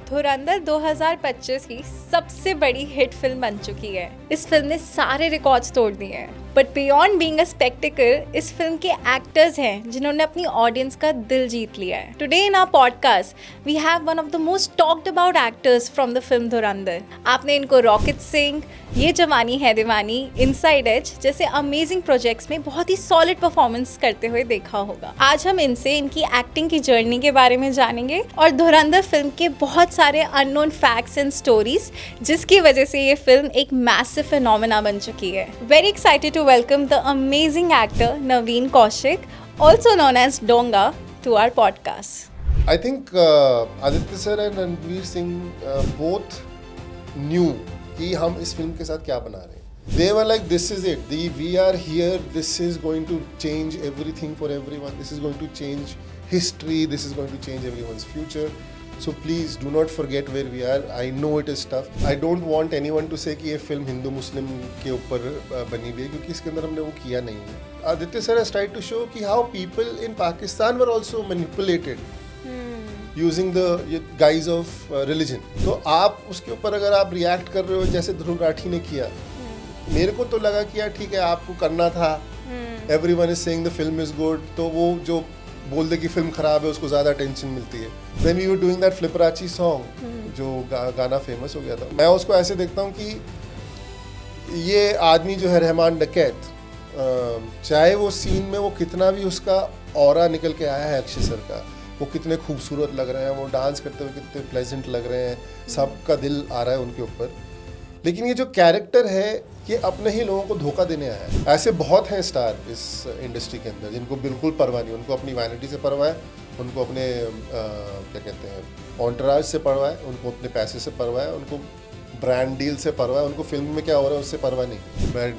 धुरंधर 2025 की सबसे बड़ी हिट फिल्म बन चुकी है। इस फिल्म ने सारे रिकॉर्ड्स तोड़ दिए हैं। But beyond being a spectacle, इस फिल्म के एक्टर्स हैं जिन्होंने अपनी ऑडियंस का दिल जीत लिया है। Today in our podcast we have one of the most talked about actors from the film Dhurandhar. आपने इनको Rocket Singh, Yeh Jawaani Hai Deewani, Inside Edge जैसे अमेजिंग प्रोजेक्ट्स में बहुत ही सॉलिड परफॉर्मेंस करते हुए देखा होगा। आज हम इनसे इनकी एक्टिंग की जर्नी के बारे में जानेंगे और धुरंधर फिल्म के बहुत सारे अननोन फैक्ट्स एंड स्टोरीज जिसकी वजह से ये फिल्म एक मैसिव फिनोमेना बन चुकी है। Very excited to welcome the amazing actor Naveen Kaushik, also known as Donga, to our podcast. I think Aditya sir and Ranveer Singh both knew कि हम इस फिल्म के साथ क्या बना रहे हैं. They were like, this is it. We are here. This is going to change everything for everyone. This is going to change history. This is going to change everyone's future. So please do not forget where we are. I know it is tough. I don't want anyone to say कि ये film Hindu मुस्लिम के ऊपर बनी हुई है क्योंकि इसके अंदर हमने वो किया नहीं है. Aditya sir has tried to show कि how people in Pakistan were also manipulated using the guise of religion. तो आप उसके ऊपर अगर आप रिएक्ट कर रहे हो जैसे ध्रुव राठी ने किया, मेरे को तो लगा कि यार ठीक है आपको करना था. Everyone is saying the film is good. तो वो जो बोल दे कि फिल्म खराब है उसको ज़्यादा टेंशन मिलती है. When we were doing that Flipperacci song जो गाना फेमस हो गया था, मैं उसको ऐसे देखता हूँ कि ये आदमी जो है रहमान डकैत, चाहे वो सीन में वो कितना भी उसका ऑरा निकल के आया है अक्षय सर का, वो कितने खूबसूरत लग रहे हैं, वो डांस करते हुए कितने प्लेजेंट लग रहे हैं, सबका दिल आ रहा है उनके ऊपर, लेकिन ये जो कैरेक्टर है ये अपने ही लोगों को धोखा देने आया है. ऐसे बहुत हैं स्टार इस इंडस्ट्री के अंदर जिनको बिल्कुल परवाह नहीं, उनको अपनी वैनिटी से परवाह है, उनको अपने क्या कहते हैं ऑन्टराज से परवाह है, उनको अपने पैसे से परवाह है, उनको ब्रांड डील से परवाह है, उनको फिल्म में क्या हो रहा है उससे परवाह नहीं. मैं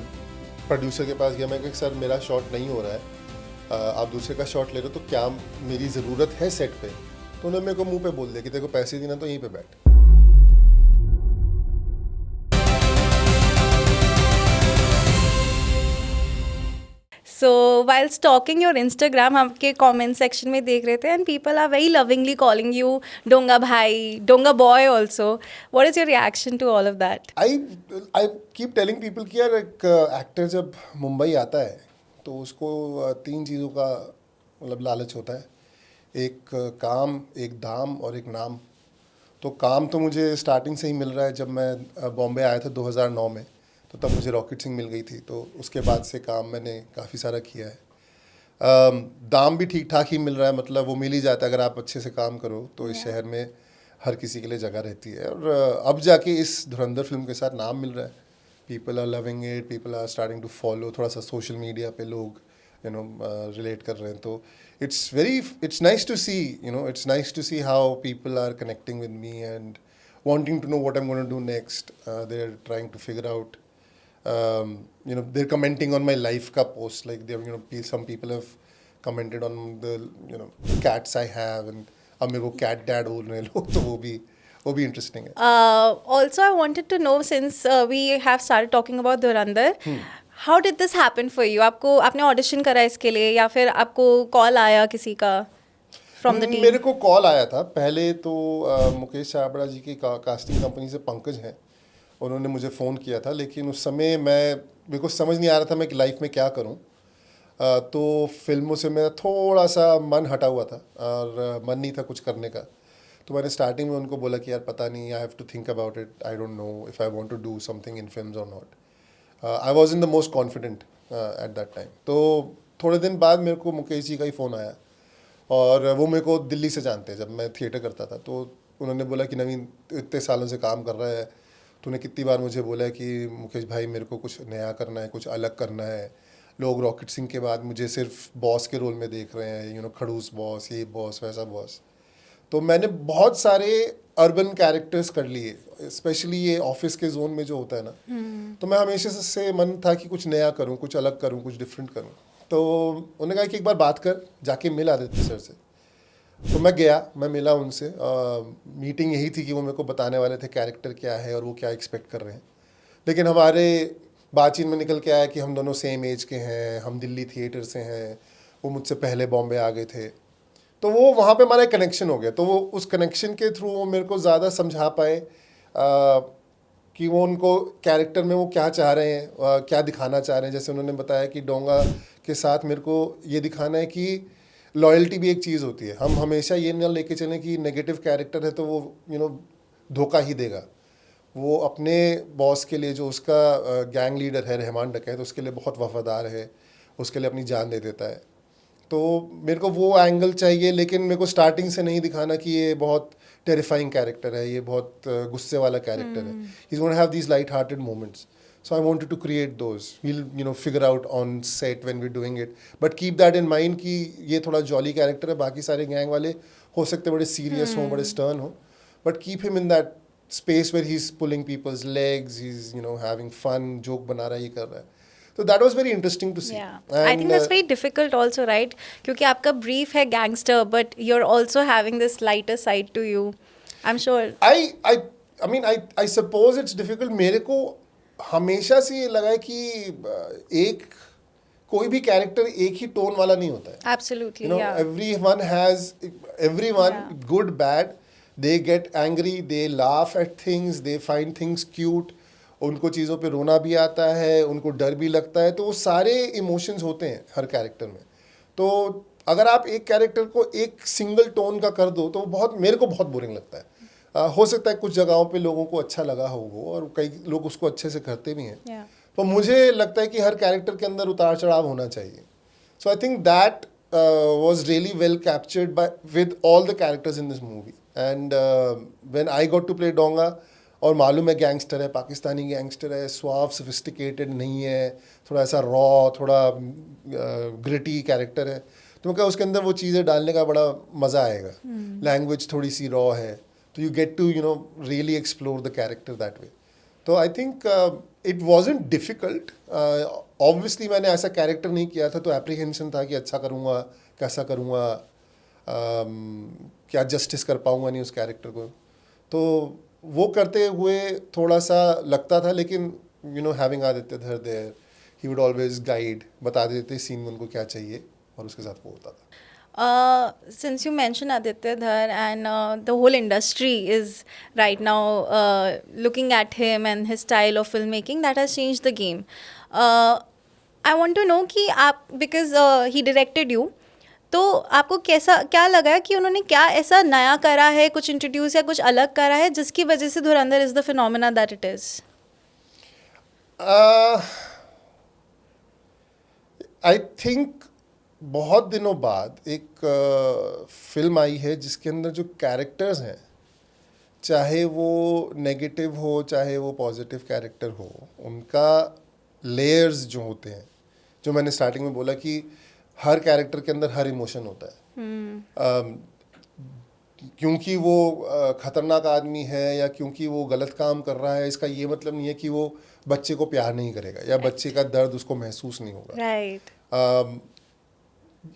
प्रोड्यूसर के पास गया, मैं कहा सर मेरा शॉट नहीं हो रहा है, आप दूसरे का शॉट ले रहे हो तो क्या मेरी ज़रूरत है सेट पे? तो उन्होंने मेरे को मुंह पे बोल दिया कि तेरे को पैसे देना तो यहीं पे बैठ. So while stalking your Instagram, आपके comment section में देख रहे थे and people are very lovingly calling you Donga भाई, Donga boy also. What is your reaction to all of that? I keep telling people कि यार एक एक्टर जब मुंबई आता है तो उसको 3 चीज़ों का मतलब लालच होता है. एक काम, एक दाम और एक नाम. तो काम तो मुझे स्टार्टिंग से ही मिल रहा है. जब मैं बॉम्बे आया था 2009 में तो तब मुझे रॉकेट सिंह मिल गई थी, तो उसके बाद से काम मैंने काफ़ी सारा किया है. दाम भी ठीक ठाक ही मिल रहा है, मतलब वो मिल ही जाता है अगर आप अच्छे से काम करो तो इस शहर में हर किसी के लिए जगह रहती है. और अब जाके इस धुरंधर फिल्म के साथ नाम मिल रहा है. People are loving it, people are starting to follow. थोड़ा सा सोशल मीडिया पे लोग रिलेट कर रहे हैं, तो it's nice to see, it's nice to see how people are connecting with me and wanting to know what I'm going to do next. They're trying to figure out, they're commenting on my life ka post, like some people have commented on the cats I have, and अब मेरे को cat dad बोल रहे हैं लोग, तो वो भी interesting है. Also, I wanted to know, since we have started talking about Dhurandhar, how did this happen for you? आपने ऑडिशन करा इसके लिए या फिर आपको कॉल आया किसी का from the team? मेरे को कॉल आया था पहले तो मुकेश छाबड़ा जी की कास्टिंग कंपनी से पंकज हैं, उन्होंने मुझे फ़ोन किया था, लेकिन उस समय मेरे को समझ नहीं आ रहा था मैं लाइफ में क्या करूं. तो फिल्मों से मेरा थोड़ा सा मन हटा हुआ था और मन नहीं था कुछ करने का. तो मैंने स्टार्टिंग में उनको बोला कि यार पता नहीं, I have to think about it, I don't know if I want to do something in films और not. I was in the most confident at that time. तो थोड़े दिन बाद मेरे को मुकेश जी का ही फ़ोन आया और वो मेरे को दिल्ली से जानते हैं, जब मैं थिएटर करता था. तो उन्होंने बोला कि नवीन इतने सालों से काम कर रहा है, तूने कितनी बार मुझे बोला है कि मुकेश भाई मेरे को कुछ नया करना है, कुछ अलग करना है. लोग रॉकेट सिंह के बाद मुझे सिर्फ बॉस के रोल में देख रहे हैं, खड़ूस बॉस, ये बॉस, वैसा बॉस. तो मैंने बहुत सारे अर्बन कैरेक्टर्स कर लिए, स्पेशली ये ऑफिस के जोन में जो होता है ना. तो मैं हमेशा से मन था कि कुछ नया करूं, कुछ अलग करूं, कुछ डिफरेंट करूं. तो उन्होंने कहा कि एक बार बात कर, जाके मिल आदित्य सर से. तो मैं गया, मैं मिला उनसे. मीटिंग यही थी कि वो मेरे को बताने वाले थे कैरेक्टर क्या है और वो क्या एक्सपेक्ट कर रहे हैं. लेकिन हमारे बातचीत में निकल के आया कि हम दोनों सेम एज के हैं, हम दिल्ली थिएटर से हैं, वो मुझसे पहले बॉम्बे आ गए थे. तो वो वहाँ पे हमारा कनेक्शन हो गया, तो वो उस कनेक्शन के थ्रू वो मेरे को ज़्यादा समझा पाए कि वो उनको कैरेक्टर में वो क्या चाह रहे हैं, क्या दिखाना चाह रहे हैं। जैसे उन्होंने बताया कि डोंगा के साथ मेरे को ये दिखाना है कि लॉयल्टी भी एक चीज़ होती है। हम हमेशा ये ना लेके चलें कि नेगेटिव कैरेक्टर है तो वो धोखा ही देगा। वो अपने बॉस के लिए, जो उसका गैंग लीडर है रहमान डकैत, तो उसके लिए बहुत वफादार है, उसके लिए अपनी जान दे देता है। तो मेरे को वो एंगल चाहिए, लेकिन मेरे को स्टार्टिंग से नहीं दिखाना कि ये बहुत टेरिफाइंग कैरेक्टर है, ये बहुत गुस्से वाला कैरेक्टर है। He is gonna have these light hearted moments, so I wanted to create those. We'll figure out on set when we doing it, but keep that in mind कि ये थोड़ा jolly character है, बाकी सारे gang वाले हो सकते बड़े सीरियस हों, बड़े स्टर्न हो, but keep him in that space where he's pulling people's legs, he's having fun, joke बना रहा है, ये कर रहा है. So that was very interesting to see. Yeah, And, I think that's very difficult also, right? क्योंकि आपका brief है gangster, but you're also having this lighter side to you. I'm sure. I mean I suppose it's difficult. मेरे को हमेशा से ये लगा है कि एक कोई भी कैरेक्टर एक ही टोन वाला नहीं होता है. Absolutely, yeah. Everyone, Yeah. good, bad, they get angry, they laugh at things, they find things cute. उनको चीज़ों पे रोना भी आता है, उनको डर भी लगता है, तो वो सारे इमोशंस होते हैं हर कैरेक्टर में. तो अगर आप एक कैरेक्टर को एक सिंगल टोन का कर दो तो मेरे को बहुत बोरिंग लगता है. हो सकता है कुछ जगहों पे लोगों को अच्छा लगा हो वो, और कई लोग उसको अच्छे से करते भी हैं. Yeah. तो मुझे लगता है कि हर कैरेक्टर के अंदर उतार चढ़ाव होना चाहिए. So I think that was really well captured with all the characters in this movie. And when I got to play डोंगा, और मालूम है गैंगस्टर है, पाकिस्तानी गैंगस्टर है, स्वाव, सोफिस्टिकेटेड नहीं है, थोड़ा ऐसा रॉ, थोड़ा ग्रिटी कैरेक्टर है, तो मैं उसके अंदर वो चीज़ें डालने का बड़ा मज़ा आएगा. लैंग्वेज थोड़ी सी रॉ है, तो you get to really explore the character that way. तो I think it wasn't difficult. Obviously मैंने ऐसा कैरेक्टर नहीं किया था, तो एप्रीहेंशन था कि अच्छा करूँगा, कैसा करूँगा, क्या जस्टिस कर पाऊँगा नहीं उस कैरेक्टर को. तो वो करते हुए थोड़ा सा लगता था, लेकिन having Aditya Dhar there, he would always guide, बता देते सीन में उनको क्या चाहिए, और उसके साथ वो होता था. Since you mentioned Aditya Dhar, and the whole industry is right now looking at him and his style of filmmaking, that has changed the game. I want to know कि आप, because he directed you, तो आपको क्या लगा है कि उन्होंने क्या ऐसा नया करा है, कुछ इंट्रोड्यूस या कुछ अलग करा है, जिसकी वजह से धुरंधर is the phenomena that it is? I think बहुत दिनों बाद एक फिल्म आई है जिसके अंदर जो कैरेक्टर्स हैं, चाहे वो नेगेटिव हो चाहे वो पॉजिटिव कैरेक्टर हो, उनका लेयर्स जो होते हैं, जो मैंने स्टार्टिंग में बोला कि हर कैरेक्टर के अंदर हर इमोशन होता है. क्योंकि वो खतरनाक आदमी है या क्योंकि वो गलत काम कर रहा है, इसका ये मतलब नहीं है कि वो बच्चे को प्यार नहीं करेगा या बच्चे का दर्द उसको महसूस नहीं होगा. राइट.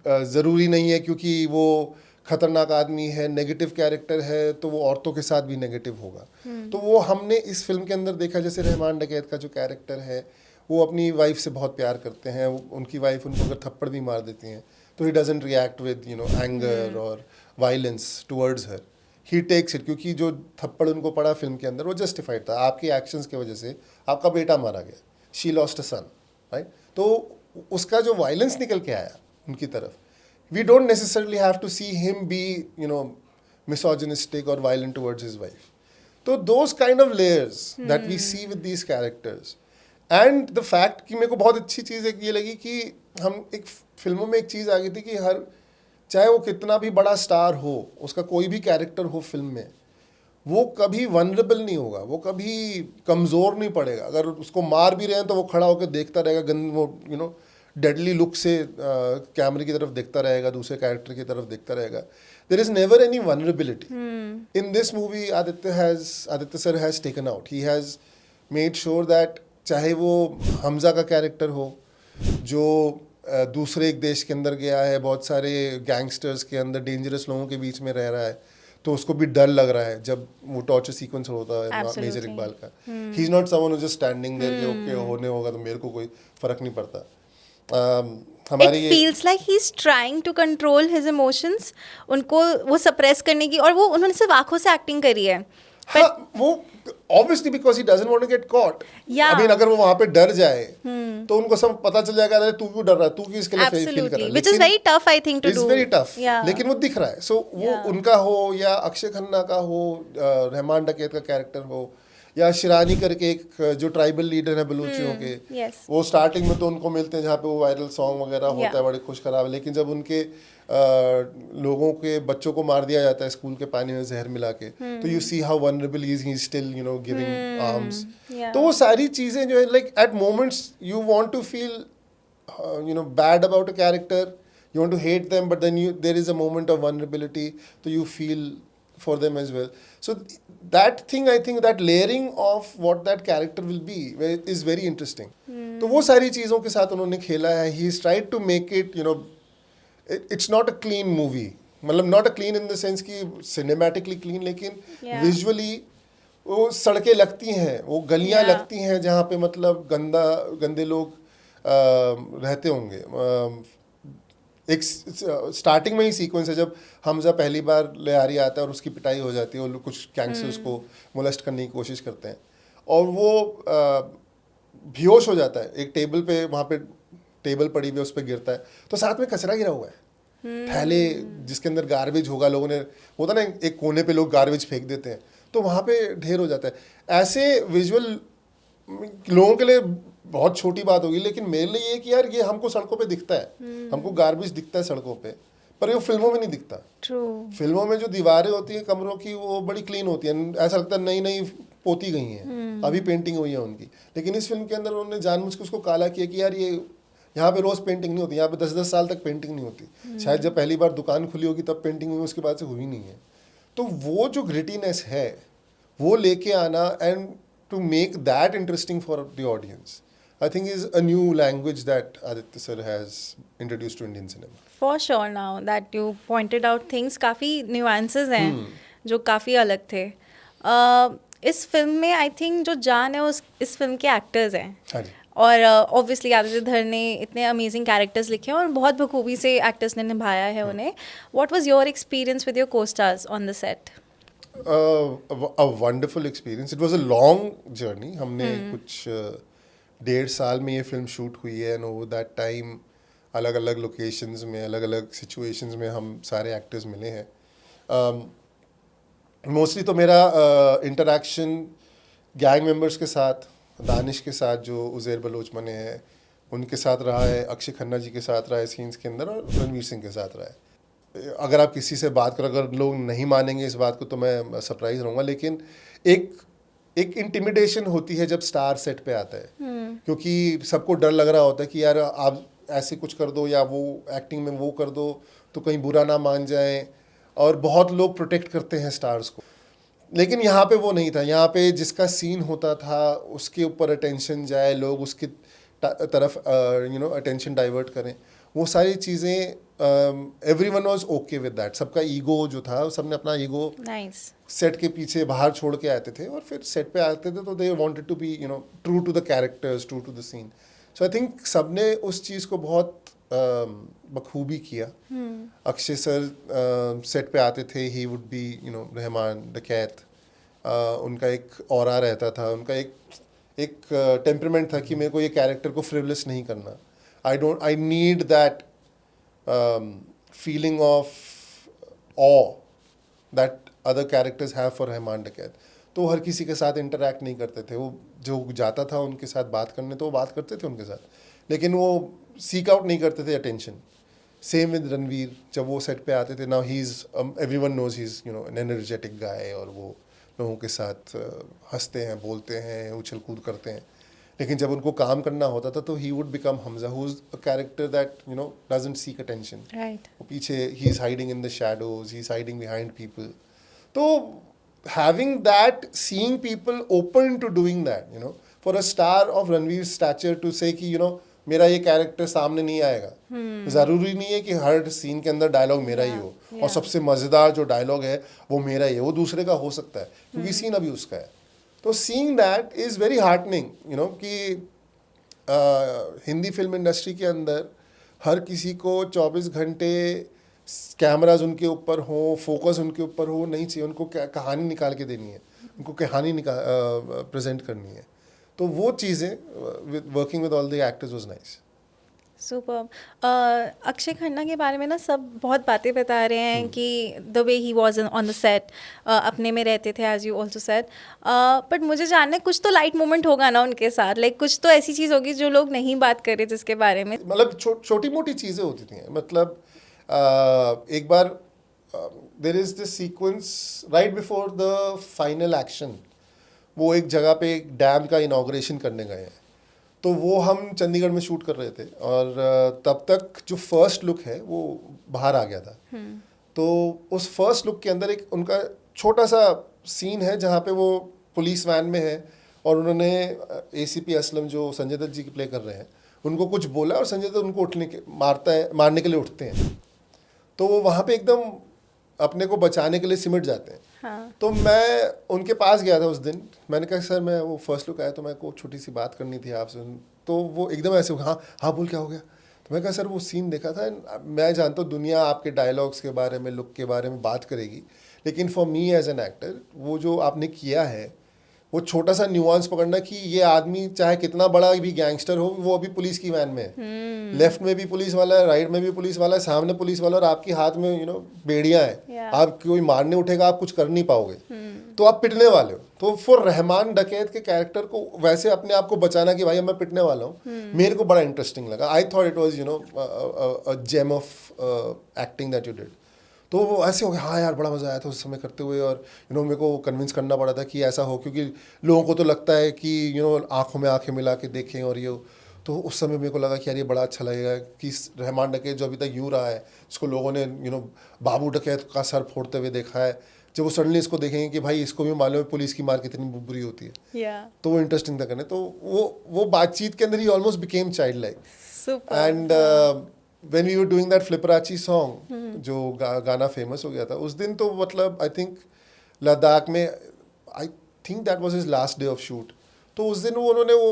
ज़रूरी नहीं है क्योंकि वो खतरनाक आदमी है, नेगेटिव कैरेक्टर है, तो वो औरतों के साथ भी नेगेटिव होगा. तो वो हमने इस फिल्म के अंदर देखा. जैसे रहमान डकैत का जो कैरेक्टर है, वो अपनी वाइफ से बहुत प्यार करते हैं. उनकी वाइफ उनको अगर थप्पड़ भी मार देती हैं तो he doesn't react with anger और violence towards her. He takes it, क्योंकि जो थप्पड़ उनको पड़ा फिल्म के अंदर वो जस्टिफाइड था. आपके एक्शंस की वजह से आपका बेटा मारा गया, she lost a son, right. तो उसका जो वायलेंस निकल के आया उनकी तरफ, we don't necessarily have to see him be misogynistic or violent towards his wife. So those kind of layers that we see with these characters, and the fact कि मेरे को बहुत अच्छी चीज़ एक ये लगी कि हम एक फिल्मों में एक चीज़ आ गई थी कि हर, चाहे वो कितना भी बड़ा स्टार हो, उसका कोई भी कैरेक्टर हो फिल्म में, वो कभी वनरेबल नहीं होगा, वो कभी कमज़ोर नहीं पड़ेगा. अगर उसको मार भी रहे हैं तो वो खड़ा होकर देखता रहेगा, वो डेडली लुक से कैमरे की तरफ देखता रहेगा, दूसरे कैरेक्टर की तरफ देखता रहेगा. There is never any vulnerability. In this movie Aditya sir has taken out, he has made sure that चाहे वो हमजा का कैरेक्टर हो जो दूसरे एक देश के अंदर गया है, बहुत सारे गैंगस्टर्स के अंदर डेंजरस लोगों के बीच में रह रहा है, तो उसको भी डर लग रहा है जब वो टॉर्चर सीक्वेंस होता है मेजर इकबाल का. He is not someone who just standing there कि ओके होने होगा तो मेरे को कोई फ़र्क नहीं पड़ता. हमारी It feels like he's trying to control his emotions. उनको वो suppress करने की, और वो उन्होंने सिर्फ आंखों से acting करी है. हाँ, वो obviously because he doesn't want to get caught. Yeah. I mean, अगर वो वहाँ पे डर जाए तो उनको सब पता चल जाएगा, अरे तू क्यों डर रहा है, तू क्यों इसके लिए फील कर रहा है. Absolutely, which is very tough, I think, to do. It's very tough. Yeah. लेकिन वो दिख रहा है. So वो Yeah. उनका हो या अक्षय खन्ना का हो, रहमान डकैत का कैरेक्टर हो, या शिरानी करके एक जो ट्राइबल लीडर है बलूचियों के, Yes. वो स्टार्टिंग में तो उनको मिलते हैं जहाँ पे वो वायरल सॉन्ग वगैरह होता Yeah. है, बड़े खुश खराब, लेकिन जब उनके लोगों के बच्चों को मार दिया जाता है स्कूल के पानी में जहर मिला के, तो you see how vulnerable he is still giving arms. Yeah. तो वो सारी चीजें जो है, like at moments you want to feel bad about a character, you want to hate them, but then there is a moment of vulnerability, so you feel for them as well. So that thing, I think that layering of what that character will be is very interesting. तो वो सारी चीज़ों के साथ उन्होंने खेला है. He's tried to make it, it's not a clean movie. मतलब not a clean in the sense कि cinematically clean, लेकिन Yeah. visually वो सड़कें लगती हैं, वो गलियां Yeah. लगती हैं जहाँ पे मतलब गंदे लोग रहते होंगे. एक स्टार्टिंग में ही सीक्वेंस है जब हमजा पहली बार लेआरी आता है और उसकी पिटाई हो जाती है, और लोग कुछ गैंग से उसको मोलेस्ट करने की कोशिश करते हैं, और वो बेहोश हो जाता है एक टेबल पे, वहाँ पे टेबल पड़ी हुई है, उस पर गिरता है, तो साथ में कचरा गिरा हुआ है, थैले जिसके अंदर गार्बेज होगा, लोगों ने, होता ना एक कोने पे लोग गार्बेज फेंक देते हैं, तो वहाँ पे ढेर हो जाता है. ऐसे विजुअल लोगों के लिए बहुत छोटी बात होगी, लेकिन मेरे लिए ये कि यार ये हमको सड़कों पे दिखता है, हमको गार्बेज दिखता है सड़कों पे, पर ये फिल्मों में नहीं दिखता. True. फिल्मों में जो दीवारें होती हैं कमरों की, वो बड़ी क्लीन होती हैं, ऐसा लगता है नई नई पोती गई हैं, अभी पेंटिंग हुई है उनकी. लेकिन इस फिल्म के अंदर उन्होंने जानबूझ के उसको काला किया कि यार ये यहाँ पे रोज पेंटिंग नहीं होती, यहाँ पे 10-10 साल तक पेंटिंग नहीं होती. शायद जब पहली बार दुकान खुली होगी तब पेंटिंग हुई, उसके बाद से हुई नहीं है. तो वो जो ग्रिटीनेस है वो लेके आना, and to make that interesting for the audience, I think is a new language that Aditya sir has introduced to Indian cinema. For sure, now that you pointed out things, काफ़ी nuances हैं जो काफ़ी अलग थे. इस film में I think जो जान है इस फिल्म के एक्टर्स हैं. हाँ जी. और ऑब्वियसली आदित्य धर ने इतने अमेजिंग कैरेक्टर्स लिखे हैं और बहुत बखूबी से एक्टर्स ने निभाया है उन्हें. What was your experience with your को-स्टार्स on the set? A wonderful experience. It was a long journey. हमने कुछ 1.5 साल में ये फिल्म शूट हुई है, एंड ओवर दैट टाइम अलग अलग लोकेशंस में, अलग अलग सिचुएशंस में हम सारे एक्टर्स मिले हैं. मोस्टली तो मेरा इंटरेक्शन गैंग मेंबर्स के साथ, दानिश के साथ जो उज़ैर बलोच बने हैं उनके साथ रहा है, अक्षय खन्ना जी के साथ रहा है सीन्स के अंदर, और रणवीर सिंह के साथ रहा है. अगर आप किसी से बात करो, अगर लोग नहीं मानेंगे इस बात को तो मैं सरप्राइज रहूँगा, लेकिन एक इंटिमिडेशन होती है जब स्टार सेट पे आता है, क्योंकि सबको डर लग रहा होता है कि यार आप ऐसे कुछ कर दो या वो एक्टिंग में वो कर दो तो कहीं बुरा ना मान जाए, और बहुत लोग प्रोटेक्ट करते हैं स्टार्स को. लेकिन यहाँ पे वो नहीं था. यहाँ पे जिसका सीन होता था उसके ऊपर अटेंशन जाए, लोग उसकी तरफ अटेंशन डाइवर्ट करें, वो सारी चीज़ें everyone was okay with that. सबका ईगो जो था, सबने अपना ईगो सेट के पीछे बाहर छोड़ के आते थे, और फिर सेट पे आते थे तो they wanted to be true to the characters, true to the scene. So I think सबने उस चीज़ को बहुत बखूबी किया. अक्षय सर सेट पे आते थे, ही वुड बी रहमान डकैत, उनका एक ऑरा रहता था, उनका एक टेम्परामेंट था कि मेरे को ये कैरेक्टर को फ्रिवलेस नहीं करना. I need that feeling of awe that other characters have for Rahman डकैत. तो हर किसी के साथ इंटरेक्ट नहीं करते थे. वो जो जाता था उनके साथ बात करने तो वो बात करते थे उनके साथ, लेकिन वो सीक आउट नहीं करते थे अटेंशन. सेम विद रणवीर, जब वो सेट पे आते थे, now he is everyone knows he is an energetic guy, और वो लोगों के साथ हंसते हैं, बोलते हैं, उछल कूद करते हैं. लेकिन जब उनको काम करना होता था तो he would become Hamza, who is a character that doesn't seek attention. वो पीछे, he is hiding in the shadows, he is hiding behind people. तो having that, seeing people open to doing that, for a star of Ranveer stature to say कि मेरा ये character सामने नहीं आएगा. ज़रूरी नहीं है कि हर सीन के अंदर डायलॉग मेरा ही हो, और सबसे मज़ेदार जो डायलॉग है वो मेरा ही है, वो दूसरे का हो सकता है क्योंकि सीन अभी उसका है. तो seeing that is very heartening, कि हिंदी फिल्म इंडस्ट्री के अंदर हर किसी को 24 घंटे कैमराज उनके ऊपर हो, फोकस उनके ऊपर हो नहीं चाहिए, उनको कहानी निकाल के देनी है, उनको कहानी प्रेजेंट करनी है। तो वो चीज़ें working with all the actors was nice. Super. Akshay Khanna के बारे में ना सब बहुत बातें बता रहे हैं कि the way he was on the set, अपने में रहते थे as you also said, but मुझे जानना है कुछ तो लाइट मोमेंट होगा ना उनके साथ, लाइक कुछ तो ऐसी चीज़ होगी जो लोग नहीं बात कर रहे जिसके बारे में। मतलब छोटी मोटी चीज़ें होती थी, मतलब एक बार there is this sequence right before the final action, वो एक जगह पे एक डैम का इनॉग्रेशन करने गए हैं, तो वो हम चंडीगढ़ में शूट कर रहे थे और तब तक जो फर्स्ट लुक है वो बाहर आ गया था। तो उस फर्स्ट लुक के अंदर एक उनका छोटा सा सीन है जहाँ पे वो पुलिस वैन में है और उन्होंने एसीपी असलम जो संजय दत्त जी की प्ले कर रहे हैं उनको कुछ बोला और संजय दत्त उनको मारने के लिए उठते हैं, तो वो वहाँ पे एकदम अपने को बचाने के लिए सिमट जाते हैं। हाँ। तो मैं उनके पास गया था उस दिन, मैंने कहा सर मैं वो फर्स्ट लुक आया तो मैं को छोटी सी बात करनी थी आपसे, तो वो एकदम ऐसे हाँ हाँ बोल क्या हो गया, तो मैं कहा सर वो सीन देखा था, मैं जानता हूँ दुनिया आपके डायलॉग्स के बारे में लुक के बारे में बात करेगी, लेकिन for me as an actor वो जो आपने किया है वो छोटा सा न्यूआंस पकड़ना कि ये आदमी चाहे कितना बड़ा भी गैंगस्टर हो वो अभी पुलिस की वैन में है, लेफ्ट में भी पुलिस वाला है, राइट में भी पुलिस वाला है, सामने पुलिस वाला और आपके हाथ में बेड़ियां हैं, आप कोई मारने उठेगा आप कुछ कर नहीं पाओगे, तो आप पिटने वाले हो। तो फॉर रहमान डकैत के कैरेक्टर को वैसे अपने आप को बचाना कि भाई मैं पिटने वाला हूँ, मेरे को बड़ा इंटरेस्टिंग लगा। I thought it was a gem of acting that you did. तो वो ऐसे हो गया हाँ यार बड़ा मज़ा आया था उस समय करते हुए, और मेरे को कन्विंस करना पड़ा था कि ऐसा हो, क्योंकि लोगों को तो लगता है कि आंखों में आंखें मिला के देखें और ये, तो उस समय मेरे को लगा कि यार ये बड़ा अच्छा लगेगा कि रहमान डकैत जो अभी तक यूँ रहा है, जिसको लोगों ने बाबू डकैत का सर फोड़ते हुए देखा है, जब वो सडनली इसको देखेंगे कि भाई इसको भी मालूम है पुलिस की मार कितनी बुरी होती है, तो वो इंटरेस्टिंग था करने। तो वो बातचीत के अंदर ही almost became childlike. And when we were doing that Flipperacci song, जो गाना फेमस हो गया था उस दिन, तो मतलब आई थिंक लद्दाख में आई think that was his last day of shoot, तो उस दिन उन्होंने वो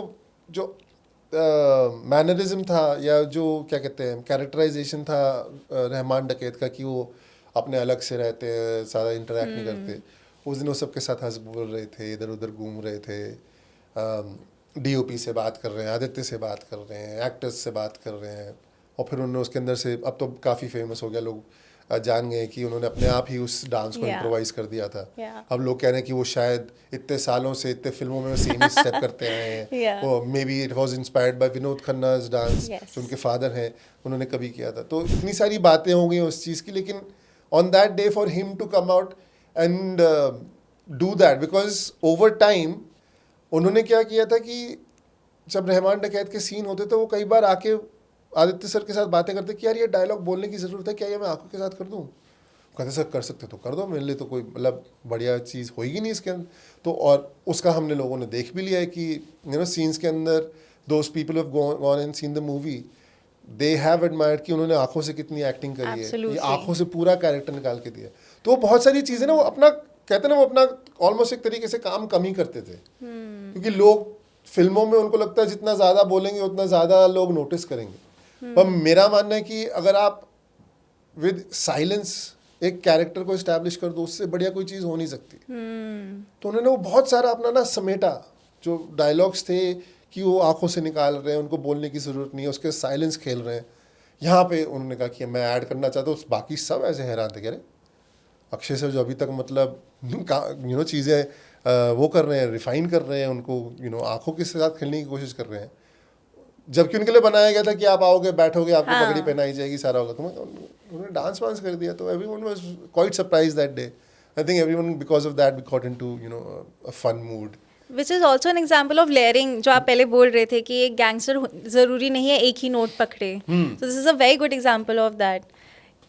जो मैनरिज्म था या जो क्या कहते हैं कैरेक्टराइजेशन था रहमान डकैत का कि वो अपने अलग से रहते हैं, ज़्यादा इंटरेक्ट नहीं करते, उस दिन वो सबके साथ हंस बोल रहे थे, इधर उधर घूम रहे थे, डीओपी से बात कर रहे हैं, आदित्य से बात कर रहे हैं, एक्टर्स से बात कर रहे हैं, और फिर उन्होंने उसके अंदर से अब तो काफ़ी फेमस हो गया, लोग जान गए कि उन्होंने अपने आप ही उस डांस को इम्प्रोवाइज कर दिया था। अब लोग कह रहे हैं कि वो शायद इतने सालों से इतने फिल्मों में सेम ही स्टेप करते आए हैं, वो maybe it was inspired by Vinod Khanna's dance, जो उनके फादर हैं, उन्होंने कभी किया था। तो इतनी सारी बातें हो गई उस चीज़ की, लेकिन on that day for him to come out and do that, because over time उन्होंने क्या किया था कि जब रहमान डकैत के सीन होते तो वो कई बार आके आदित्य सर के साथ बातें करते कि यार ये डायलॉग बोलने की ज़रूरत है क्या, ये मैं आंखों के साथ कर दूँ, कहते सर कर सकते तो कर दो, मेरे लिए तो कोई मतलब बढ़िया चीज़ होगी नहीं इसके अंदर। तो और उसका हमने लोगों ने देख भी लिया है कि सीन्स के अंदर those people have gone and seen the movie, they have admired कि उन्होंने आंखों से कितनी एक्टिंग करी है, ये आंखों से पूरा कैरेक्टर निकाल के दिया। तो बहुत सारी चीज़ें ना वो अपना कहते ना वो अपना ऑलमोस्ट एक तरीके से काम कम ही करते थे, क्योंकि लोग फिल्मों में उनको लगता है जितना ज़्यादा बोलेंगे उतना ज़्यादा लोग नोटिस करेंगे, पर मेरा मानना है कि अगर आप विद साइलेंस एक कैरेक्टर को इस्टेब्लिश कर दो, उससे बढ़िया कोई चीज़ हो नहीं सकती। तो उन्होंने वो बहुत सारा अपना ना समेटा, जो डायलॉग्स थे कि वो आंखों से निकाल रहे हैं, उनको बोलने की ज़रूरत नहीं है, उसके साइलेंस खेल रहे हैं, यहाँ पे उन्होंने कहा कि मैं ऐड करना चाहता हूँ। बाकी सब ऐसे हैरान थे, कह रहे अक्षय सर जो अभी तक मतलब चीज़ें वो कर रहे हैं, रिफाइन कर रहे हैं, उनको आंखों के साथ खेलने की कोशिश कर रहे हैं, जबकि उनके लिए बनाया गया था कि आप आओगे बैठोगे आपको पगड़ी पहनाई जाएगी सारा होगा, तो उन्होंने डांस वांस कर दिया। तो everyone was quite surprised that day. I think everyone because of that got into a fun mood, which is also an example of layering, जो आप पहले बोल रहे थे कि एक गैंगस्टर ज़रूरी नहीं है एक ही नोट पकड़े, तो this is a very good example of that,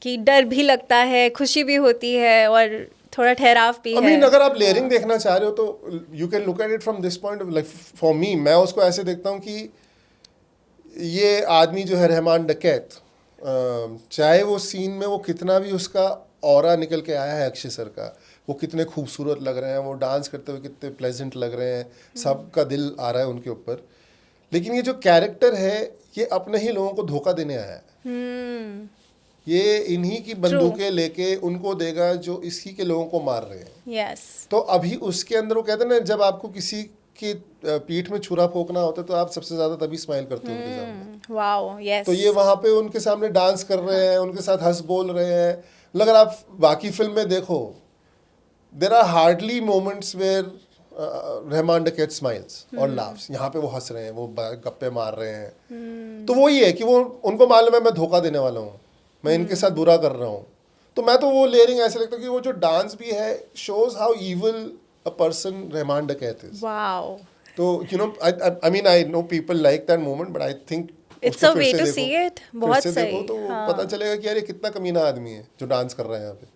कि डर भी लगता है, खुशी भी होती है और थोड़ा ठहराव भी है। अगर आप लेयरिंग देखना चाह रहे हो तो you can look at it from this point, like for me, मैं उसको ऐसे देखता हूँ कि ये आदमी जो है रहमान डकैत, चाहे वो सीन में वो कितना भी उसका ऑरा निकल के आया है अक्षय सर का, वो कितने खूबसूरत लग रहे हैं, वो डांस करते हुए कितने प्लेजेंट लग रहे हैं, सबका दिल आ रहा है उनके ऊपर, लेकिन ये जो कैरेक्टर है ये अपने ही लोगों को धोखा देने आया है। Hmm. ये इन्हीं की बंदूकें लेके उनको देगा जो इसी के लोगों को मार रहे हैं। Yes. तो अभी उसके अंदर वो कहते हैं ना, जब आपको किसी की पीठ में छुरा फोकना होता है तो आप सबसे ज्यादा तभी स्माइल करते हो उनके सामने। Wow. Yes. तो ये वहां पे उनके सामने डांस कर रहे हैं, उनके साथ हंस बोल रहे हैं। अगर आप बाकी फिल्म में देखो, there are hardly moments where Rehman Dakait smiles और लाफ्स। यहाँ पे वो हंस रहे हैं, वो गप्पे मार रहे हैं। तो वो ही है कि वो उनको मालूम है मैं धोखा देने वाला हूँ, मैं इनके साथ बुरा कर रहा हूँ। तो मैं तो वो लेयरिंग ऐसे लगता है कि वो जो डांस भी है shows how evil a person Rahman Dakait is. Wow. तो you know I mean I know people like that moment, but I think It's a way to see it. फिर बहुत से देखो सही. तो हाँ. पता चलेगा कि यार ये कितना कमीना आदमी है जो डांस कर रहा है यहाँ पे।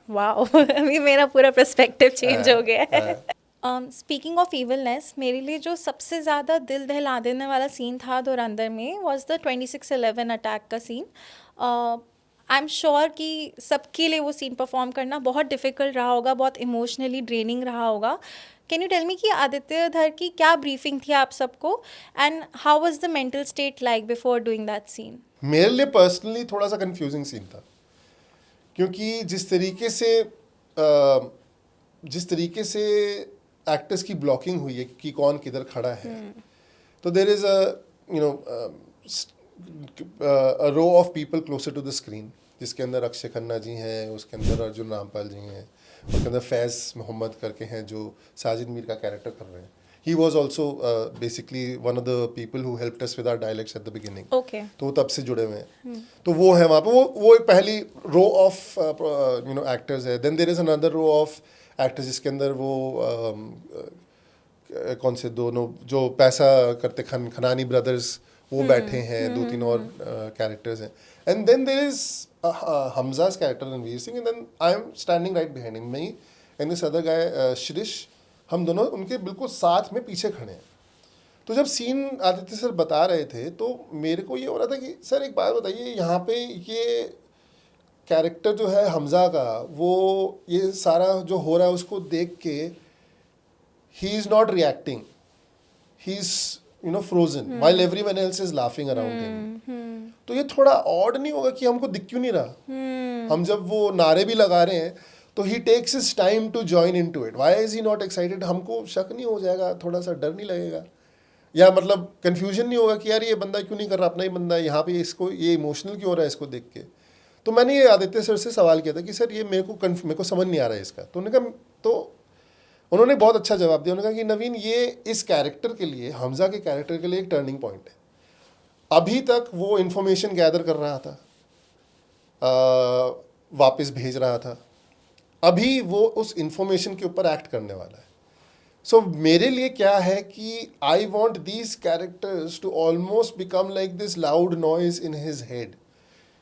वाओ अभी मेरा पूरा पर्सपेक्टिव चेंज हो गया है। हाँ। स्पीकिंग ऑफ इविलनेस, मेरे लिए जो सबसे ज़्यादा दिल दहला देने वाला सीन था धुरंधर में वाज द 26/11 अटैक का सीन। आई एम श्योर कि सबके लिए वो सीन परफॉर्म करना बहुत डिफ़िकल्ट रहा होगा, बहुत इमोशनली ड्रेनिंग रहा होगा। कैन यू टेल मी कि आदित्य धर की क्या ब्रीफिंग थी आप सबको, and how was the mental state like before doing that scene? मेरे लिए पर्सनली थोड़ा सा कंफ्यूजिंग सीन था, क्योंकि जिस तरीके से एक्टर्स की ब्लॉकिंग हुई है कि कौन किधर खड़ा है, तो there is a row of people closer to the screen, जिसके अंदर अक्षय खन्ना जी हैं, उसके अंदर अर्जुन रामपाल जी हैं, उसके अंदर फैज़ मोहम्मद करके हैं जो साजिद मीर का कैरेक्टर कर रहे हैं। He was also basically one of the people who helped us with our dialects at the beginning. Okay. तो वो तब से जुड़े हुए हैं। तो वो है वहाँ पे, वो एक पहली रो ऑफ एक्टर्स है। Then there is another row of actors जिसके अंदर वो कौन से दोनों जो पैसा करते खनानी ब्रदर्स, वो बैठे हैं, 2-3 और कैरेक्टर्स हैं। And then there is Hamza's character Ranveer Singh, and then I am standing right behind him, me and this other guy Shrish, हम दोनों उनके बिल्कुल साथ में पीछे खड़े हैं। तो जब सीन आदित्य सर बता रहे थे तो मेरे को ये हो रहा था कि सर एक बात बताइए, यहाँ पे ये कैरेक्टर जो है हमजा का, वो ये सारा जो हो रहा है उसको देख के ही is not reacting, he is frozen while everyone else is laughing around him. तो ये थोड़ा ऑड नहीं होगा कि हमको दिख क्यों नहीं रहा? हम जब वो नारे भी लगा रहे हैं तो he takes his time to join into it, why is he not excited? हमको शक नहीं हो जाएगा, थोड़ा सा डर नहीं लगेगा, या मतलब कंफ्यूजन नहीं होगा कि यार ये बंदा क्यों नहीं कर रहा, अपना ही बंदा है, यहाँ पे इसको ये इमोशनल क्यों हो रहा है इसको देख के? तो मैंने ये आदित्य सर से सवाल किया था कि सर ये मेरे को समझ नहीं आ रहा है इसका। तो उन्होंने कहा, तो उन्होंने बहुत अच्छा जवाब दिया। उन्होंने कहा कि नवीन, ये इस कैरेक्टर के लिए, हमजा के कैरेक्टर के लिए एक टर्निंग पॉइंट है। अभी तक वो इन्फॉर्मेशन गैदर कर रहा था, वापस भेज रहा था, अभी वो उस इंफॉर्मेशन के ऊपर एक्ट करने वाला है। सो मेरे लिए क्या है कि I want these characters to almost become like this loud noise in his head,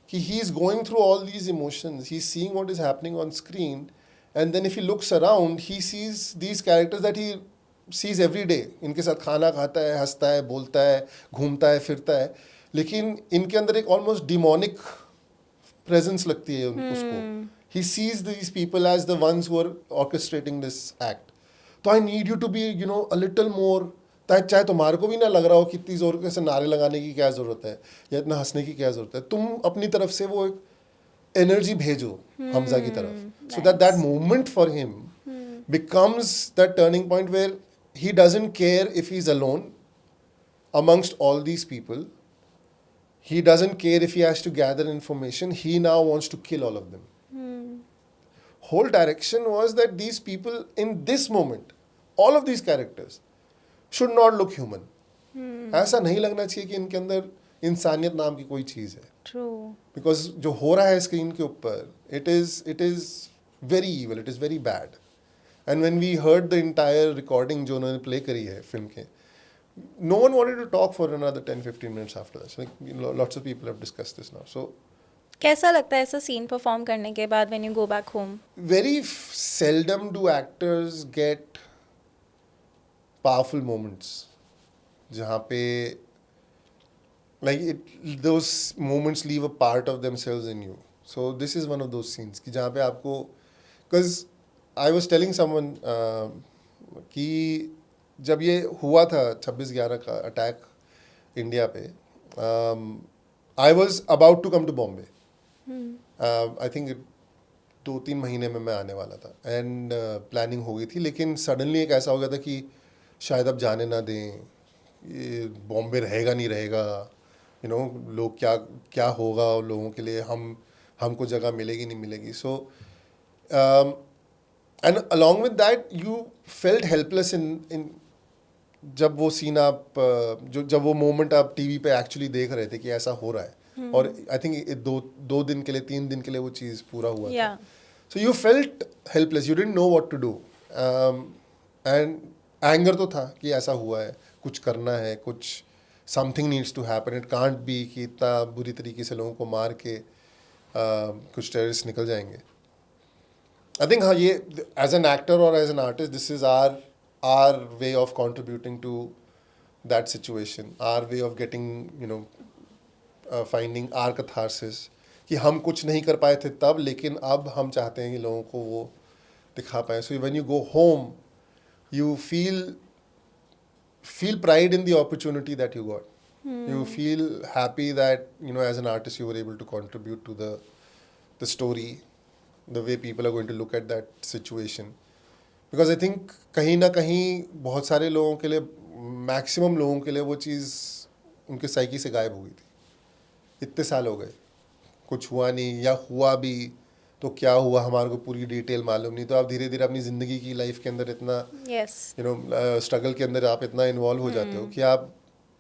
कि he is going through all these emotions, he is seeing what is happening on screen, and then if he looks around, he sees these characters that he sees every day. इनके साथ खाना खाता है, हंसता है, बोलता है, घूमता है, फिरता है, लेकिन इनके अंदर एक ऑलमोस्ट डिमोनिक प्रेजेंस लगती है उसको। He sees these people as the ones who are orchestrating this act. तो I need you to be, a little more, चाहे तुम्हारे को भी ना लग रहा हो कि इतनी जोर से नारे लगाने की क्या ज़रूरत है या इतना हंसने की क्या ज़रूरत है, तुम अपनी तरफ से वो एक एनर्जी भेजो हमजा की तरफ, so that moment for him becomes that turning point where he doesn't care if he is alone amongst all these people. He doesn't care if he has to gather information. He now wants to kill all of them. Whole direction was that these people in this moment, all of these characters should not look human. ऐसा नहीं लगना चाहिए कि इनके अंदर इंसानियत नाम की कोई चीज़ है। True. Because जो हो रहा है स्क्रीन के ऊपर, it is very evil, it is very bad. And when we heard the entire recording जो उन्होंने प्ले करी है फिल्म के, no one wanted to talk for another 10-15 minutes after that. Like, lots of people have discussed this now. So कैसा लगता है ऐसा scene perform करने के बाद when you go back home? very seldom do actors get powerful moments जहाँ पे those moments leave a part of themselves in you. So this is one of those scenes कि जहाँ पे आपको, because I was telling someone कि जब ये हुआ था 26/11 का अटैक इंडिया पे, I was about to come to Bombay. I think 2-3 महीने में मैं आने वाला था एंड प्लानिंग हो गई थी, लेकिन सडनली एक ऐसा हो गया था कि शायद अब जाने ना दें, ये बॉम्बे रहेगा नहीं रहेगा, लोग क्या क्या होगा लोगों के लिए, हमको जगह मिलेगी नहीं मिलेगी. So and along with that you felt helpless in जब वो सीन आप जब वो मोमेंट आप टीवी पे एक्चुअली देख रहे थे कि ऐसा हो रहा है, और आई थिंक दो दिन के लिए 3 दिन के लिए वो चीज़ पूरा हुआ था. So you felt helpless, you didn't know what to do, and anger तो था कि ऐसा हुआ है, कुछ करना है, कुछ something needs to happen, it can't be कि इतना बुरी तरीके से लोगों को मार के कुछ टेररिस्ट निकल जाएंगे. आई थिंक हाँ, ये एज एन एक्टर और as an artist this is our way of contributing to that situation, our way of getting, finding our catharsis, कि हम कुछ नहीं कर पाए थे तब, लेकिन अब हम चाहते हैं कि लोगों को वो दिखा पाए. So when you go home, you feel pride in the opportunity that you got. You feel happy that, as an artist you were able to contribute to the story, the way people are going to look at that situation. Because I think कहीं ना कहीं बहुत सारे लोगों के लिए, maximum लोगों के लिए वो चीज़ उनके साइकी से गायब हो गई थी. इतने साल हो गए, कुछ हुआ नहीं, या हुआ भी तो क्या हुआ हमारे को पूरी डिटेल मालूम नहीं. तो आप धीरे धीरे अपनी ज़िंदगी की लाइफ के अंदर इतना स्ट्रगल के अंदर आप इतना इन्वॉल्व हो जाते हो कि आप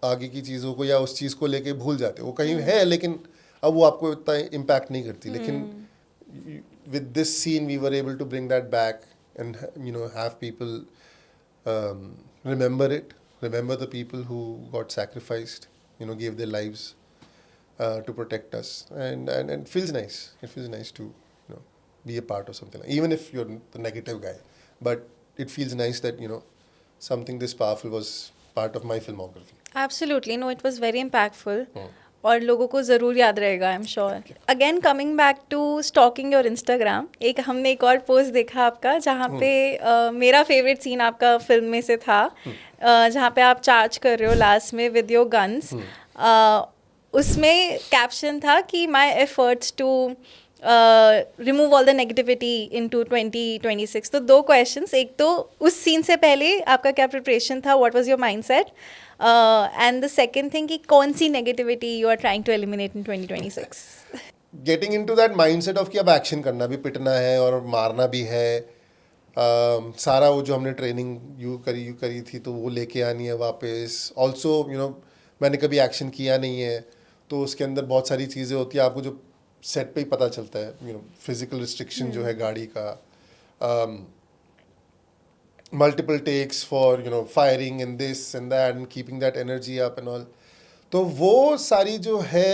आगे की चीज़ों को या उस चीज़ को लेके भूल जाते हो. वो कहीं है लेकिन अब वो आपको इतना इम्पैक्ट नहीं करती. लेकिन with this scene we were able to bring that back and have people remember the people who got sacrificed, gave their lives to protect us, and it feels nice. It feels nice to be a part of something, even if you're the negative guy, but it feels nice that something this powerful was part of my filmography. Absolutely, no, it was very impactful. और लोगों को ज़रूर याद रहेगा, I am sure. Again coming back to stalking your Instagram, हमने एक और post देखा आपका जहाँ पे मेरा फेवरेट सीन आपका फिल्म में से था, जहाँ पे आप चार्ज कर रहे हो लास्ट में विद योर गन्स. उसमें कैप्शन था कि my efforts to remove all the negativity into 2026. तो 2 क्वेश्चंस. एक तो उस सीन से पहले आपका क्या प्रिपरेशन था, what was your mindset, and the second thing कि कौन सी negativity you are trying to eliminate in 2026. Getting into that mindset of कि अब एक्शन करना भी, पिटना है और मारना भी है. सारा वो जो हमने ट्रेनिंग यू करी थी तो वो लेके आनी है वापस. ऑल्सो मैंने कभी एक्शन किया नहीं है, तो उसके अंदर बहुत सारी चीज़ें होती है आपको जो सेट पे ही पता चलता है. फिजिकल रिस्ट्रिक्शन जो है गाड़ी का, multiple takes for firing and this and that and keeping that energy up and all. तो वो सारी जो है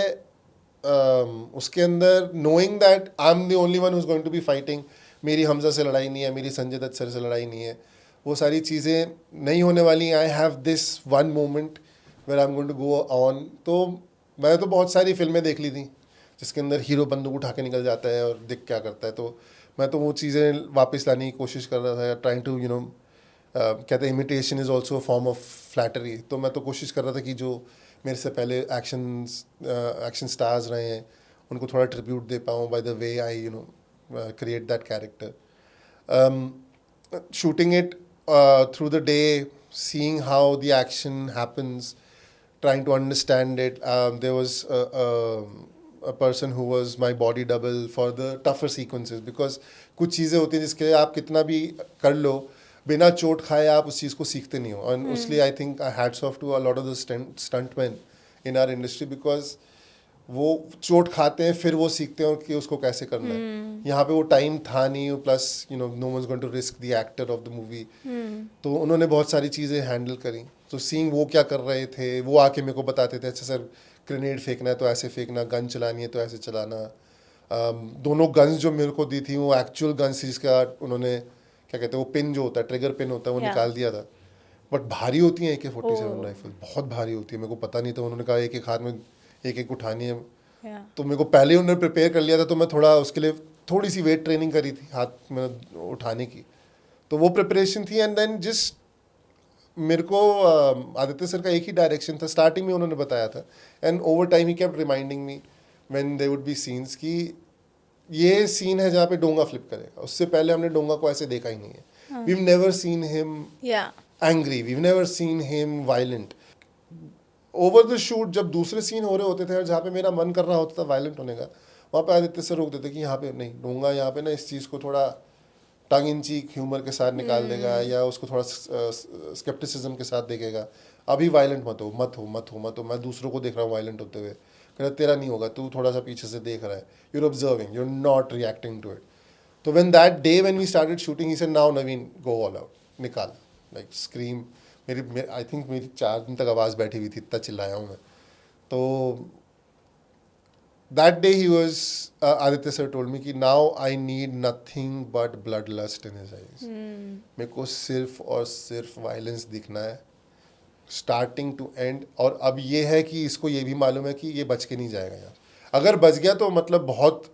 उसके अंदर knowing that I'm the only one who's going to be fighting, मेरी हमजा से लड़ाई नहीं है, मेरी संजय दत्त सर से लड़ाई नहीं है, वो सारी चीज़ें नहीं होने वाली. I have this one moment where I'm going to go on. तो मैंने तो बहुत सारी फिल्में देख ली थी जिसके अंदर हीरो बंदूक उठा के निकल जाता है और देख क्या करता है. तो मैं तो वो चीज़ें वापस लाने की कोशिश कर रहा था, ट्राइंग टू कहते हैं imitation is also form of flattery. तो मैं तो कोशिश कर रहा था कि जो मेरे से पहले एक्शन स्टार्स रहे हैं उनको थोड़ा ट्रिब्यूट दे पाऊँ by the way I create that character. Shooting it through the day, seeing how the action happens, trying to understand it. There was a person who was my body double for the tougher sequences, because कुछ चीज़ें होती हैं जिसके लिए आप कितना भी कर लो, बिना चोट खाए आप उस चीज़ को सीखते नहीं हो. और उसलिए I think hats off to a lot of the stuntman in our industry, because वो चोट खाते हैं फिर वो सीखते हैं कि उसको कैसे करना है. यहाँ पे वो टाइम था नहीं, plus no one is going to risk the actor of the movie. तो उन्होंने बहुत सारी चीज़ें हैंडल करी. तो सीइंग वो क्या कर रहे थे, वो आके मेरे को बताते थे, अच्छा सर ग्रेनेड फेंकना है तो ऐसे फेंकना, गन चलानी है तो ऐसे चलाना. दोनों गन्स जो मेरे को दी थी वो एक्चुअल गन्स थी, जिसका उन्होंने क्या कहते हैं वो पिन जो होता है, ट्रिगर पिन होता है, वो निकाल दिया था. बट भारी होती है AK-47 राइफल, बहुत भारी होती है. मेरे को पता नहीं था, उन्होंने कहा एक एक हाथ में एक उठानी है. तो मेरे को पहले उन्होंने प्रिपेयर कर लिया था, तो मैं थोड़ा उसके लिए थोड़ी सी वेट ट्रेनिंग करी थी हाथ में उठाने की. तो वो प्रिपरेशन थी. एंड देन जस्ट मेरे को आदित्य सर का एक ही डायरेक्शन था, स्टार्टिंग में उन्होंने बताया था, and over time he kept reminding me when there would be scenes कि ये सीन है जहाँ पे डोंगा फ्लिप करेगा, उससे पहले हमने डोंगा को ऐसे देखा ही नहीं है. We have never seen him angry, we have never seen him violent. Over the shoot जब दूसरे सीन हो रहे होते थे और जहाँ पे मेरा मन कर रहा होता था वायलेंट होने का, वहाँ पे आदित्य सर रोक देते कि यहाँ पे नहीं, डोंगा यहाँ पे ना इस चीज़ को थोड़ा टंग इन चीक ह्यूमर के साथ निकाल देगा, या उसको थोड़ा स्केप्टिसिज्म के साथ देखेगा. अभी वायलेंट मत हो, मत हो, मत हो, मत हो. मैं दूसरों को देख रहा हूँ वायलेंट होते हुए, कहता तेरा नहीं होगा, तू थोड़ा सा पीछे से देख रहा है, you're observing, you're not reacting to it. तो when that day when we started shooting he said now Naveen go all out, निकाल, लाइक स्क्रीम. मेरी आई थिंक मेरी 4 दिन तक आवाज़ बैठी हुई थी, इतना चिल्लाया हूँ मैं. तो that day he was Aditya sir told me कि now I need nothing but bloodlust in his eyes. मेरे को सिर्फ और सिर्फ वायलेंस दिखना है स्टार्टिंग टू एंड. और अब ये है कि इसको ये भी मालूम है कि ये बच के नहीं जाएगा यार. अगर बच गया तो मतलब बहुत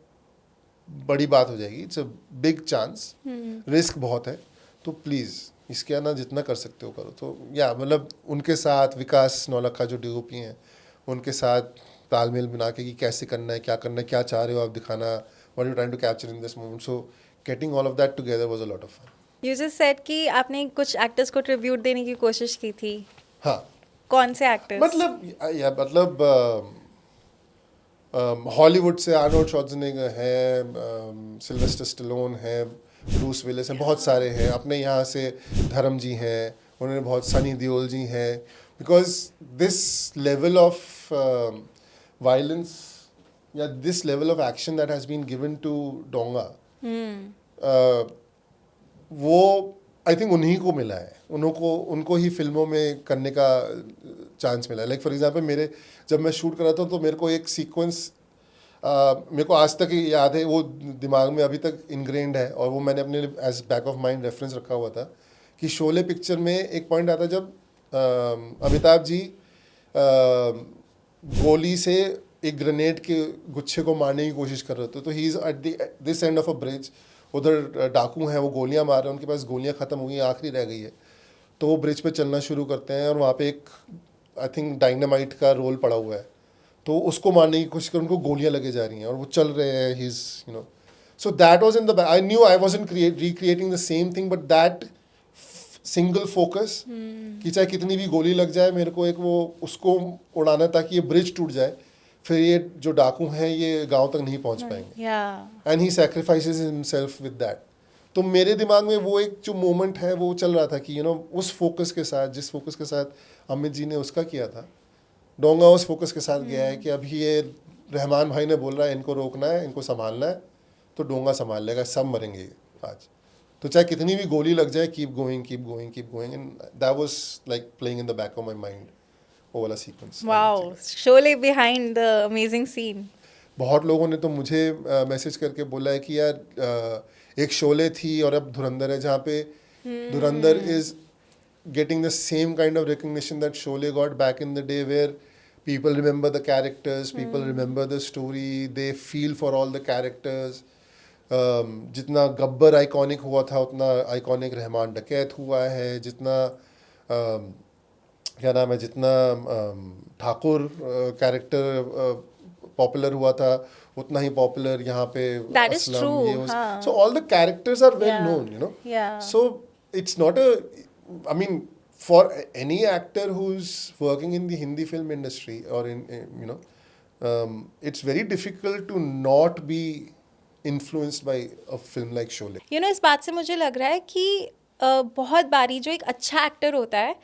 बड़ी बात हो जाएगी. It's a big chance, risk बहुत है. तो प्लीज़ इसके ना जितना कर सकते हो करो. तो या मतलब उनके साथ विकास नौलखा जो डीओपी हैं, उनके साथ तालमेल बना के कि कैसे करना है, क्या करना है, क्या चाह रहे हो आप दिखाना, what you trying to capture in this moment. So getting all of that together was a lot of fun. You just said कि आपने कुछ एक्टर्स को ट्रिब्यूट देने की कोशिश की थी. हाँ, कौन से एक्टर्स? मतलब हॉलीवुड से आर्नोल्ड श्वार्ज़नेगर है, सिल्वेस्टर स्टेलोन है, ब्रूस विलिस हैं, बहुत सारे हैं. अपने यहाँ से धर्म जी हैं, उन्होंने बहुत, सनी देओल जी हैं. Because this level of violence, yeah, this level of action that has been given to Donga, वो आई थिंक उन्हीं को मिला है. उनको ही फिल्मों में करने का चांस मिला है. लाइक फॉर एग्जांपल मेरे जब मैं शूट कर रहा था तो मेरे को एक सीक्वेंस मेरे को आज तक याद है, वो दिमाग में अभी तक इनग्रेन्ड है, और वो मैंने अपने as back of mind reference रखा हुआ था कि शोले पिक्चर में एक पॉइंट आता जब अमिताभ जी गोली से एक ग्रेनेड के गुच्छे को मारने की कोशिश कर रहे थे. तो he is at this end of a bridge, उधर डाकू हैं, वो गोलियां मार रहे हैं, उनके पास गोलियां ख़त्म हो गई, आखिरी रह गई है. तो वो ब्रिज पे चलना शुरू करते हैं और वहाँ पे एक आई थिंक डायनामाइट का रोल पड़ा हुआ है. तो उसको मारने की कोशिश कर, उनको गोलियां लगे जा रही हैं और वो चल रहे हैं. He is you know, so that was in the, I knew I wasn't recreating the same thing, but that single focus कि चाहे कितनी भी गोली लग जाए, मेरे को एक वो उसको उड़ाना ताकि ये ब्रिज टूट जाए, फिर ये जो डाकू हैं ये गांव तक नहीं पहुंच पाएंगे. And he sacrifices himself with that. तो मेरे दिमाग में वो एक जो मोमेंट है वो चल रहा था कि यू नो उस फोकस के साथ, जिस फोकस के साथ अमित जी ने उसका किया था, डोंगा उस फोकस के साथ गया है कि अभी ये रहमान भाई ने बोल रहा है इनको रोकना है, इनको संभालना है, तो डोंगा संभाल लेगा, सब मरेंगे आज. तो चाहे कितनी भी गोली लग जाए, keep going, keep going, keep going. And that was like playing in the back of my mind, वो वाला sequence. Wow, Sholay behind the amazing scene. बहुत लोगों ने तो मुझे मैसेज करके बोला है कि यार एक शोले थी और अब धुरंधर है, जहाँ पे धुरंधर is getting the same kind of recognition that Sholay got back in the day, where people remember the characters, people remember the story, they feel for all the characters. जितना गब्बर आइकॉनिक हुआ था उतना आइकॉनिक रहमान डकैत हुआ है, जितना क्या नाम है, जितना ठाकुर कैरेक्टर पॉपुलर हुआ था उतना ही पॉपुलर यहाँ पे That is true. So all the characters are well known, you know. So it's not a, I mean, for any actor who's working in the Hindi film industry or in you know, it's very difficult to not be influenced by a film like Sholay. You know, इस बात से मुझे लग रहा है कि बहुत बारी जो एक अच्छा एक्टर होता है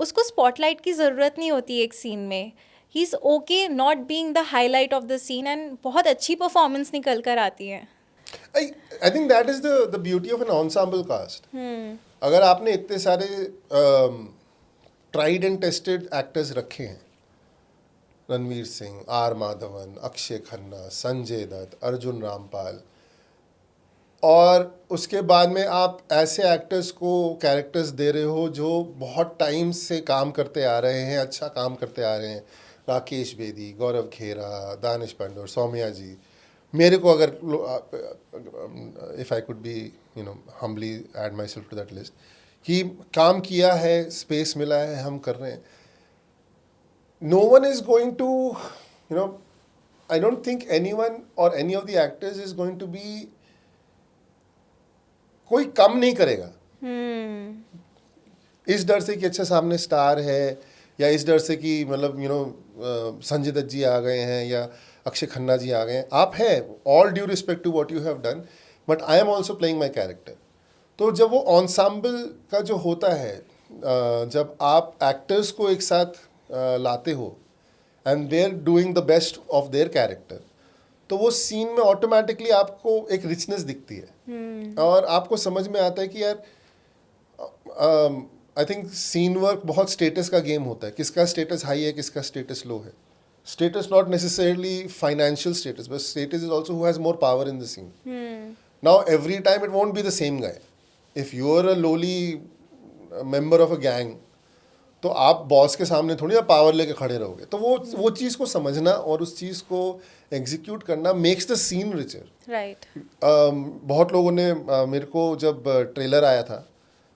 उसको स्पॉटलाइट की ज़रूरत नहीं होती एक सीन में. He is okay not being the highlight of the scene, and बहुत अच्छी परफॉर्मेंस निकल कर आती है. I think that is the beauty of an ensemble cast. अगर आपने इतने सारे ट्राइड एंड टेस्टेड एक्टर्स रखे हैं, रणवीर सिंह, आर माधवन, अक्षय खन्ना, संजय दत्त, अर्जुन रामपाल, और उसके बाद में आप ऐसे एक्टर्स को कैरेक्टर्स दे रहे हो जो बहुत टाइम से काम करते आ रहे हैं, अच्छा काम करते आ रहे हैं, राकेश बेदी, गौरव खेरा, दानिश पंडोर, सौम्या जी. मेरे को अगर if I could be you know humbly add myself to that list, कि काम किया है, स्पेस मिला है, हम कर रहे हैं. No one is going to, I don't think anyone or any of the actors is going to be, कोई कम नहीं करेगा इस डर से कि अच्छा सामने स्टार है, या इस डर से कि मतलब संजय दत्त जी आ गए हैं या अक्षय खन्ना जी आ गए हैं. आप हैं, all due respect to what you have done, but I am also playing my character. तो जब वो ensemble का जो होता है, जब आप एक्टर्स को एक साथ लाते हो and they are doing the best of their character, तो वो सीन में ऑटोमेटिकली आपको एक रिचनेस दिखती है. और आपको समझ में आता है कि यार आई थिंक सीन वर्क बहुत स्टेटस का गेम होता है. किसका स्टेटस हाई है, किसका स्टेटस लो है. Status not necessarily financial status, but status is also who has more power in the scene. Now every time it won't be the same guy. If you are a lowly member of a gang, तो आप boss के सामने थोड़ी ना power लेके खड़े रहोगे. तो वो चीज़ को समझना और उस चीज़ को एग्जीक्यूट करना makes the scene richer. Right. बहुत लोगों ने मेरे को जब ट्रेलर आया था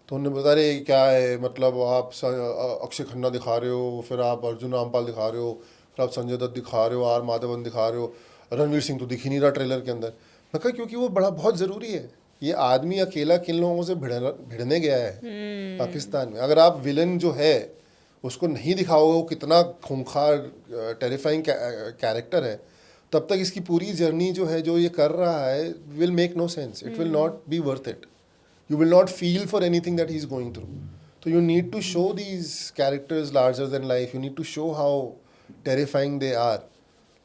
तो उन्होंने बता रहे क्या है, मतलब आप अक्षय खन्ना दिखा रहे हो, फिर आप अर्जुन रामपाल दिखा रहे हो, फिर आप संजय दत्त दिखा रहे हो, आर माधवन दिखा रहे हो, रणवीर सिंह तो दिख ही नहीं रहा ट्रेलर के अंदर. मैं कहा क्योंकि वो बहुत ज़रूरी है. ये आदमी अकेला किन लोगों से भिड़ने गया है पाकिस्तान में. अगर आप विलन जो है उसको नहीं दिखाओगे वो कितना खूंखार टेरिफाइंग कैरेक्टर है, तब तक इसकी पूरी जर्नी जो है, जो ये कर रहा है, will make no sense. It will not be worth it. You will not feel for anything that he's going through. So you need to show these characters larger than life. You need to show how terrifying they are.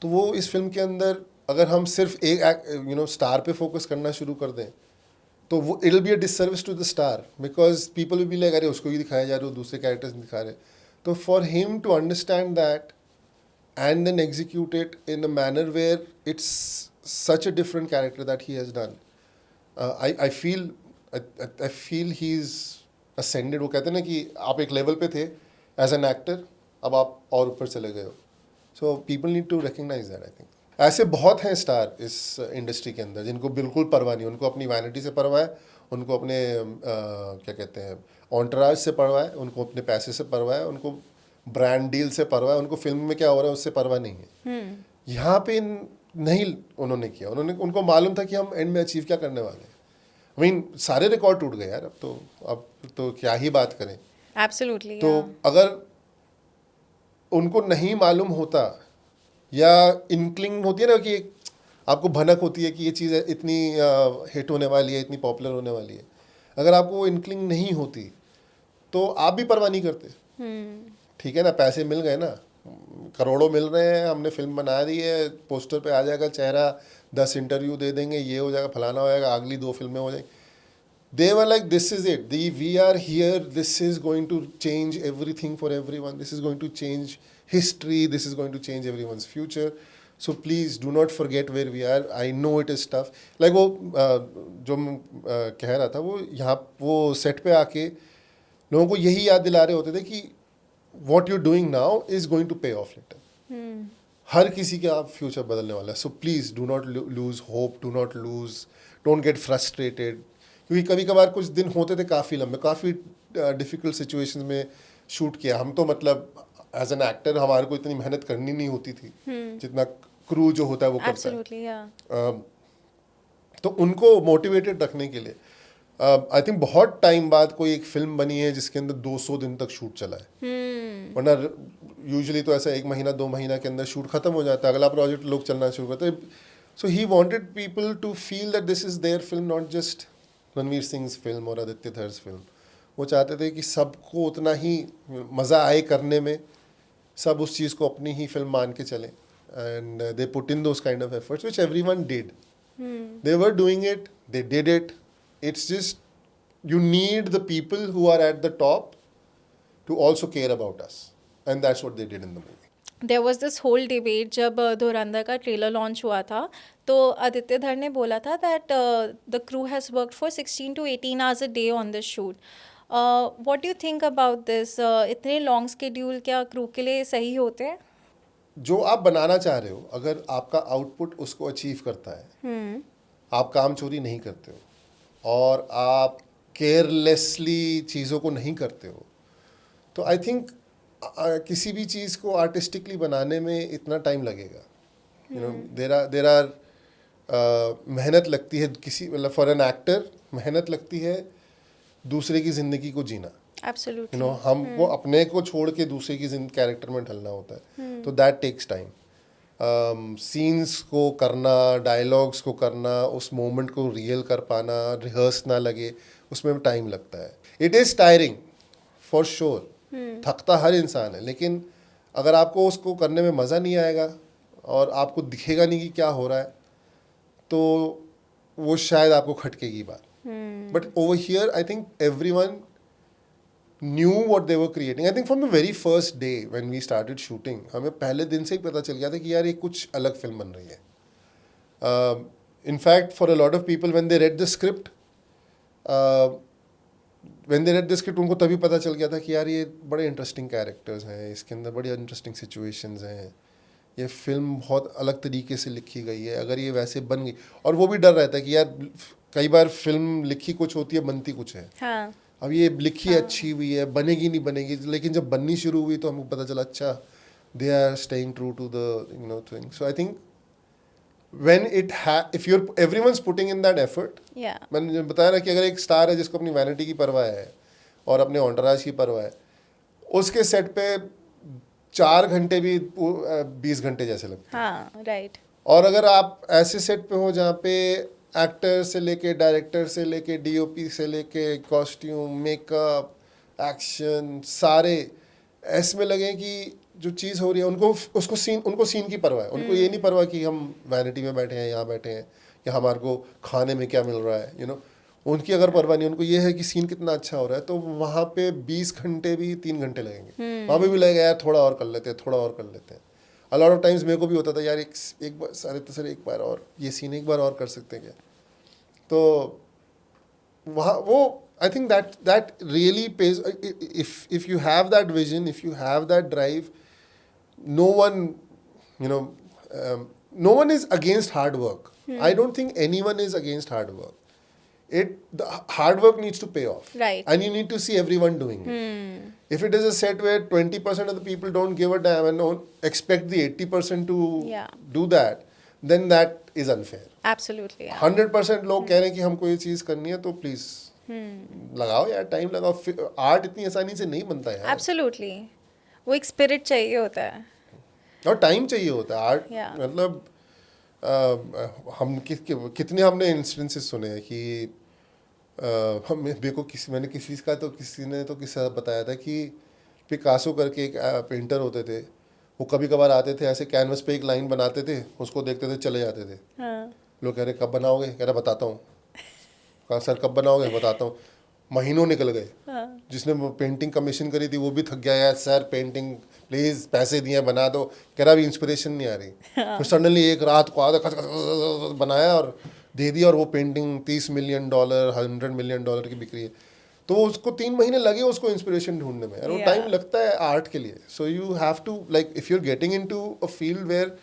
तो वो इस film के अंदर अगर हम सिर्फ एक star पे फोकस करना शुरू कर दें, तो वो it will be a disservice to the star, because people will be like अरे उसको ही दिखाया जा रहा है, दूसरे कैरेक्टर्स नहीं दिखा रहे. तो for him to understand that and then execute it in a manner where it's such a different character that he has done, I feel he's ascended. वो कहते हैं ना कि आप एक लेवल पे थे एज एन एक्टर, अब आप और ऊपर चले गए हो. So people need to recognise that. I think ऐसे बहुत हैं स्टार इस इंडस्ट्री के अंदर जिनको बिल्कुल परवाह नहीं. उनको अपनी वैनिटी से परवाह है, उनको अपने क्या कहते हैं ऑन्टराज से परवाह है, उनको अपने पैसे से परवाह है, उनको ब्रांड डील से परवाह है, उनको फिल्म में क्या हो रहा है उससे परवाह नहीं है. यहाँ पे नहीं उन्होंने किया. उनको मालूम था कि हम एंड में अचीव क्या करने वाले हैं. सारे रिकॉर्ड टूट गए यार. अब तो क्या ही बात करें. एब्सोल्युटली. तो अगर उनको नहीं मालूम होता, या इनक्लिंग होती है ना कि आपको भनक होती है कि ये चीज़ इतनी हिट होने वाली है, इतनी पॉपुलर होने वाली है, अगर आपको वो इनक्लिंग नहीं होती तो आप भी परवाह नहीं करते. ठीक है ना, पैसे मिल गए ना, करोड़ों मिल रहे हैं, हमने फिल्म बना दी है, पोस्टर पे आ जाएगा चेहरा, 10 इंटरव्यू दे देंगे, ये हो जाएगा, फलाना हो जाएगा, अगली 2 फिल्में हो जाएंगी. They were like this is it, we are here, this is going to change everything for everyone, this is going to change history, this is going to change everyone's future. So please do not forget where we are. I know it is tough. Like वो जो मैं कह रहा था, वो यहाँ वो set पे आके लोगों को यही याद दिला रहे होते थे कि what you're doing now is going to pay off later. हर किसी का आप फ्यूचर बदलने वाला है. सो please do not lose hope, do not lose, don't get frustrated. क्योंकि कभी कभार कुछ दिन होते थे काफ़ी लंबे, काफ़ी डिफ़िकल्ट सिचुएशंस में शूट किया. हम तो मतलब एज एन एक्टर हमारे को इतनी मेहनत करनी नहीं होती थी जितना क्रू जो होता है वो करता है. तो उनको मोटिवेटेड रखने के लिए आई थिंक बहुत टाइम बाद कोई एक फिल्म बनी है जिसके अंदर 200 दिन तक शूट चला है. वरना यूजुअली तो ऐसा 1 महीना 2 महीना के अंदर शूट खत्म हो जाता है, अगला प्रोजेक्ट लोग चलना शुरू करते हैं. So he wanted people to feel that this is their film, not just Ranveer Singh film और आदित्य धर्स फिल्म. वो चाहते थे कि सबको उतना ही मज़ा आए करने में, सब उस चीज़ को अपनी ही फिल्म मान के चलें. And they put in those kind of efforts which everyone did. They were doing it, they did it. It's just you need the people who are at the top to also care about us, and that's what they did in the movie. There was this whole debate जब धुरंधर का trailer launch हुआ था, तो आदित्य धर ने बोला था that the crew has worked for 16 to 18 hours a day on this shoot. What do you think about this? इतने लॉन्ग स्केड्यूल क्या क्रू के लिए सही होते हैं? जो आप बनाना चाह रहे हो, अगर आपका आउटपुट उसको अचीव करता है, आप काम चोरी नहीं करते हो और आप केयरलेसली चीज़ों को नहीं करते हो, तो आई थिंक किसी भी चीज़ को आर्टिस्टिकली बनाने में इतना टाइम लगेगा. यू नो देर आर मेहनत लगती है किसी, मतलब फॉर एन एक्टर मेहनत लगती है दूसरे की ज़िंदगी को जीना. एब्सोल्युटली. यू नो हमको अपने को छोड़ के दूसरे की कैरेक्टर में ढलना होता है, तो दैट टेक्स टाइम. सीन्स को करना, डायलॉग्स को करना, उस मोमेंट को रियल कर पाना, रिहर्स ना लगे, उसमें टाइम लगता है. It is tiring for sure, थकता हर इंसान है, लेकिन अगर आपको उसको करने में मज़ा नहीं आएगा और आपको दिखेगा नहीं कि क्या हो रहा है, तो वो शायद आपको खटकेगी बात. But over here I think everyone knew what they were creating. I think from the very first day when we started shooting, हमें पहले दिन से ही पता चल गया था कि यार ये कुछ अलग फिल्म बन रही है. In fact, for a lot of people, when they read the script, उनको तभी पता चल गया था कि यार ये बड़े इंटरेस्टिंग कैरेक्टर्स हैं, इसके अंदर बड़ी इंटरेस्टिंग सिचुएशंस हैं, ये फिल्म बहुत अलग तरीके से लिखी गई है. अगर ये वैसे बन गई, और वो भी डर रहता है कि यार कई बार फिल्म लिखी कुछ होती है, बनती कुछ है. हाँ. अब ये लिखी अच्छी हुई है, बनेगी नहीं बनेगी, लेकिन जब बननी शुरू हुई तो हमको पता चला अच्छा they are staying true to the thing. So I think when if you're everyone's putting in that effort. मैंने बताया ना कि अगर एक स्टार है जिसको अपनी वैनिटी की परवाह है और अपने ऑन्टराज की परवाह है, उसके सेट पे 4 घंटे भी 20 घंटे जैसे लगते हैं. हाँ, राइट. और अगर आप ऐसे सेट पे हो जहाँ पे एक्टर से लेके डायरेक्टर से लेके डीओपी से लेके कॉस्ट्यूम, मेकअप, एक्शन, सारे ऐसे में लगे कि जो चीज़ हो रही है उनको सीन की परवाह है. उनको ये नहीं परवाह कि हम वैनिटी में बैठे हैं, यहाँ बैठे हैं, या हमारे को खाने में क्या मिल रहा है. उनकी अगर परवाह नहीं, उनको ये है कि सीन कितना अच्छा हो रहा है. तो वहाँ पे 20 घंटे भी 3 घंटे लगेंगे, वहाँ पे भी लगेगा यार थोड़ा और कर लेते हैं, थोड़ा और कर लेते हैं. अ लॉट ऑफ टाइम्स मेरे को भी होता था यार एक बार सर एक बार और ये सीन एक बार और कर सकते हैं क्या. तो वहाँ वो I think that really pays. If you have that vision, if you have that drive, no one is against hard work. I don't think anyone is against hard work. The hard work needs to pay off, right? And you need to see everyone doing it. If it is a set where 20% of the people don't give a damn and don't expect the 80% to do that, then that is unfair. Absolutely. 100% लोग कह रहे हैं कि हमको ये चीज़ करनी है, तो प्लीज लगाओ यार, टाइम लगाओ. आर्ट इतनी आसानी से नहीं बनता है. Absolutely. वो एक स्पिरिट चाहिए होता है और टाइम चाहिए होता है. आर्ट मतलब हम कितने हमने इंस्टेंसेस सुने हैं कि मैंने किसी ने तो किस्सा बताया था कि पिकासो करके एक पेंटर होते थे, वो कभी कभार आते थे, ऐसे कैनवस पे एक लाइन बनाते थे, उसको देखते थे, चले जाते थे. लोग कह रहे कब बनाओगे, कह रहा बताता हूँ. कहा सर कब बनाओगे, बताता हूँ. महीनों निकल गए. जिसने पेंटिंग कमीशन करी थी वो भी थक गया, यार सर पेंटिंग प्लीज पैसे दिए बना दो. कह रहा अभी इंस्पिरेशन नहीं आ रही. फिर सडनली एक रात को आधा बनाया और दे दिया, और वो पेंटिंग $30 मिलियन $100 मिलियन की बिक्री है. तो उसको 3 महीने लगे उसको इंस्पिरेशन ढूंढने में, और वो टाइम लगता है आर्ट के लिए. So you have to, like if you are getting into a field where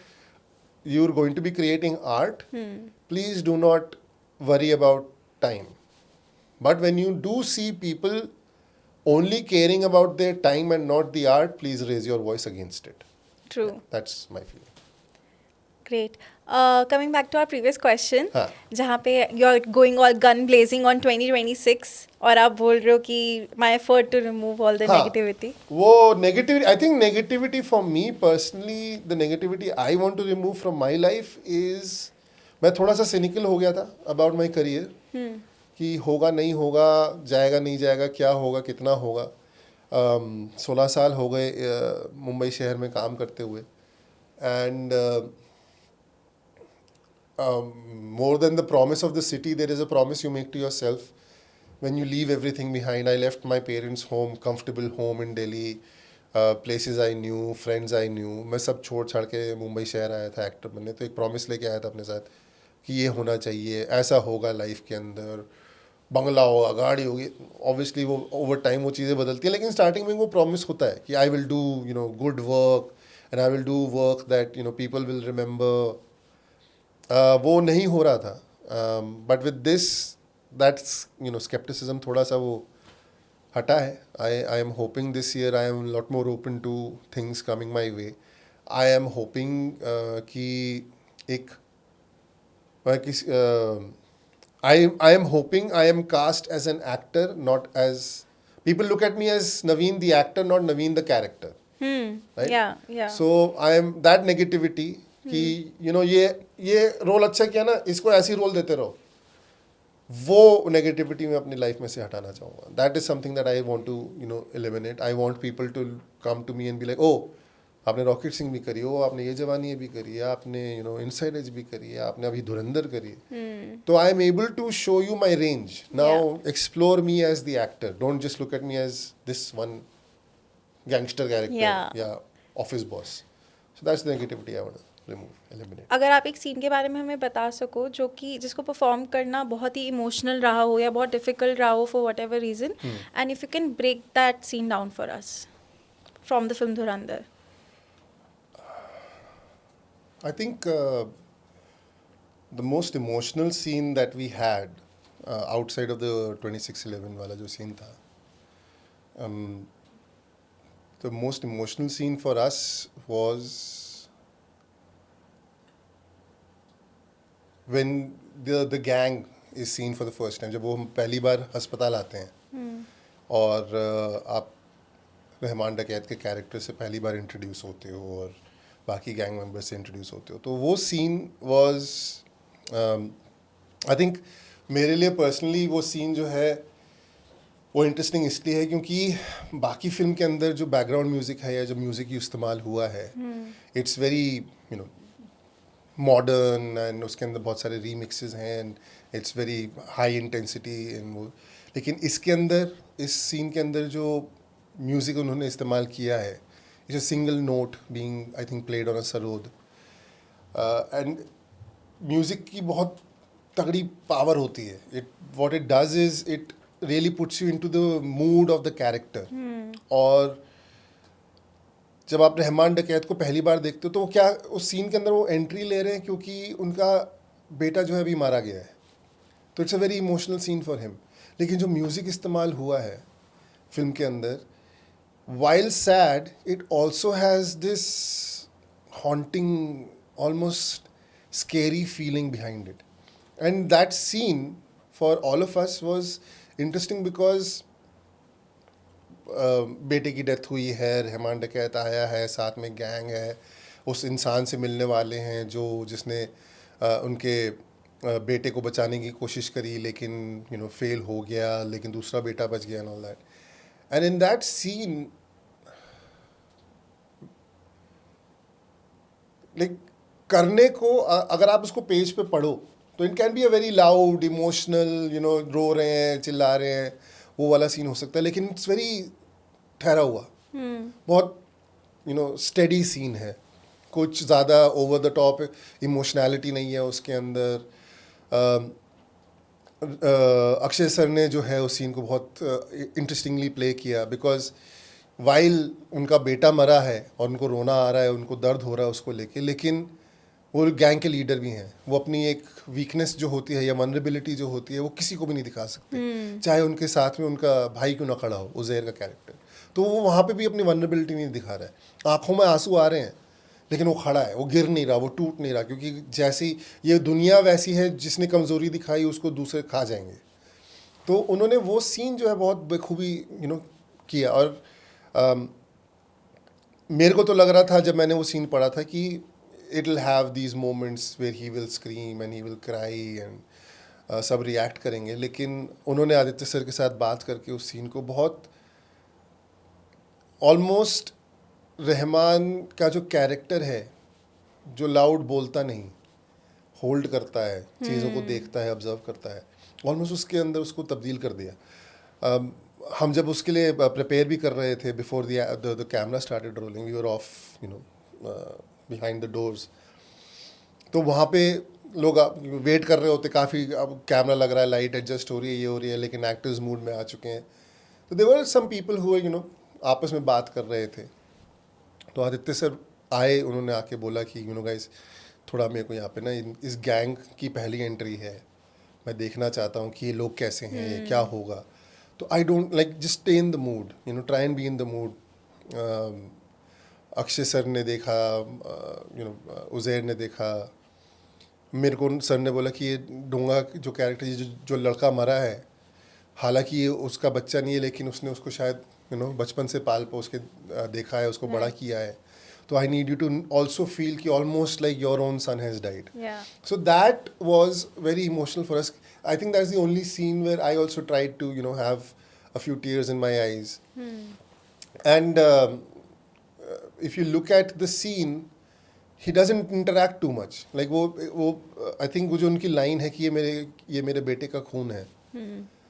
you are going to be creating art, please do not worry about time. But when you do see people only caring about their time and not the art, please raise your voice against it. True. That's my feeling. Great. Coming back to our previous question, हाँ. जहाँ पे you're going all gun blazing on 2026 और आप बोल रहे हो कि my effort to remove all the negativity. वो negativity, I think negativity for me personally, the negativity I want to remove from my life is, मैं थोड़ा सा cynical हो गया था about my career. कि होगा नहीं होगा, जाएगा नहीं जाएगा, क्या होगा कितना होगा. 16 साल हो गए मुंबई शहर में काम करते हुए, and more than the promise of the city, there is a promise you make to yourself when you leave everything behind. I left my parents' home, comfortable home in Delhi, places I knew, friends I knew. मैं सब छोड़ छाड़ के मुंबई शहर आया था actor बनने. तो एक प्रॉमिस लेके आया था अपने साथ कि ये होना चाहिए, ऐसा होगा लाइफ के अंदर, बंगला होगा, गाड़ी होगी. ऑब्वियसली वो ओवर टाइम वो चीज़ें बदलती हैं, लेकिन स्टार्टिंग में वो प्रॉमिस होता है कि I will do good work, and I will do work that people will remember. वो नहीं हो रहा था. But with this that's scepticism थोड़ा सा वो हटा है. I am hoping this year I am lot more open two things coming my way. I am hoping कि एक I am hoping I am cast as an actor, not as people look at me as Naveen the actor, not Naveen the character. Right? Yeah. So I am that negativity कि ये role अच्छा किया ना, इसको ऐसी role देते रहो, वो नेगेटिविटी मैं अपनी लाइफ में से हटाना चाहूँगा. That is something that I want to eliminate. I want people to come to me and be like, ओ आपने रॉकेट सिंह भी करी, ओ आपने ये जवानी भी करी है, आपने इनसाइड एज भी करी है, आपने अभी धुरंधर करी है. तो I am able to show you my range now. Explore me as the actor, don't just look at me as this one gangster character या office boss. So that's the negativity I want to remove, eliminate. अगर आप एक scene के बारे में हमें बता सको जो कि जिसको परफॉर्म करना बहुत ही इमोशनल रहा हो या बहुत डिफिकल्ट रहा हो for whatever reason, and if you can break that scene down for us from the film Dhurandhar. I think the most emotional scene that we had outside of the 26/11 वाला जो scene था, the most emotional scene for us was when the gang is seen for the first time. जब वो हम पहली बार अस्पताल आते हैं और आप रहमान डकैत के कैरेक्टर से पहली बार इंट्रोड्यूस होते हो और बाकी गैंग मेंबर्स से इंट्रोड्यूस होते हो, तो वो सीन वाज आई थिंक मेरे लिए पर्सनली वो सीन जो है वो इंटरेस्टिंग इसलिए है क्योंकि बाकी फिल्म के अंदर जो बैकग्राउंड म्यूज़िक है या जो म्यूज़िक इस्तेमाल हुआ है, इट्स वेरी मॉडर्न एंड उसके अंदर बहुत सारे रीमिक्सेस हैं and it's very high intensity and वो. लेकिन इसके अंदर, इस सीन के अंदर जो म्यूज़िक उन्होंने इस्तेमाल किया है, it's a single note being I think played on a sarod, and music की बहुत तगड़ी पावर होती है. What it does is it really puts you into the mood of the character. और जब आप रहमान डकैत को पहली बार देखते हो तो वो क्या उस सीन के अंदर वो एंट्री ले रहे हैं क्योंकि उनका बेटा जो है अभी मारा गया है, तो it's a very emotional scene for him. लेकिन जो म्यूज़िक इस्तेमाल हुआ है फिल्म के अंदर, while sad, it also has this haunting, almost scary feeling behind it. And that scene for all of us was interesting because बेटे की death हुई है, रहमान डकैत आया है, साथ में गैंग है, उस इंसान से मिलने वाले हैं जिसने उनके बेटे को बचाने की कोशिश करी लेकिन फेल हो गया, लेकिन दूसरा बेटा बच गया and all that. And in that scene, like करने को अगर आप उसको पेज पे पढ़ो तो it can be a very loud emotional, रो रहे हैं, चिल्ला रहे हैं, वो वाला सीन हो सकता है. लेकिन इट्स वेरी ठहरा हुआ, बहुत स्टेडी सीन है. कुछ ज़्यादा ओवर द टॉप इमोशनैलिटी नहीं है उसके अंदर. अक्षय सर ने जो है उस सीन को बहुत इंटरेस्टिंगली प्ले किया बिकॉज वाइल उनका बेटा मरा है और उनको रोना आ रहा है, उनको दर्द हो रहा है उसको लेके, लेकिन वो गैंग के लीडर भी हैं. वो अपनी एक वीकनेस जो होती है या वनरेबिलिटी जो होती है वो किसी को भी नहीं दिखा सकते, चाहे उनके साथ में उनका भाई क्यों ना खड़ा हो, उज़ैर का कैरेक्टर. तो वो वहाँ पे भी अपनी वनरेबिलिटी नहीं दिखा रहा है. आँखों में आंसू आ रहे हैं लेकिन वो खड़ा है, वो गिर नहीं रहा, वो टूट नहीं रहा, क्योंकि जैसी ये दुनिया वैसी है, जिसने कमज़ोरी दिखाई उसको दूसरे खा जाएंगे. तो उन्होंने वो सीन जो है बहुत बखूबी किया. और मेरे को तो लग रहा था जब मैंने वो सीन पढ़ा था कि it will have these moments where he will scream and he will cry and सब रिएक्ट करेंगे. लेकिन उन्होंने आदित्य सर के साथ बात करके उस सीन को बहुत ऑलमोस्ट रहमान का जो कैरेक्टर है, जो लाउड बोलता नहीं, होल्ड करता है, चीज़ों को देखता है, ऑब्जर्व करता है, ऑलमोस्ट उसके अंदर उसको तब्दील कर दिया. हम जब उसके लिए प्रिपेयर भी कर रहे थे, before the camera started rolling, we were off behind the doors. तो वहाँ पे लोग वेट कर रहे होते काफ़ी, अब कैमरा लग रहा है, लाइट एडजस्ट हो रही है, ये हो रही है, लेकिन एक्टर्स मूड में आ चुके हैं. तो there were some people who आपस में बात कर रहे थे. तो आदित्य सर आए, उन्होंने आके बोला कि गाइस थोड़ा मेरे को यहाँ पे ना इस गैंग की पहली एंट्री है, मैं देखना चाहता हूँ कि ये लोग कैसे हैं, ये क्या होगा. तो I don't like, just stay in the mood, you know, try and be in the mood. Akshay sir ने देखा, यू नो, उज़ैर ने देखा. मेरे को सर ने बोला कि ये डोंगा जो कैरेक्टर, जो लड़का मरा है, हालांकि ये उसका बच्चा नहीं है, लेकिन उसने उसको शायद, यू नो, बचपन से पाल पोस के देखा है, उसको बड़ा किया है. तो I need you to also feel कि almost like your own son has died. So that was very emotional for us. I think that's the only scene where I also tried to, you know, have a few tears in my eyes. And if you look at the scene, he doesn't interact too much. Like वो I think वो जो उनकी line है कि ये मेरे बेटे का खून है.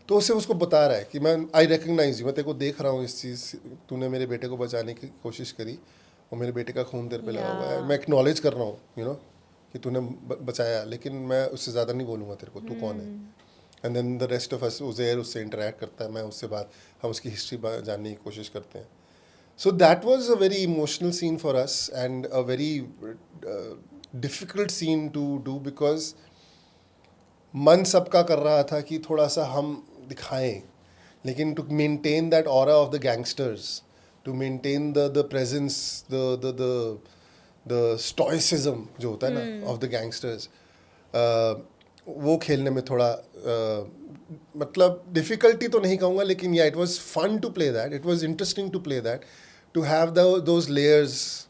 तो उससे उसको बता रहा है कि मैं I recognize you, मैं तेरे को देख रहा हूँ इस चीज़, तूने मेरे बेटे को बचाने की कोशिश करी और मेरे बेटे का खून तेरे पे लगा हुआ है. मैं एक्नॉलेज कर रहा हूँ, यू नो, कि तूने बचाया, लेकिन मैं उससे ज़्यादा नहीं बोलूँगा तेरे को, तू कौन है. And then the rest of us, Uzair उससे इंटरेक्ट करता है, मैं उससे बात, हम उसकी हिस्ट्री जानने की कोशिश करते हैं. So that was a very emotional scene for us and a very difficult scene to do, because मन सबका कर रहा था कि थोड़ा सा हम दिखाएं, लेकिन to maintain that aura of the gangsters, to maintain the presence, the stoicism जो होता है ना ऑफ द गैंगस्टर्स, वो खेलने में थोड़ा मतलब डिफ़िकल्टी तो नहीं कहूँगा, लेकिन या it was fun to play that, it was interesting to play that, to have those layers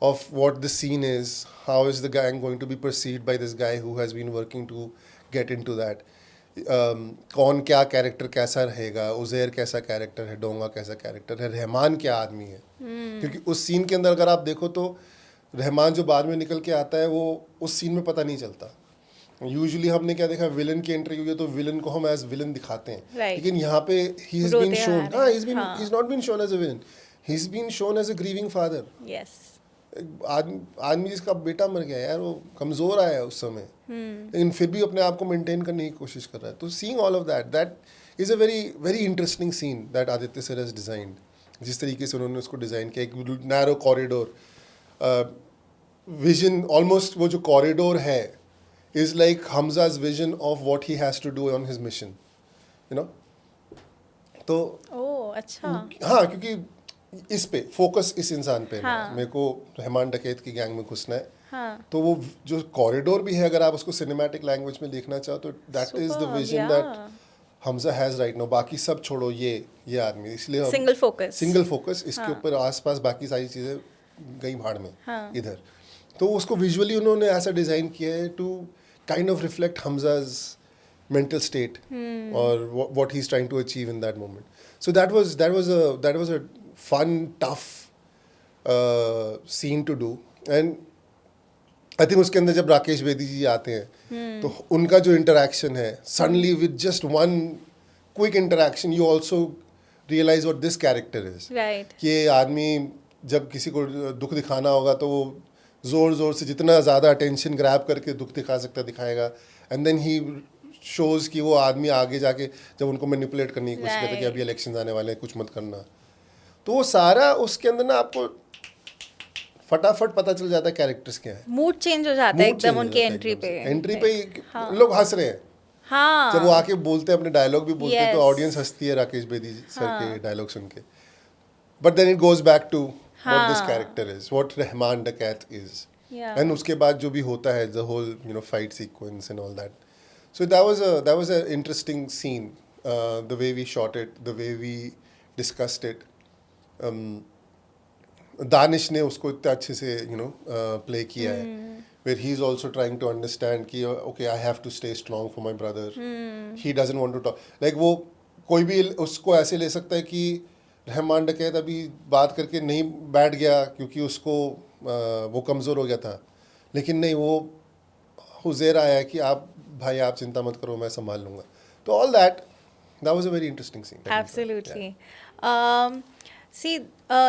of what the scene is, how is the gang going to be perceived by this guy who has been working to get into that. कौन क्या character कैसा रहेगा, उज़ैर कैसा character है, डोंगा कैसा character है, रहमान क्या आदमी है. क्योंकि उस सीन के अंदर अगर आप देखो तो रहमान जो बाद में निकल के आता है, वो उस सीन में पता नहीं चलता. यूजुअली हमने क्या देखा, विलन की एंट्री हुई है तो विलन को हम एज विलन दिखाते हैं, लेकिन यहाँ पे he has been shown, he is not been shown as a villain, he is been shown as a grieving father. आदमी जिसका बेटा मर गया यार, वो कमज़ोर आया है उस समय, लेकिन फिर भी अपने आप को मेंटेन करने की कोशिश कर रहा है. तो seeing all of that is a very very interesting seen that Aditya sir has designed. जिस तरीके से उन्होंने उसको डिज़ाइन किया, एक नैरो कॉरिडोर विजन, ऑलमोस्ट वो जो कॉरिडोर है इज़ लाइक हमज़ा's vision of what he has to do on his mission, you know. तो अच्छा, हाँ, क्योंकि इस पे फोकस इस इंसान पे है. मेरे को रहमान डकैत की गैंग में घुसना है. तो वो जो कॉरिडोर भी है, अगर आप उसको सिनेमैटिक लैंग्वेज में देखना चाहो तो that is the vision that Hamza has right now. बाकी सब छोड़ो, ये आदमी, इसलिए सिंगल फोकस इसके ऊपर, आसपास बाकी सारी चीज़ें गई भाड़ में इधर. तो उसको विजुअली उन्होंने ऐसा डिज़ाइन किया है टू काइंड ऑफ रिफ्लेक्ट हमजा's mental state or what he's trying to achieve in that moment. So that was a fun, tough scene to do. And I think उसके अंदर जब राकेश बेदी जी आते हैं तो उनका जो इंटरेक्शन है, suddenly with just one quick interaction you also realize what this character is. Right. कि ये आदमी जब किसी को दुख दिखाना होगा तो वो ज़ोर से जितना ज़्यादा अटेंशन ग्रैब करके दुख दिखा सकता दिखाएगा. एंड देन ही शोज़ कि वो आदमी आगे जाके जब उनको मैनिपुलेट करने की कोशिश करता है कि अभी इलेक्शन आने वाले हैं, कुछ मत करना, तो वो सारा उसके अंदर ना आपको फटाफट पता चल जाता है कैरेक्टर्स क्या है. मूड चेंज हो जाता है एकदम उनकी एंट्री पे लोग हंस रहे हैं. हाँ, जब वो आके बोलते हैं, अपने डायलॉग भी बोलते हैं, तो ऑडियंस हंसती है राकेश बेदी सर के डायलॉग सुन के. But then it goes back to what this character is, what Rehman Dakait is. And उसके बाद जो भी होता है, the whole, you know, fight sequence and all that. So that was an interesting scene, the way we shot it, the way we discussed it. Danish ने उसको इतना अच्छे से, you know, play किया है, where he's also trying to understand कि okay, I have to stay strong for my brother. He doesn't want to talk. Like वो कोई भी उसको ऐसे ले सकता है कि रहमान डकैत अभी बात करके नहीं बैठ गया क्योंकि उसको वो कमज़ोर हो गया था, लेकिन नहीं, वो उज़ैर आया कि आप भाई आप चिंता मत करो, मैं संभाल लूँगा. तो all that was a very interesting scene. Absolutely. See,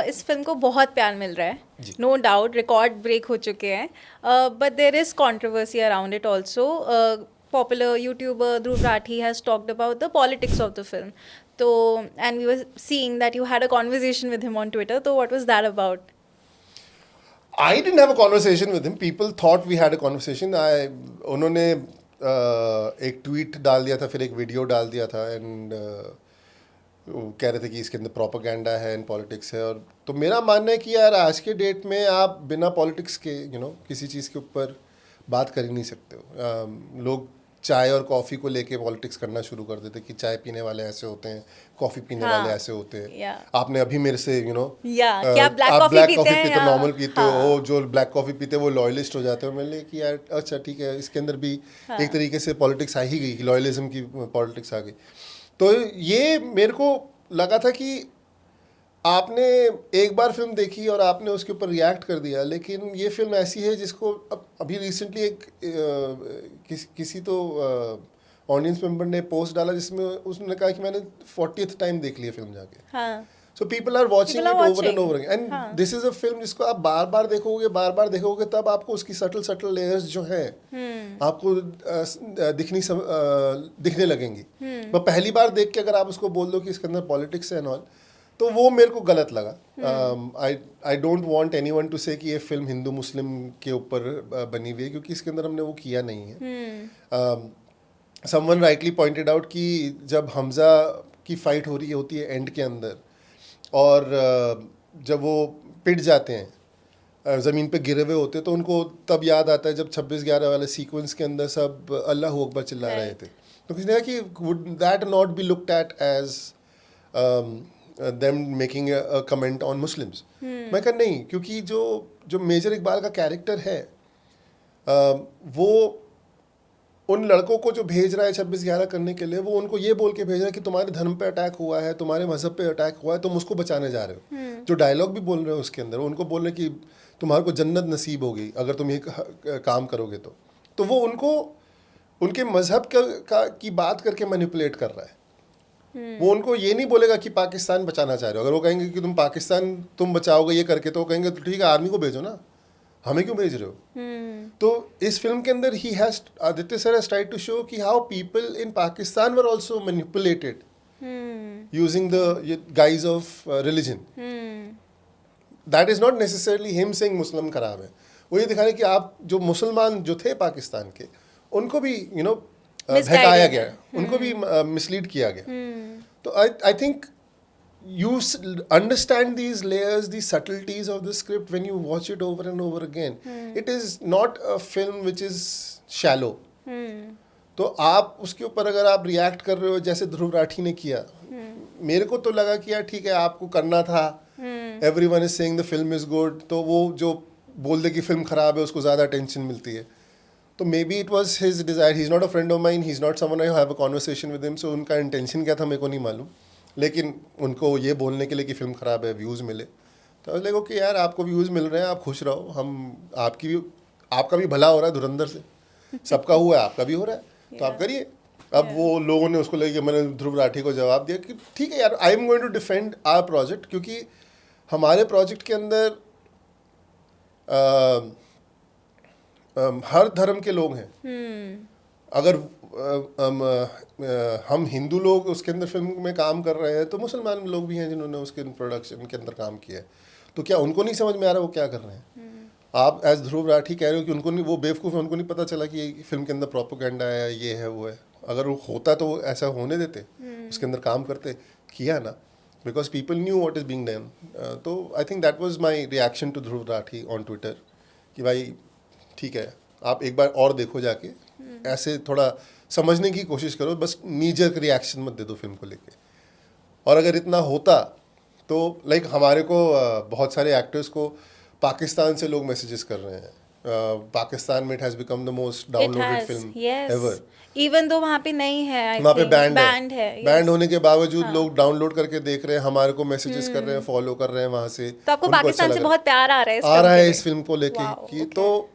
इस फिल्म को बहुत प्यार मिल रहा है, नो डाउट. रिकॉर्ड ब्रेक हो चुके हैं, but there is controversy around it also. Popular youtuber Dhruv Rathee has talked about the politics of the film. तो and we were seeing that you had a conversation with him on Twitter. तो what was that about? I didn't have a conversation with him. People thought we had a conversation. उन्होंने एक tweet डाल दिया था, फिर एक video डाल दिया था, एंड वो कह रहे थे कि इसके अंदर प्रोपेगेंडा है एंड पॉलिटिक्स है। और तो मेरा मानना है कि यार आज के डेट में आप बिना पॉलिटिक्स के किसी चीज़ के ऊपर बात कर ही नहीं सकते हो। लोग चाय और कॉफ़ी को लेके पॉलिटिक्स करना शुरू कर देते कि चाय पीने वाले ऐसे होते हैं, कॉफ़ी पीने वाले ऐसे होते हैं। आपने अभी मेरे से क्या ब्लैक आप कॉफी ब्लैक पीते कॉफ़ी हैं पीते हो, या- नॉर्मल पीते हो, जो ब्लैक कॉफ़ी पीते हैं वो लॉयलिस्ट हो जाते हो। मैंने लिए कि यार अच्छा ठीक है, इसके अंदर भी एक तरीके से पॉलिटिक्स आ ही गई, लॉयलिज्म की पॉलिटिक्स आ गई। तो ये मेरे को लगा था कि आपने एक बार फिल्म देखी और आपने उसके ऊपर रिएक्ट कर दिया, लेकिन ये फिल्म ऐसी है जिसको अभी रिसेंटली एक किसी तो ऑडियंस मेंबर ने पोस्ट डाला जिसमें उसने कहा कि मैंने 40th टाइम देख लिया फिल्म जाके। हाँ so people are watching People it are over and watching. Over and this is a film जिसको आप बार बार देखोगे तब आपको उसकी सटल लेयर्स जो हैं आपको दिखने लगेंगी। पर पहली बार देख के अगर आप उसको बोल दो कि इसके अंदर पॉलिटिक्स है एंड ऑल, तो वो मेरे को गलत लगा। I don't want anyone to say कि ये फिल्म हिंदू मुस्लिम के ऊपर बनी हुई है, क्योंकि इसके अंदर हमने वो किया नहीं है। समवन राइटली पॉइंटेड आउट कि जब हमजा की फाइट हो रही होती है एंड के अंदर, और जब वो पिट जाते हैं, ज़मीन पे गिरे हुए होते, तो उनको तब याद आता है जब 26/11 वाले सीक्वेंस के अंदर सब अल्लाह अकबर चिल्ला रहे थे। तो किसी ने कहा कि would that not be looked at as them making a comment on Muslims? मैं कहा नहीं, क्योंकि जो मेजर इकबाल का कैरेक्टर है वो उन लड़कों को जो भेज रहा है 26/11 करने के लिए, वो उनको ये बोल के भेज रहा है कि तुम्हारे धर्म पे अटैक हुआ है, तुम्हारे मजहब पे अटैक हुआ है, तुम उसको बचाने जा रहे हो। जो डायलॉग भी बोल रहे हो उसके अंदर, उनको बोल रहे हैं कि तुम्हारे को जन्नत नसीब होगी अगर तुम ये काम करोगे। तो वो उनको उनके मजहब की बात करके मैनिपुलेट कर रहा है। वो उनको ये नहीं बोलेगा कि पाकिस्तान बचाना चाह रहे हो। अगर वो कहेंगे कि तुम बचाओगे ये करके, तो वो कहेंगे तो ठीक है, आर्मी को भेजो ना, हमें क्यों भेज रहे हो? तो इस फिल्म के अंदर Aditya sir has tried to show कि how people in Pakistan were also manipulated using the guise of religion. That is not necessarily him saying Muslim खराब है, वो ये दिखाने कि आप जो मुसलमान जो थे पाकिस्तान के, उनको भी बहकाया गया, उनको भी मिसलीड किया गया। तो I think you understand these layers, these subtleties of the script when you watch it over and over again. It is not a film which is shallow. तो आप उसके ऊपर अगर आप रिएक्ट कर रहे हो जैसे ध्रुव राठी ने किया, मेरे को तो लगा कि यार ठीक है, आपको करना था, everyone is saying the film is good, तो वो जो बोल दे कि फिल्म खराब है उसको ज़्यादा अटेंशन मिलती है। तो maybe it was his desire, he is not a friend of mine, he is not someone I have a conversation with him, so उनका इंटेंशन क्या था मेरे को नहीं मालूम, लेकिन उनको ये बोलने के लिए कि फ़िल्म ख़राब है, व्यूज़ मिले। तो देखो कि यार आपको व्यूज़ मिल रहे हैं, आप खुश रहो, आपका भी भला हो रहा है धुरंधर से, सबका हुआ है, आपका भी हो रहा है, तो आप करिए। अब वो लोगों ने उसको लेके, मैंने ध्रुव राठी को जवाब दिया कि ठीक है यार, I am going to defend our project, क्योंकि हमारे प्रोजेक्ट के अंदर हर धर्म के लोग हैं। अगर हम हिंदू लोग उसके अंदर फिल्म में काम कर रहे हैं, तो मुसलमान लोग भी हैं जिन्होंने उसके प्रोडक्शन के अंदर काम किया है। तो क्या उनको नहीं समझ में आ रहा वो क्या कर रहे हैं? आप एज ध्रुव राठी कह रहे हो कि उनको नहीं, वो बेवकूफ़ है, उनको नहीं पता चला कि ये फिल्म के अंदर प्रोपेगेंडा है, ये है वो है। अगर वो होता तो ऐसा होने देते, उसके अंदर काम करते, किया ना, because people knew what is being done. तो I think that was my reaction to Dhruv Rathee on Twitter कि भाई ठीक है, आप एक बार और देखो जाके, ऐसे थोड़ा समझने की कोशिश करो, बस नीजर रिएक्शन मत दे दो फिल्म को लेके। और अगर इतना होता तो लाइक हमारे को बहुत सारे एक्टर्स को पाकिस्तान से लोग मैसेजेस कर रहे हैं, पाकिस्तान में it has become the most downloaded film ever, even though वहाँ पे नहीं है, वहाँ पे बैंड है, बैंड yes. होने के बावजूद लोग डाउनलोड करके देख रहे हैं, हमारे को मैसेजेस कर रहे हैं, फॉलो कर रहे हैं वहाँ से। तो आपको उनको पाकिस्तान अच्छा से लग बहुत प्यार आ रहा है इस फिल्म को लेके कि तो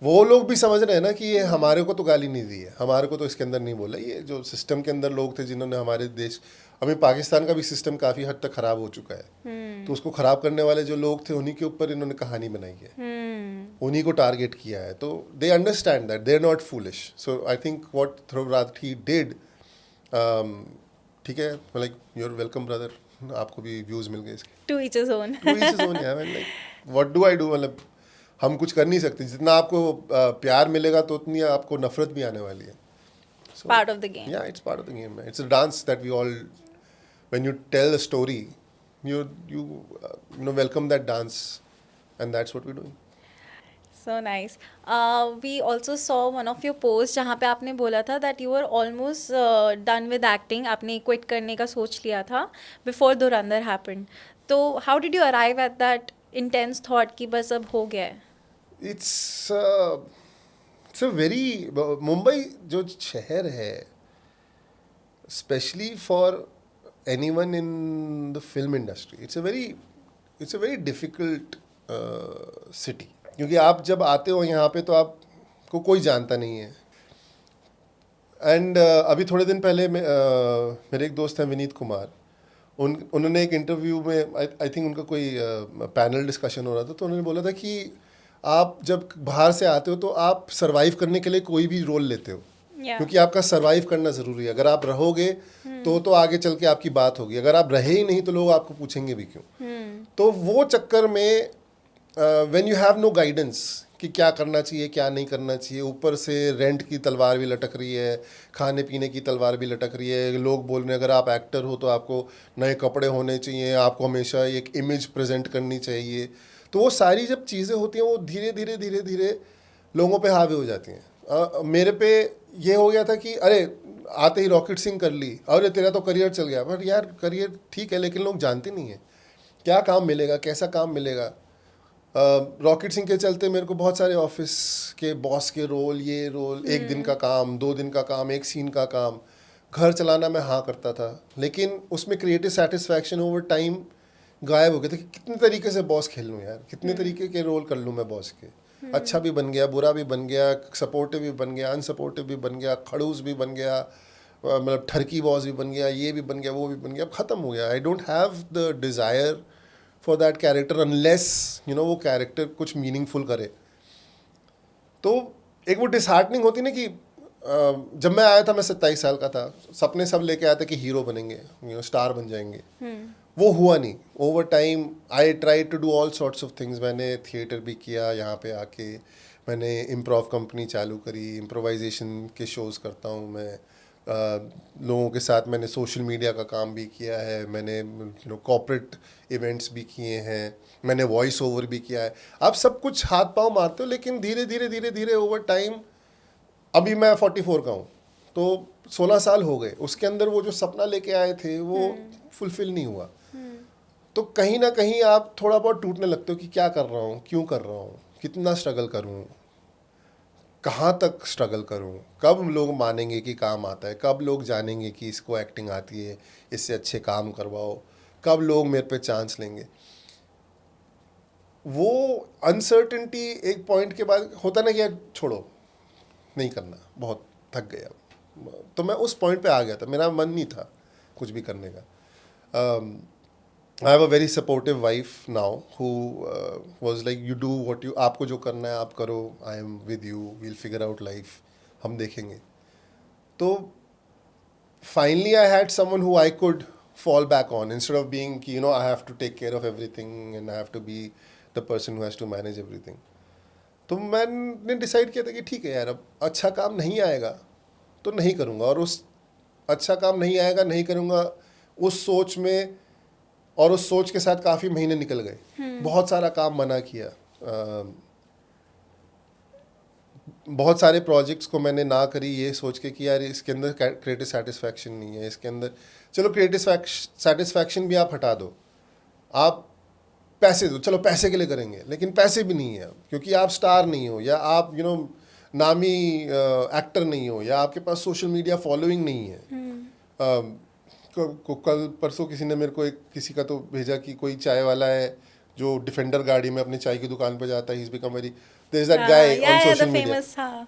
वो लोग भी समझ रहे हैं ना कि ये हमारे को तो गाली नहीं दी है, हमारे को तो इसके अंदर नहीं बोला, ये जो सिस्टम के अंदर लोग थे जिन्होंने हमारे देश, अभी पाकिस्तान का भी सिस्टम काफ़ी हद तक ख़राब हो चुका है, तो उसको ख़राब करने वाले जो लोग थे उन्हीं के ऊपर इन्होंने कहानी बनाई है, उन्हीं को टारगेट किया है। तो they understand that, they are not foolish. So I think what Dhruv Rathee did, ठीक है, like you are welcome brother, आपको भी व्यूज़ मिल गए इसके। To each his own. Like what do I do, मतलब हम कुछ कर नहीं सकते. जितना आपको प्यार मिलेगा तो उतनी आपको नफरत भी आने वाली है. So, Part of the game. Yeah, it's part of the game. Man. It's a dance that we all, when you tell a story, you welcome that dance, and that's what we're doing. So nice. We also saw one of your posts जहाँ पे आपने बोला था that you were almost done with acting. आपने quit करने का सोच लिया था before Dhurandhar happened. तो how did you arrive at that intense thought कि बस अब हो गया है? It's a very मुंबई जो शहर है, especially for anyone in the film industry, it's a very difficult city. क्योंकि आप जब आते हो यहाँ पे तो आपको कोई जानता नहीं है. एंड अभी थोड़े दिन पहले मेरे एक दोस्त हैं विनीत कुमार, उन्होंने एक इंटरव्यू में आई थिंक उनका कोई पैनल डिस्कशन हो रहा था, तो उन्होंने बोला था कि आप जब बाहर से आते हो तो आप सरवाइव करने के लिए कोई भी रोल लेते हो. क्योंकि आपका सरवाइव करना ज़रूरी है. अगर आप रहोगे तो आगे चल के आपकी बात होगी. अगर आप रहे ही नहीं तो लोग आपको पूछेंगे भी क्यों. तो वो चक्कर में when you have no guidance कि क्या करना चाहिए क्या नहीं करना चाहिए, ऊपर से रेंट की तलवार भी लटक रही है, खाने पीने की तलवार भी लटक रही है, लोग बोल रहे हैं अगर आप एक्टर हो तो आपको नए कपड़े होने चाहिए, आपको हमेशा एक इमेज प्रेजेंट करनी चाहिए. तो वो सारी जब चीज़ें होती हैं वो धीरे धीरे लोगों पे हावी हो जाती हैं. मेरे पे ये हो गया था कि अरे आते ही रॉकेट सिंह कर ली, अरे तेरा तो करियर चल गया. पर यार करियर ठीक है लेकिन लोग जानते नहीं हैं क्या काम मिलेगा, कैसा काम मिलेगा. रॉकेट सिंह के चलते मेरे को बहुत सारे ऑफिस के बॉस के रोल, ये रोल, एक दिन का काम, 2 दिन का काम, एक सीन का काम, घर चलाना मैं हाँ करता था. लेकिन उसमें क्रिएटिव सेटिस्फैक्शन ओवर टाइम गायब हो गया था कि कितने तरीके से बॉस खेल लूँ यार, कितने तरीके के रोल कर लूँ मैं बॉस के. अच्छा भी बन गया, बुरा भी बन गया, सपोर्टिव भी बन गया, अनसपोर्टिव भी बन गया, खड़ूस भी बन गया, मतलब ठरकी बॉस भी बन गया, ये भी बन गया, वो भी बन गया. अब ख़त्म हो गया. I don't have the desire for that character unless वो कैरेक्टर कुछ मीनिंगफुल करे. तो एक वो डिसहार्टनिंग होती ना कि जब मैं आया था मैं 27 साल का था, सपने सब लेके आया था कि हीरो बनेंगे, स्टार बन जाएंगे. वो हुआ नहीं. Over time I try to do all sorts of things. मैंने थिएटर भी किया, यहाँ पे आके मैंने इम्प्रोव कंपनी चालू करी, इम्प्रोवाइजेशन के शोज़ करता हूँ मैं. लोगों के साथ मैंने सोशल मीडिया का काम भी किया है, मैंने कॉर्पोरेट इवेंट्स भी किए हैं, मैंने वॉइस ओवर भी किया है. आप सब कुछ हाथ पाँव मारते हो लेकिन धीरे ओवर टाइम, अभी मैं 44 का हूँ तो 16 साल हो गए, उसके अंदर वो जो सपना लेके आए थे वो फुलफिल नहीं हुआ. तो कहीं ना कहीं आप थोड़ा बहुत टूटने लगते हो कि क्या कर रहा हूँ, क्यों कर रहा हूँ, कितना स्ट्रगल करूँ, कहाँ तक स्ट्रगल करूँ, कब लोग मानेंगे कि काम आता है, कब लोग जानेंगे कि इसको एक्टिंग आती है, इससे अच्छे काम करवाओ, कब लोग मेरे पे चांस लेंगे. वो अनसर्टेनिटी एक पॉइंट के बाद होता ना कि यार छोड़ो, नहीं करना, बहुत थक गया. तो मैं उस पॉइंट पे आ गया था, मेरा मन नहीं था कुछ भी करने का. I have a very supportive wife now who was like, you do what you, आपको जो करना है आप करो, I am with you, we'll figure out life, हम देखेंगे. तो finally I had someone who I could fall back on instead of being कि I have to take care of everything and I have to be the person who has to manage everything. तो मैंने decide किया था कि ठीक है यार, अब अच्छा काम नहीं आएगा तो नहीं करूँगा. और उस अच्छा काम नहीं आएगा, नहीं करूँगा, उस सोच में और उस सोच के साथ काफ़ी महीने निकल गए. बहुत सारा काम मना किया, बहुत सारे प्रोजेक्ट्स को मैंने ना करी ये सोच के कि यार इसके अंदर क्रिएटिव सेटिस्फैक्शन नहीं है, इसके अंदर चलो क्रिएटिव सेटिस्फैक्शन भी आप हटा दो, आप पैसे दो, चलो पैसे के लिए करेंगे, लेकिन पैसे भी नहीं है अब, क्योंकि आप स्टार नहीं हो, या आप नामी एक्टर नहीं हो, या आपके पास सोशल मीडिया फॉलोइंग नहीं है. कल परसों किसी ने मेरे को किसी का तो भेजा कि कोई चाय वाला है जो डिफेंडर गाड़ी में अपनी चाय की दुकान पे जाता है, he is become very, there is that guy on social media,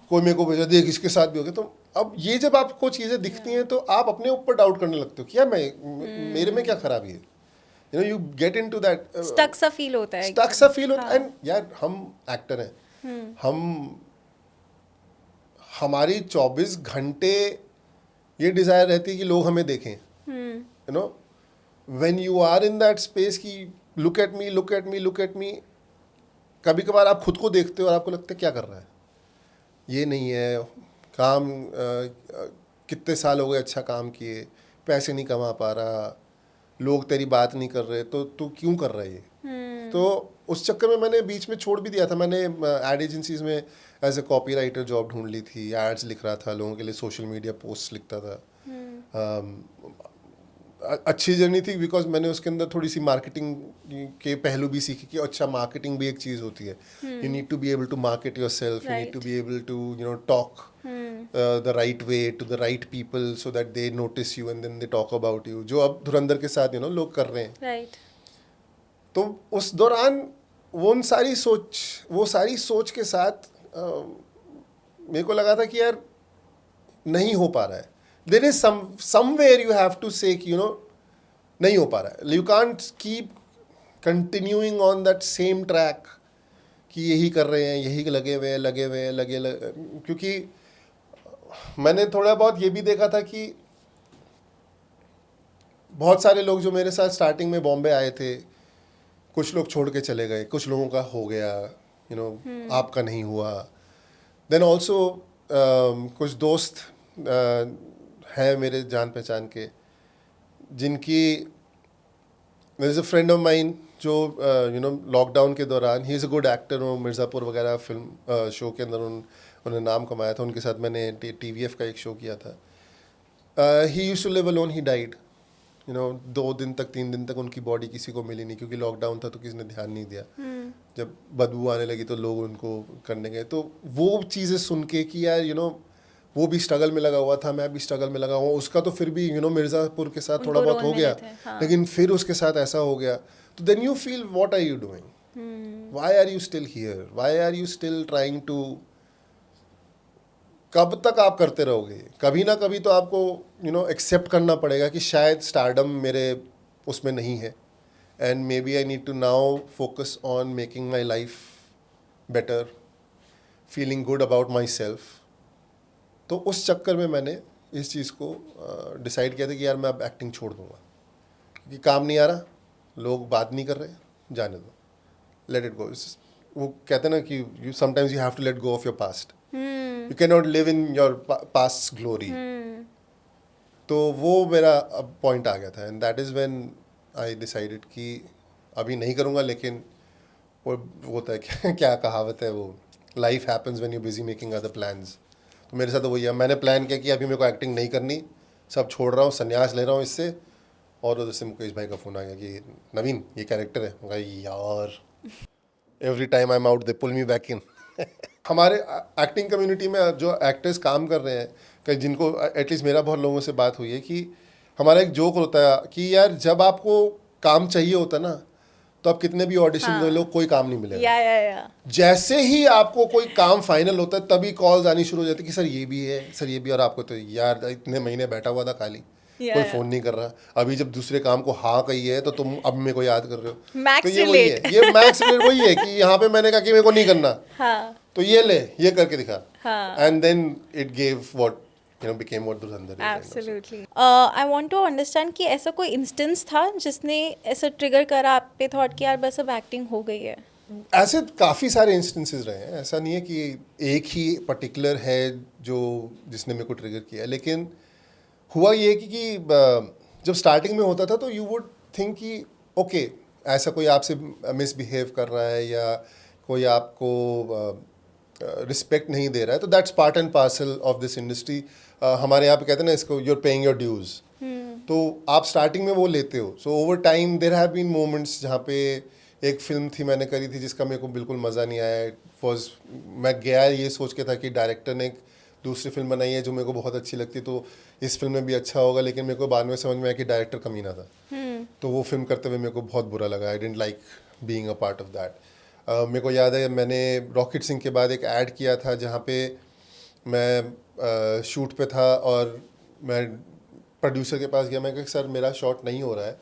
कोई मेरे को भेजा देख इसके साथ भी हो गया. तो अब ये जब आपको चीज़ें दिखती हैं तो आप अपने ऊपर डाउट करने लगते हो कि यार मेरे में क्या खराबी है. You get into that stuck सा फील होता है. एंड यार हम एक्टर हैं, हमारी 24 घंटे ये डिज़ायर रहती है कि लोग हमें देखें. when you are in that space कि look at me, कभी कभार आप खुद को देखते हो और आपको लगता है क्या कर रहा है, ये नहीं है काम, कितने साल हो गए अच्छा काम किए, पैसे नहीं कमा पा रहा, लोग तेरी बात नहीं कर रहे, तो तू क्यों कर रहा है ये। तो उस चक्कर में मैंने बीच में छोड़ भी दिया था। मैंने एड एजेंसीज में as a copywriter job ढूंढ ली थी, एड्स लिख रहा था लोगों के लिए, सोशल मीडिया पोस्ट लिखता था। अच्छी जर्नी थी बिकॉज मैंने उसके अंदर थोड़ी सी मार्केटिंग के पहलू भी सीखे कि अच्छा मार्केटिंग भी एक चीज़ होती है। You need to be able to market yourself, you need to be able to talk the right way to the right people so that they notice you and then they talk about you, जो अब धुरंधर के साथ लोग कर रहे हैं। Right. तो उस दौरान वो सारी सोच के साथ मेरे को लगा था कि यार नहीं हो पा रहा है। There is somewhere you have to say कि नहीं हो पा रहा है। You can't keep continuing on that same track कि यही कर रहे हैं, यही लगे हुए क्योंकि मैंने थोड़ा बहुत ये भी देखा था कि बहुत सारे लोग जो मेरे साथ स्टार्टिंग में बॉम्बे आए थे, कुछ लोग छोड़ के चले गए, कुछ लोगों का हो गया, आपका नहीं हुआ। देन ऑल्सो कुछ दोस्त हैं मेरे जान पहचान के, जिनकी there is a friend of mine जो लॉकडाउन के दौरान, he is a good actor, वो मिर्ज़ापुर वगैरह फिल्म शो के अंदर उन्होंने नाम कमाया था। उनके साथ मैंने TVF का एक शो किया था। He used to live alone, he died 2 दिन तक 3 दिन तक उनकी बॉडी किसी को मिली नहीं, क्योंकि लॉकडाउन था तो किसी ने ध्यान नहीं दिया। जब बदबू आने लगी तो लोग उनको करने गए। तो वो चीज़ें सुन के कि यार वो भी स्ट्रगल में लगा हुआ था, मैं भी स्ट्रगल में लगा हुआ। उसका तो फिर भी मिर्ज़ापुर के साथ थोड़ा बहुत हो गया, हाँ। लेकिन फिर उसके साथ ऐसा हो गया। तो then you feel what are you doing, why are you still here, why are you still trying to. कब तक आप करते रहोगे? कभी ना कभी तो आपको एक्सेप्ट करना पड़ेगा कि शायद स्टारडम मेरे उसमें नहीं है, and maybe I need to now focus on making my life better, feeling good about myself. तो उस चक्कर में मैंने इस चीज़ को डिसाइड किया था कि यार मैं अब एक्टिंग छोड़ दूंगा, क्योंकि काम नहीं आ रहा, लोग बात नहीं कर रहे, जाने दो, लेट इट गो। वो कहते हैं ना कि you sometimes you have to let go of your past, you can not live in your past glory. तो वो मेरा अब पॉइंट आ गया था, and that is when I decided कि अभी नहीं करूँगा। लेकिन वो होता है क्या कहावत है, वो life happens when you busy making other plans. तो मेरे साथ तो वही है, मैंने प्लान किया कि अभी मेरे को एक्टिंग नहीं करनी, सब छोड़ रहा हूँ, संन्यास ले रहा हूँ इससे। और उधर से मुकेश भाई का फ़ोन आ गया कि नवीन ये कैरेक्टर है। मैं कहा यार, every time I am out they pull me back in. हमारे एक्टिंग कम्युनिटी में जो एक्टर्स काम कर रहे हैं, कि जिनको एटलीस्ट मेरा बहुत लोगों से बात हुई है, कि हमारा एक जोक होता है कि यार जब आपको काम चाहिए होता है ना, तो आप कितने भी ऑडिशन दो, लोग कोई काम नहीं मिलेगा। या जैसे ही आपको कोई काम फाइनल होता है तभी कॉल्स आनी शुरू हो जाती है कि सर ये भी है, सर ये भी। और आपको तो यार इतने महीने बैठा हुआ था खाली, कोई फ़ोन नहीं कर रहा। अभी जब दूसरे काम को हाँ कही है तो तुम अब मेरे को याद कर रहे हो। Max तो ये वही है, ये मैक्स रिलेट वही है कि यहाँ पे मैंने कहा कि मेरे को नहीं करना, हाँ, तो ये ले, ये करके दिखा, हाँ। And then it gave what became what Dhurandhar is. Absolutely. I want to understand कि ऐसा कोई इंस्टेंस था जिसने ऐसा ट्रिगर करा आप पे थॉट कि यार बस अब एक्टिंग हो गई है? ऐसे काफ़ी सारे इंस्टेंसेस रहे हैं, ऐसा नहीं है कि एक ही पर्टिकुलर है जो जिसने मेरे को ट्रिगर किया। लेकिन हुआ ये कि जब स्टार्टिंग में होता था तो यू वुड थिंक कि ओके, ऐसा कोई आपसे मिसबिहेव कर रहा है या कोई आपको रिस्पेक्ट नहीं दे रहा है, तो that's part and parcel of this industry. हमारे यहाँ पे कहते हैं ना इसको, you are paying your dues. तो आप स्टार्टिंग में वो लेते हो। So over time there have been moments जहाँ पे एक फिल्म थी मैंने करी थी जिसका मेरे को बिल्कुल मज़ा नहीं आया। फॉज मैं गया ये सोच के था कि डायरेक्टर ने एक दूसरी फिल्म बनाई है जो मेरे को बहुत अच्छी लगती, तो इस फिल्म में भी अच्छा होगा, लेकिन मेरे को बाद में समझ में आया कि डायरेक्टर कमीना था। तो वो फिल्म करते हुए मेरे को बहुत बुरा लगा। I didn't like being a part of that. मेरे को याद है मैंने रॉकेट सिंह के बाद एक ऐड किया था जहाँ पे मैं शूट पे था और मैं प्रोड्यूसर के पास गया। मैं कहा सर मेरा शॉट नहीं हो रहा है,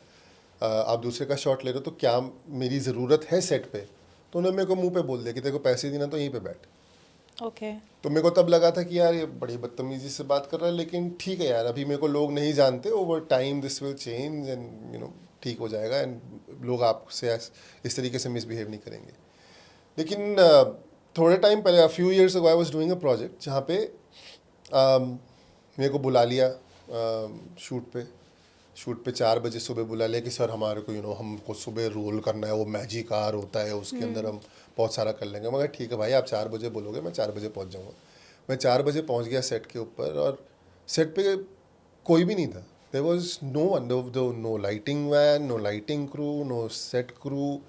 आप दूसरे का शॉट ले रहे हो, तो क्या मेरी ज़रूरत है सेट पे? तो उन्होंने मेरे को मुंह पे बोल दिया कि तेरे को पैसे देना तो यहीं पे बैठ। ओके। तो मेरे को तब लगा था कि यार ये बड़ी बदतमीजी से बात कर रहा है, लेकिन ठीक है यार, अभी मेरे को लोग नहीं जानते, over time this will change and ठीक हो जाएगा, एंड लोग आपसे इस तरीके से मिसबिहेव नहीं करेंगे। लेकिन थोड़े टाइम पहले, few years ago, I was doing a project जहाँ पे मेरे को बुला लिया शूट पे 4 बजे सुबह बुला लिया कि सर हमारे को हमको सुबह रोल करना है, वो मैजिक आर होता है उसके अंदर हम बहुत सारा कर लेंगे। मगर ठीक है भाई, आप 4 बजे बोलोगे, मैं 4 बजे पहुंच जाऊंगा। मैं 4 बजे पहुंच गया सेट के ऊपर, और सेट पे कोई भी नहीं था। There was no one, no lighting van, no lighting crew, no set crew.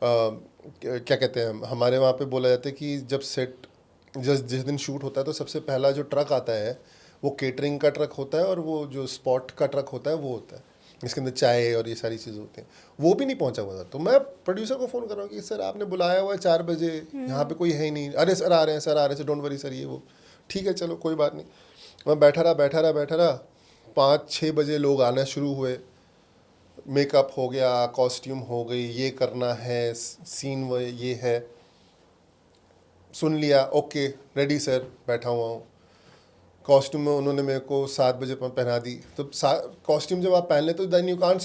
क्या कहते हैं हमारे वहाँ पे बोला जाता है कि जब सेट जिस दिन शूट होता है तो सबसे पहला जो ट्रक आता है वो केटरिंग का ट्रक होता है, और वो जो स्पॉट का ट्रक होता है वो होता है जिसके अंदर चाय और ये सारी चीज़ें होती हैं। वो भी नहीं पहुंचा हुआ था। तो मैं प्रोड्यूसर को फ़ोन कर रहा हूँ कि सर आपने बुलाया हुआ है 4 बजे, यहाँ पे कोई है ही नहीं। अरे सर आ रहे हैं, सर आ रहे हैं, सर डोंट वरी सर, ये वो। ठीक है चलो कोई बात नहीं। मैं बैठा रहा 5-6 बजे लोग आना शुरू हुए। मेकअप हो गया, कॉस्ट्यूम हो गई, ये करना है, सीन वो ये है, सुन लिया, ओके रेडी सर, बैठा हुआ हूँ। कॉस्ट्यूम में उन्होंने मेरे को 7 बजे पहना दी। तो कॉस्ट्यूम जब आप पहन लेते तो देन यू कांट,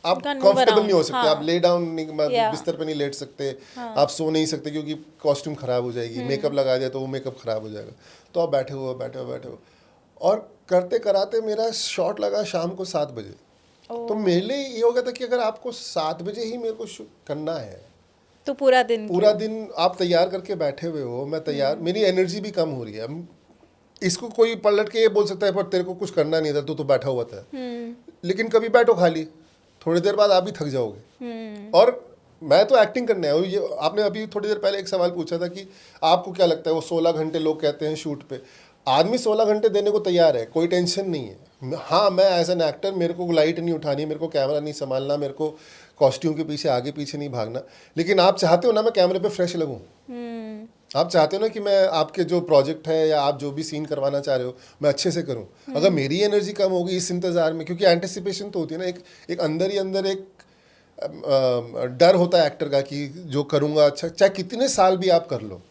आप कंफर्टेबल नहीं हो सकते, आप ले डाउन बिस्तर पे नहीं लेट सकते, आप सो नहीं सकते क्योंकि कॉस्ट्यूम खराब हो जाएगी। मेकअप लगा दिया तो वो मेकअप खराब हो जाएगा। तो आप बैठे हो और करते कराते मेरा शॉट लगा शाम को 7 बजे। तो मेरे लिए ये हो गया था कि अगर आपको 7 बजे ही मेरे को करना है तो पूरा दिन आप तैयार करके बैठे हुए हो, मैं तैयार, मेरी एनर्जी भी कम हो रही है। इसको कोई पलट के ये बोल सकता है पर तेरे को कुछ करना नहीं था, तो बैठा हुआ था। लेकिन कभी बैठो खाली, थोड़ी देर बाद आप भी थक जाओगे। और मैं तो एक्टिंग करने आया हूँ। ये आपने अभी थोड़ी देर पहले एक सवाल पूछा था कि आपको क्या लगता है वो 16 घंटे लोग कहते हैं शूट पे। आदमी 16 घंटे देने को तैयार है, कोई टेंशन नहीं है। हाँ, मैं एज एन एक्टर, मेरे को लाइट नहीं उठानी, मेरे को कैमरा नहीं संभालना, मेरे को कॉस्ट्यूम के पीछे आगे पीछे नहीं भागना। लेकिन आप चाहते हो ना मैं कैमरे पे फ्रेश लगूं। आप चाहते हो ना कि मैं आपके जो प्रोजेक्ट है या आप जो भी सीन करवाना चाह रहे हो मैं अच्छे से करूं। अगर मेरी एनर्जी कम होगी इस इंतज़ार में, क्योंकि एंटिसिपेशन तो होती है ना, एक अंदर ही अंदर एक डर होता है एक्टर का कि जो करूंगा अच्छा, चाहे कितने साल भी आप कर लो,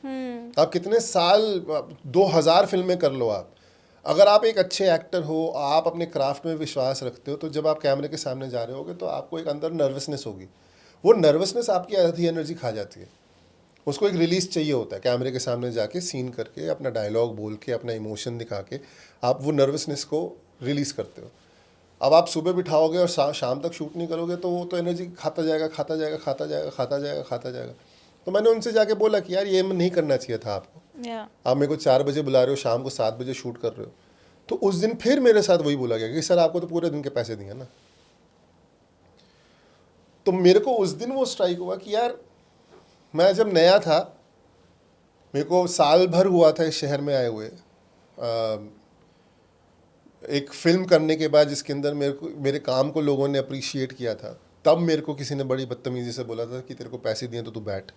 आप कितने साल 2000 फिल्में कर लो, आप अगर आप एक अच्छे एक्टर हो, आप अपने क्राफ्ट में विश्वास रखते हो, तो जब आप कैमरे के सामने जा रहे होगे तो आपको एक अंदर नर्वसनेस होगी। वो नर्वसनेस आपकी आधी एनर्जी खा जाती है। उसको एक रिलीज चाहिए होता है, कैमरे के सामने जाके सीन करके अपना डायलॉग बोल के अपना इमोशन दिखा के आप वो नर्वसनेस को रिलीज़ करते हो। अब आप सुबह बिठाओगे और शाम तक शूट नहीं करोगे तो वो तो एनर्जी खाता जाएगा। तो मैंने उनसे जाके बोला कि यार ये नहीं करना चाहिए था आपको। आप मेरे को 4 बजे बुला रहे हो, शाम को 7 बजे शूट कर रहे हो। तो उस दिन फिर मेरे साथ वही बोला गया कि सर आपको तो पूरे दिन के पैसे दिए ना। तो मेरे को उस दिन वो स्ट्राइक हुआ कि यार मैं जब नया था, मेरे को साल भर हुआ था इस शहर में आए हुए, एक फिल्म करने के बाद जिसके अंदर मेरे काम को लोगों ने अप्रिशिएट किया था, तब मेरे को किसी ने बड़ी बदतमीजी से बोला था कि तेरे को पैसे दिए तो तू बैठ।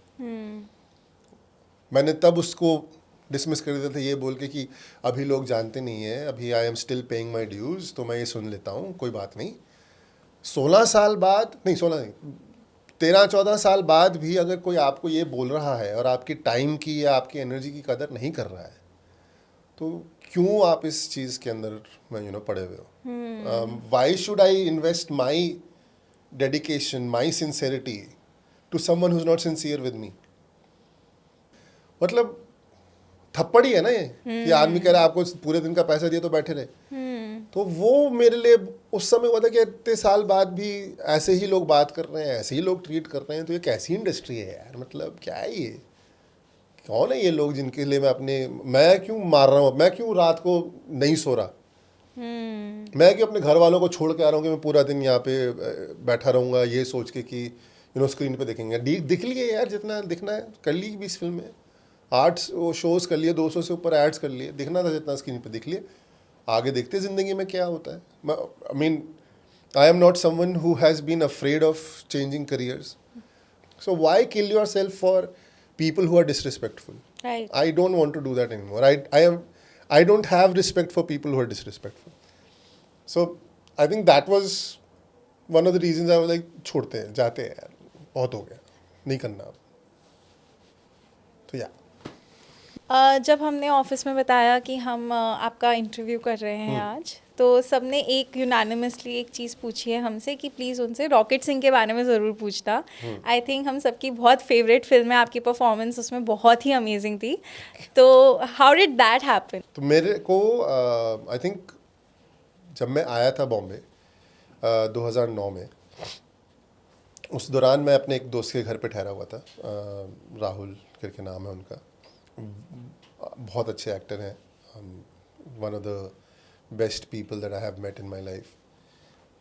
मैंने तब उसको डिसमिस कर दिया था ये बोल के कि अभी लोग जानते नहीं हैं, अभी I am still paying my dues, तो मैं ये सुन लेता हूँ, कोई बात नहीं। 16 साल बाद नहीं, 16 नहीं, 13-14 साल बाद भी अगर कोई आपको ये बोल रहा है और आपकी टाइम की या आपकी एनर्जी की कदर नहीं कर रहा है, तो क्यों आप इस चीज़ के अंदर पड़े हुए हो? Why should I invest my dedication, my sincerity to someone who is not sincere with me? मतलब थप्पड़ ही है ना ये, कि आदमी कह रहा है आपको पूरे दिन का पैसा दिया तो बैठे रहे। तो वो मेरे लिए उस समय हुआ था कि इतने साल बाद भी ऐसे ही लोग बात कर रहे हैं, ऐसे ही लोग ट्रीट कर रहे हैं, तो ये कैसी इंडस्ट्री है यार? मतलब क्या है ये? कौन है ये लोग जिनके लिए मैं क्यों मार रहा हूँ, मैं क्यों रात को नहीं सो रहा, मैं क्यों अपने घर वालों को छोड़ के आ रहा हूँ कि मैं पूरा दिन यहाँ पे बैठा रहूँगा ये सोच के कि स्क्रीन पे देखेंगे। दिख लिए यार, जितना दिखना है कर ली 20 फिल्म में, 8 शोज़ कर लिए, 200 से ऊपर एड्स कर लिए, दिखना था जितना स्क्रीन पे दिख लिए। आगे देखते ज़िंदगी में क्या होता है। I mean I am not someone who has been afraid of changing careers, so why kill yourself for people who are disrespectful? Right. I don't want to do that anymore. I don't have respect for people who are disrespectful. So I think that was one of the reasons I was like, छोड़ते हैं, जाते हैं यार, बहुत हो गया, नहीं करना अब। तो जब हमने ऑफिस में बताया कि हम आपका इंटरव्यू कर रहे हैं आज, तो सबने एक यूनानिमसली एक चीज़ पूछी है हमसे कि प्लीज़ उनसे रॉकेट सिंह के बारे में ज़रूर पूछना। आई थिंक हम सबकी बहुत फेवरेट फिल्म है, आपकी परफॉर्मेंस उसमें बहुत ही अमेजिंग थी। तो हाउ डिड दैट हैपन? तो मेरे को आई थिंक जब मैं आया था बॉम्बे 2009 में, उस दौरान मैं अपने एक दोस्त के घर पे ठहरा हुआ था। राहुल करके नाम है उनका, बहुत अच्छे एक्टर हैं, one of the best people that I have met in my life.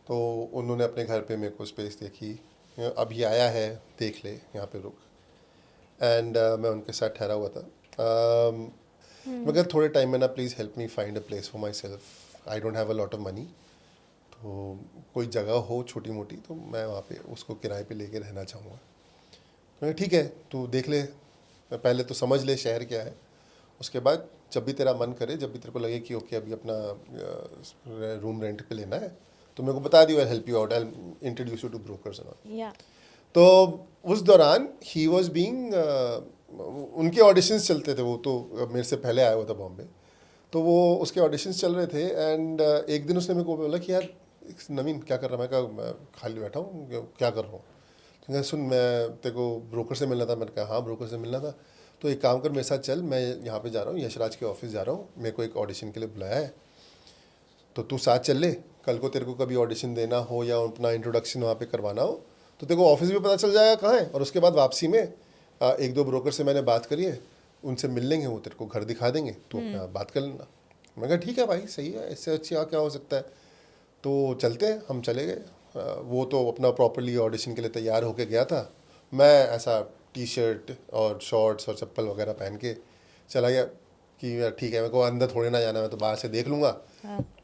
तो उन्होंने अपने घर पे मेरे को स्पेस देखी, अब ये आया है देख ले यहाँ पे रुक, एंड मैं उनके साथ ठहरा हुआ था। मगर थोड़े टाइम में ना, please help me find a place for my self, I don't have a lot of money, तो कोई जगह हो छोटी मोटी तो मैं वहाँ पे उसको किराए पे लेके रहना चाहूँगा। तो ठीक है, तू देख ले, पहले तो समझ ले शहर क्या है, उसके बाद जब भी तेरा मन करे, जब भी तेरे को लगे कि ओके अभी अपना रूम रेंट पे लेना है, तो मेरे को बता दियो, I help you out, I introduce you to brokers and all. या तो उस दौरान ही वॉज बीइंग, उनके ऑडिशंस चलते थे, वो तो मेरे से पहले आया हुआ था बॉम्बे, तो वो उसके ऑडिशंस चल रहे थे। एंड एक दिन उसने मेरे को बोला कि यार नवीन क्या कर रहा है? मैं कहा मैं खाली बैठा हूँ, क्या कर रहा हूँ? तो कहा सुन, मैं तेरे को ब्रोकर से मिलना था। मैंने कहा हाँ ब्रोकर से मिलना था, तो एक काम कर मेरे साथ चल, मैं यहाँ पे जा रहा हूँ, यशराज के ऑफिस जा रहा हूँ, मेरे को एक ऑडिशन के लिए बुलाया है, तो तू साथ चल ले, कल को तेरे को कभी ऑडिशन देना हो या अपना इंट्रोडक्शन वहाँ पे करवाना हो तो तेरे को ऑफिस भी पता चल जाएगा कहाँ है, और उसके बाद वापसी में एक दो ब्रोकर से मैंने बात करी है, उनसे मिल लेंगे, वो तेरे को घर दिखा देंगे, तो अपना बात कर लेना। मैं कहा ठीक है भाई, सही है, इससे अच्छी क्या हो सकता है। तो चलते हैं, हम चले गए। वो तो अपना प्रॉपरली ऑडिशन के लिए तैयार होके गया था, मैं ऐसा टी शर्ट और शॉर्ट्स और चप्पल वगैरह पहन के चला गया कि यार ठीक है, मेरे को अंदर थोड़ी ना जाना, मैं तो बाहर से देख लूँगा,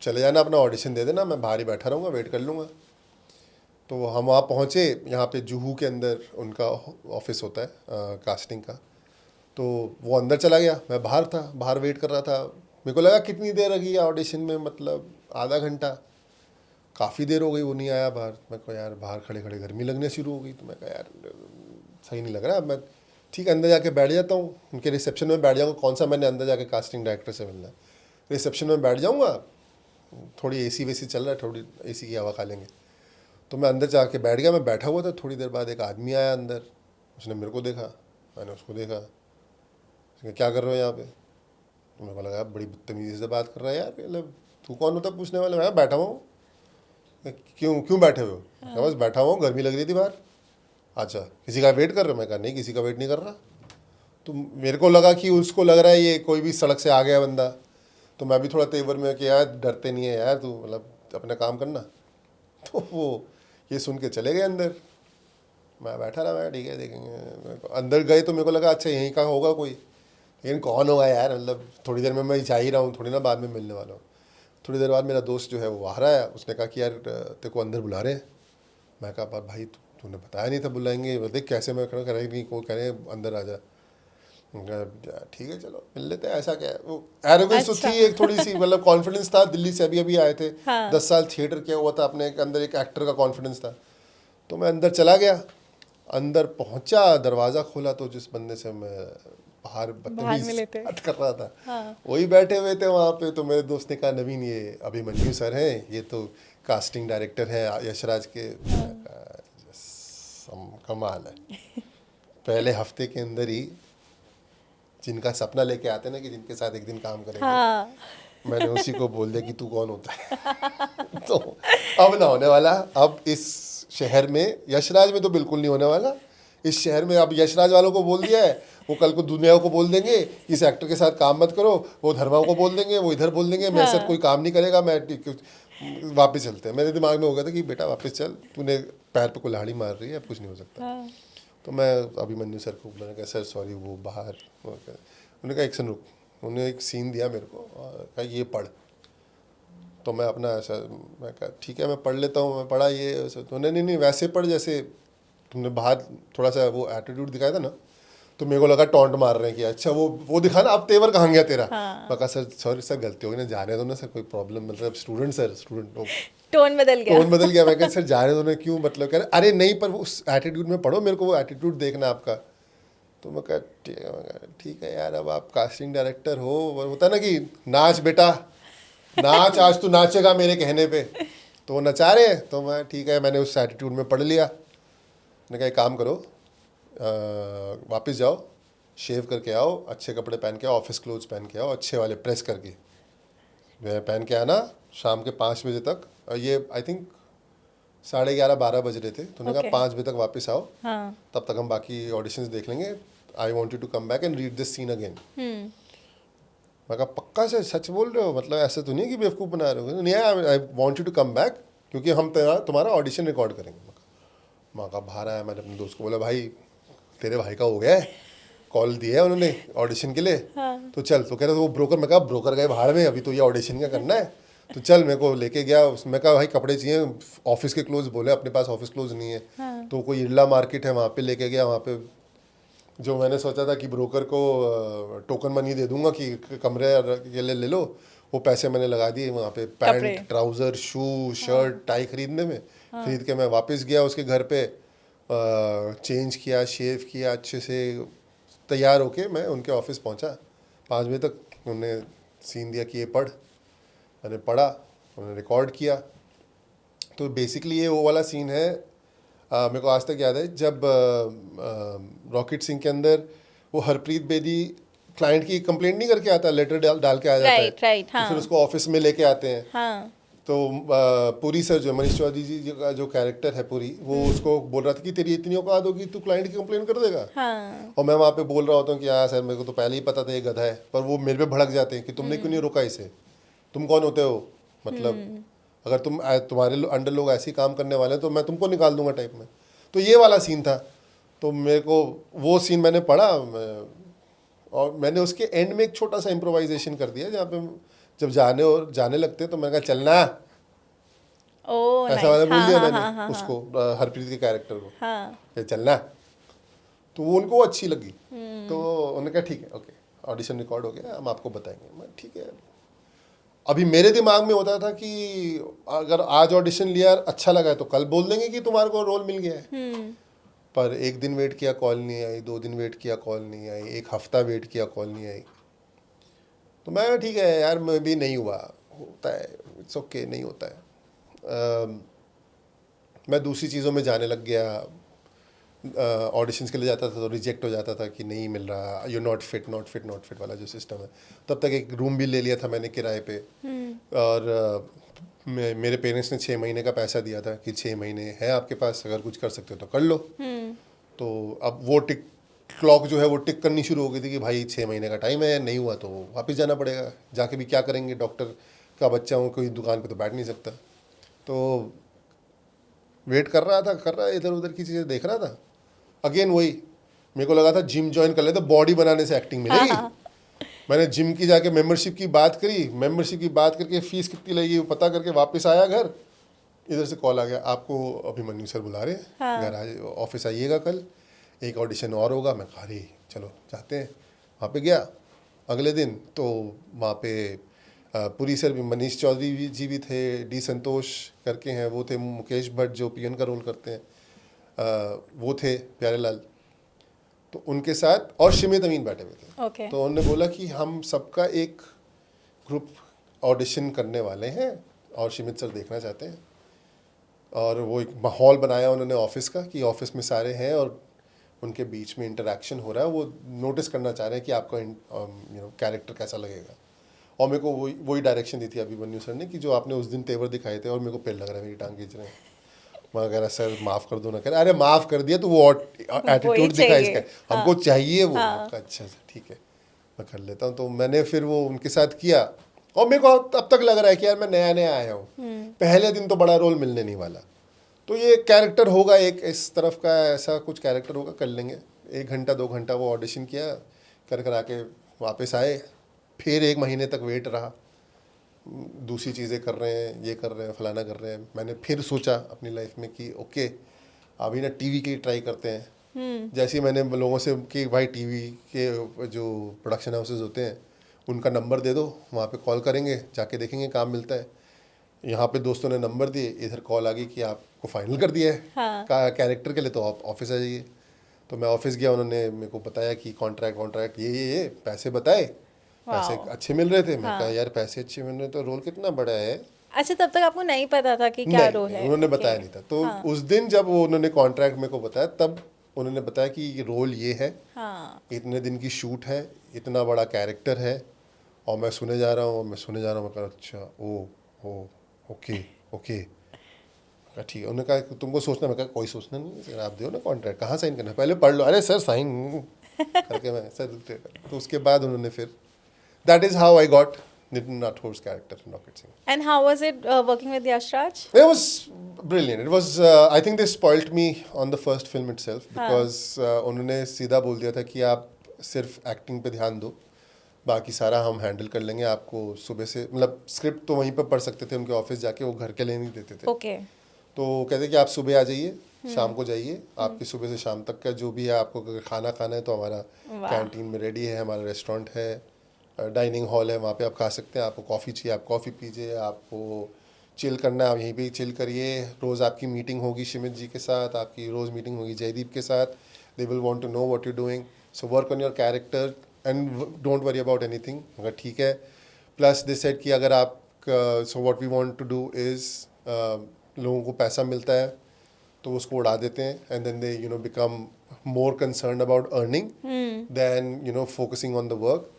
चले जाना, अपना ऑडिशन दे देना, मैं बाहर ही बैठा रहूँगा, वेट कर लूँगा। तो हम वहाँ पहुँचे, यहाँ पे जुहू के अंदर उनका ऑफिस होता है कास्टिंग का, तो वो अंदर चला गया, मैं बाहर था, बाहर वेट कर रहा था। मेरे को लगा कितनी देर लगी ऑडिशन में, मतलब आधा घंटा, काफ़ी देर हो गई, वो नहीं आया बाहर। मैं कहा यार बाहर खड़े खड़े गर्मी लगने शुरू हो गई, तो मैं कहा यार सही नहीं लग रहा, मैं ठीक है अंदर जाके बैठ जाता हूँ, उनके रिसेप्शन में बैठ जाऊँगा, कौन सा मैंने अंदर जाके कास्टिंग डायरेक्टर से मिलना है, रिसेप्शन में बैठ जाऊँगा, थोड़ी एसी वेसी चल रहा है, थोड़ी एसी की हवा खा लेंगे। तो मैं अंदर जाके बैठ गया, मैं बैठा हुआ था, थोड़ी देर बाद एक आदमी आया अंदर, उसने मेरे को देखा, मैंने उसको देखा, उसने क्या कर रहे हो यहाँ पे? तो मेरे को लगा बड़ी बदतमीजी से बात कर रहा है यार, मतलब तू कौन होता पूछने वाला? मैं बैठा हुआ हूँ। क्यों बैठे हुए हो? हाँ। बस बैठा हुआ हूँ, गर्मी लग रही थी बाहर। अच्छा, किसी का वेट कर रहे हो? मैं कहा नहीं, किसी का वेट नहीं कर रहा। तो मेरे को लगा कि उसको लग रहा है ये कोई भी सड़क से आ गया बंदा, तो मैं भी थोड़ा तेवर में कि यार डरते नहीं है यार, तू मतलब अपना काम करना। तो वो ये सुन के चले गए अंदर, मैं बैठा रहा, मैं ठीक है देखेंगे। अंदर गए तो मेरे को लगा अच्छा यहीं का होगा कोई, लेकिन कौन होगा यार, मतलब थोड़ी देर में मैं जा ही रहा हूँ, थोड़ी ना बाद में मिलने वाला हूँ। थोड़ी देर बाद मेरा दोस्त जो है वो बाहर आया, उसने कहा कि यार तेरे को अंदर बुला रहे हैं। मैं कहा भाई तूने बताया नहीं था बुलाएंगे, देख कैसे मैं खड़ा करें नहीं, को कह अंदर आ जा। ठीक है चलो मिल लेते हैं, ऐसा क्या है। वो एरोगेंस तो थी एक थोड़ी सी, मतलब कॉन्फिडेंस था, दिल्ली से अभी आए थे, हाँ। 10 साल थिएटर किया हुआ था, अपने अंदर एक एक्टर का कॉन्फिडेंस था। तो मैं अंदर चला गया, अंदर पहुंचा, दरवाज़ा खोला तो जिस बंदे से मैं बाहर बदतमीजी बात कर रहा था, हाँ। वही बैठे हुए थे वहाँ पे। तो मेरे दोस्त ने कहा नवीन ये अभिमन्यु सर हैं, ये तो कास्टिंग डायरेक्टर हैं यशराज के। कमाल है। पहले हफ्ते के अंदर ही जिनका सपना लेके आते ना कि जिनके साथ एक दिन काम करेंगे, हाँ। मैंने उसी को बोल दिया कि तू कौन होता है। तो अब ना होने वाला, अब इस शहर में, यशराज में तो बिल्कुल नहीं होने वाला, इस शहर में अब यशराज वालों को बोल दिया है, वो कल को दुनिया को बोल देंगे इस एक्टर के साथ काम मत करो, वो धर्मा को बोल देंगे, वो इधर बोल देंगे, हाँ। मेरे साथ कोई काम नहीं करेगा, मैं वापस चलते हैं। मेरे दिमाग में हो गया था कि बेटा वापस चल, तूने पैर पे कुल्हाड़ी मार रही है, अब कुछ नहीं हो सकता, हाँ। तो मैं अभिमन्यु सर को मैंने कहा सर सॉरी, वो बाहर, उन्होंने कहा एक सन रुक, उन्होंने एक सीन दिया मेरे को, कहा ये पढ़। तो मैं अपना ऐसा, मैं कहा ठीक है मैं पढ़ लेता हूँ, मैं पढ़ा ये, तो नहीं वैसे पढ़ जैसे तुमने बाहर थोड़ा सा वो एटीट्यूड दिखाया था ना, तो मेरे को लगा टॉन्ट मार रहे हैं कि अच्छा वो दिखा ना, अब तेवर कहाँ गया तेरा, हाँ। मैं कहा सर सॉरी सर गलती हो गई ना, जा रहे दो ना सर, कोई प्रॉब्लम, मतलब स्टूडेंट टोन बदल गया। मैं कहा सर जा रहे दो ना, क्यों, मतलब कह रहे अरे नहीं पर उस एटीट्यूड में पढ़ो, मेरे को वो एटीट्यूड देखना आपका। तो मैं कहा ठीक है यार, अब आप कास्टिंग डायरेक्टर हो, वो होता है ना कि नाच बेटा नाच, आज तू नाचेगा मेरे कहने पे। तो वो नचा रहे हैं, तो मैं ठीक है, मैंने उस एटीट्यूड में पढ़ लिया। मैंने कहा एक काम करो, वापस जाओ, शेव करके आओ, अच्छे कपड़े पहन के आओ, ऑफिस क्लोथ्स पहन के आओ, अच्छे वाले प्रेस करके वह पहन के आना शाम के 5 बजे तक। और ये आई थिंक 11:30-12 बज रहे थे, तो उन्होंने कहा 5 बजे तक वापस आओ, हाँ. तब तक हम बाकी ऑडिशंस देख लेंगे। I want you to come back and read this scene again. मैं कहा पक्का से सच बोल रहे हो, मतलब ऐसा तो नहीं है कि बेवकूफ़ बना रहे हो? नहीं, I want you to come back, क्योंकि हम तुम्हारा ऑडिशन रिकॉर्ड करेंगे। मैं कहा बाहर आया, मैंने अपने दोस्त को बोला भाई तेरे भाई का हो गया है, कॉल दिया है उन्होंने ऑडिशन के लिए। हाँ. तो चल, तो कह रहे वो ब्रोकर। मैं कहा ब्रोकर गए भाड़ में, अभी तो ये ऑडिशन का करना है। तो चल, मेरे को लेके गया। मैं कहा भाई कपड़े चाहिए, ऑफिस के क्लोज बोले, अपने पास ऑफिस क्लोज नहीं है। हाँ. तो कोई इरला मार्केट है, वहाँ पे लेके गया। वहाँ पे जो मैंने सोचा था कि ब्रोकर को टोकन मनी दे दूंगा कि कमरे के लिए ले लो, वो पैसे मैंने लगा दिए वहाँ पे कपड़े। पैंट, ट्राउज़र, शू, शर्ट, टाई खरीदने में। खरीद के मैं वापस गया उसके घर पे, चेंज किया, शेव किया, अच्छे से तैयार होके मैं उनके ऑफिस पहुँचा। 5 बजे तक उन्होंने सीन दिया कि ये पढ़। मैंने पढ़ा, उन्होंने रिकॉर्ड किया। तो बेसिकली ये वो वाला सीन है, मेरे को आज तक याद है जब रॉकेट सिंह के अंदर वो हरप्रीत बेदी क्लाइंट की कंप्लेंट नहीं करके आता, लेटर डाल के आ जाता है। राइट. तो हाँ. फिर उसको ऑफिस में लेके आते हैं। हाँ. तो पुरी सर, जो मनीष चौधरी जी का जो कैरेक्टर है पुरी, वो उसको बोल रहा था कि तेरी इतनी औकात होगी तू क्लाइंट की कंप्लेंट कर देगा। हाँ. और मैं वहाँ पे बोल रहा होता हूँ कि हाँ सर, मेरे को तो पहले ही पता था ये गधा है, पर वो मेरे पे भड़क जाते हैं कि तुमने क्यों नहीं रोका इसे, तुम कौन होते हो, मतलब अगर तुम्हारे अंडर लोग ऐसे ही काम करने वाले हैं तो मैं तुमको निकाल दूंगा टाइप में। तो ये वाला सीन था। तो मेरे को वो सीन मैंने पढ़ा, और मैंने उसके एंड में एक छोटा सा इम्प्रोवाइजेशन कर दिया, जहाँ पे जब जाने लगते तो मैंने कहा चलना, ओह ऐसा वाला नाइस. बोल दिया हाँ. मैंने हाँ. हाँ. उसको, हरप्रीत के कैरेक्टर को, हाँ. कि चलना। तो वो उनको अच्छी लगी। तो उन्होंने कहा ठीक है, ओके, ऑडिशन रिकॉर्ड हो गया, हम आपको बताएंगे। मैं ठीक है। अभी मेरे दिमाग में होता था कि अगर आज ऑडिशन लिया, अच्छा लगा तो कल बोल देंगे कि तुम्हारे को रोल मिल गया है। पर 1 दिन वेट किया, कॉल नहीं आई, 2 दिन वेट किया, कॉल नहीं आई, 1 हफ्ता वेट किया, कॉल नहीं आई। तो मैं ठीक है यार, मैं भी नहीं हुआ, होता है, इट्स ओके, नहीं होता है। मैं दूसरी चीज़ों में जाने लग गया। ऑडिशंस के लिए जाता था तो रिजेक्ट हो जाता था कि नहीं मिल रहा, यू नॉट फिट वाला जो सिस्टम है। तब तक एक रूम भी ले लिया था मैंने किराए पे। और मेरे पेरेंट्स ने 6 महीने का पैसा दिया था कि 6 महीने है आपके पास, अगर कुछ कर सकते हो तो कर लो। तो अब वो क्लॉक जो है वो टिक करनी शुरू हो गई थी कि भाई 6 महीने का टाइम है, नहीं हुआ तो वापस जाना पड़ेगा। जाके भी क्या करेंगे, डॉक्टर का बच्चा हूँ, कोई दुकान पे तो बैठ नहीं सकता। तो वेट कर रहा, इधर उधर की चीज़ें देख रहा था। अगेन वही, मेरे को लगा था जिम ज्वाइन कर लेते, बॉडी बनाने से एक्टिंग मिलेगी। मैंने जिम की जाके मेंबरशिप की बात करी, मेंबरशिप की बात करके फीस कितनी लगेगी वो पता करके वापस आया घर। इधर से कॉल आ गया, आपको अभिमन्यु सर बुला रहे हैं, घर ऑफिस आइएगा कल, एक ऑडिशन और होगा। मैं कहा अरे चलो जाते हैं। वहाँ पे गया अगले दिन, तो वहाँ पे पुरी सर भी, मनीष चौधरी जी भी थे, डी संतोष करके हैं वो थे, मुकेश भट्ट जो पीएन का रोल करते हैं वो थे, प्यारे लाल, तो उनके साथ, और शिमित अमीन बैठे हुए थे। Okay. तो उन्होंने बोला कि हम सबका एक ग्रुप ऑडिशन करने वाले हैं और शिमित सर देखना चाहते हैं। और वो एक माहौल बनाया उन्होंने ऑफिस का कि ऑफिस में सारे हैं और उनके बीच में इंटरेक्शन हो रहा है, वो नोटिस करना चाह रहे हैं कि आपका कैरेक्टर कैसा लगेगा। और मेरे को वही डायरेक्शन दी थी अभिमन्यु सर ने कि जो आपने उस दिन तेवर दिखाए थे, और मेरे को पेड़ लग रहा है, मेरी टांग खींच रहे हैं। मैं कह रहा सर माफ़ कर दो ना, कह रहे अरे माफ़ कर दिया तो वो एटीट्यूड दिखा इसका, हमको चाहिए वो। अच्छा ठीक है, मैं कर लेता हूँ। तो मैंने फिर वो उनके साथ किया, और मेरे को अब तक लग रहा है कि यार मैं नया नया आया हूँ, पहले दिन तो बड़ा रोल मिलने नहीं वाला। तो ये कैरेक्टर होगा, एक इस तरफ का ऐसा कुछ कैरेक्टर होगा, कर लेंगे। 1 घंटा 2 घंटा वो ऑडिशन किया, कर आके वापस आए। फिर 1 महीने तक वेट रहा, दूसरी चीज़ें कर रहे हैं, ये कर रहे हैं, फलाना कर रहे हैं। मैंने फिर सोचा अपनी लाइफ में कि ओके अभी ना टीवी की ट्राई करते हैं। जैसे ही मैंने लोगों से कि भाई टीवी के जो प्रोडक्शन हाउसेज होते हैं उनका नंबर दे दो, वहाँ पे कॉल करेंगे, जाके देखेंगे काम मिलता है। यहाँ पे दोस्तों ने नंबर दिए, इधर कॉल आ गई कि आपको फाइनल कर दिया है कैरेक्टर के लिए, तो आप ऑफिस आ जाइए। तो मैं ऑफिस गया, उन्होंने मेरे को बताया कि कॉन्ट्रैक्ट ये पैसे बताए, पैसे Wow. अच्छे मिल रहे थे। मैं कहा हाँ. यार पैसे अच्छे मिल रहे तो रोल कितना बड़ा है। अच्छा, तब तक आपको नहीं पता था कि क्या रोल है? उन्होंने Okay. बताया नहीं था। तो हाँ. उस दिन जब वो उन्होंने कॉन्ट्रैक्ट मेरे को बताया, तब उन्होंने बताया कि ये रोल ये है, हाँ. इतने दिन की शूट है, इतना बड़ा कैरेक्टर है, और मैं सुने जा रहा हूँ मैं कहा अच्छा ओ ओके ओके। ठीक है। उन्होंने कहा कि तुमको सोचना, मैं कहा कोई सोचना नहीं है सर, आप दो ना कॉन्ट्रैक्ट, कहाँ साइन करना है, पहले पढ़ लो। अरे सर साइन करके मैं सर, तो उसके बाद उन्होंने फिर that is how I got Nitin Rathor's character in Rocket Singh. And how was it working with Yash Raj? It was brilliant. It was I think they spoilt me on the first film itself because उन्होंने सीधा बोल दिया था कि आप सिर्फ acting पे ध्यान दो, बाकी सारा हम हैंडल कर लेंगे। आपको सुबह से मतलब स्क्रिप्ट तो वहीं पर पढ़ सकते थे उनके ऑफिस जाके, वो घर के लिए नहीं देते थे। Okay. तो कहते कि आप सुबह आ जाइए, शाम को जाइए, आपकी सुबह से शाम तक का जो भी है, आपको अगर खाना खाना है तो हमारा कैंटीन में रेडी है, हमारा रेस्टोरेंट है, डाइनिंग हॉल है, वहाँ पे आप खा सकते हैं। आपको कॉफ़ी चाहिए आप कॉफ़ी पीजिए, आपको चिल करना है आप यहीं पे ही चिल करिए। रोज़ आपकी मीटिंग होगी शिमित जी के साथ, आपकी रोज़ मीटिंग होगी जयदीप के साथ। They will want to know what you doing, so work on your character and don't worry about anything. अगर ठीक है, प्लस दिस सेड कि अगर आप so what we want to do is, लोगों को पैसा मिलता है तो उसको उड़ा देते हैं, and then they become more concerned about earning than focusing on the work.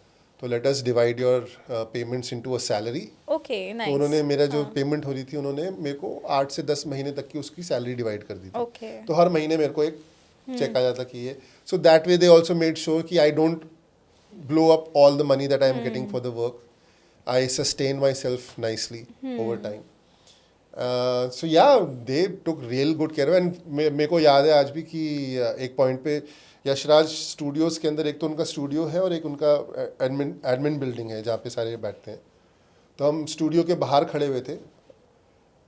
तो let us divide your payments into a salary. Okay, nice. तो उन्होंने मेरा जो पेमेंट हो रही थी, उन्होंने मेरे को 8 से 10 महीने तक की उसकी सैलरी डिवाइड कर दी थी। Okay. तो हर महीने मेरे को एक चेक आ जाता कि ये, so that way they also made sure कि I don't blow up all the money that I am getting for the work. I sustain myself nicely over time. So yeah, they took real good care of, and मेरे को याद है आज भी कि एक point पे यशराज स्टूडियोज़ के अंदर एक तो उनका स्टूडियो है और एक उनका एडमिन बिल्डिंग है जहाँ पे सारे बैठते हैं। तो हम स्टूडियो के बाहर खड़े हुए थे,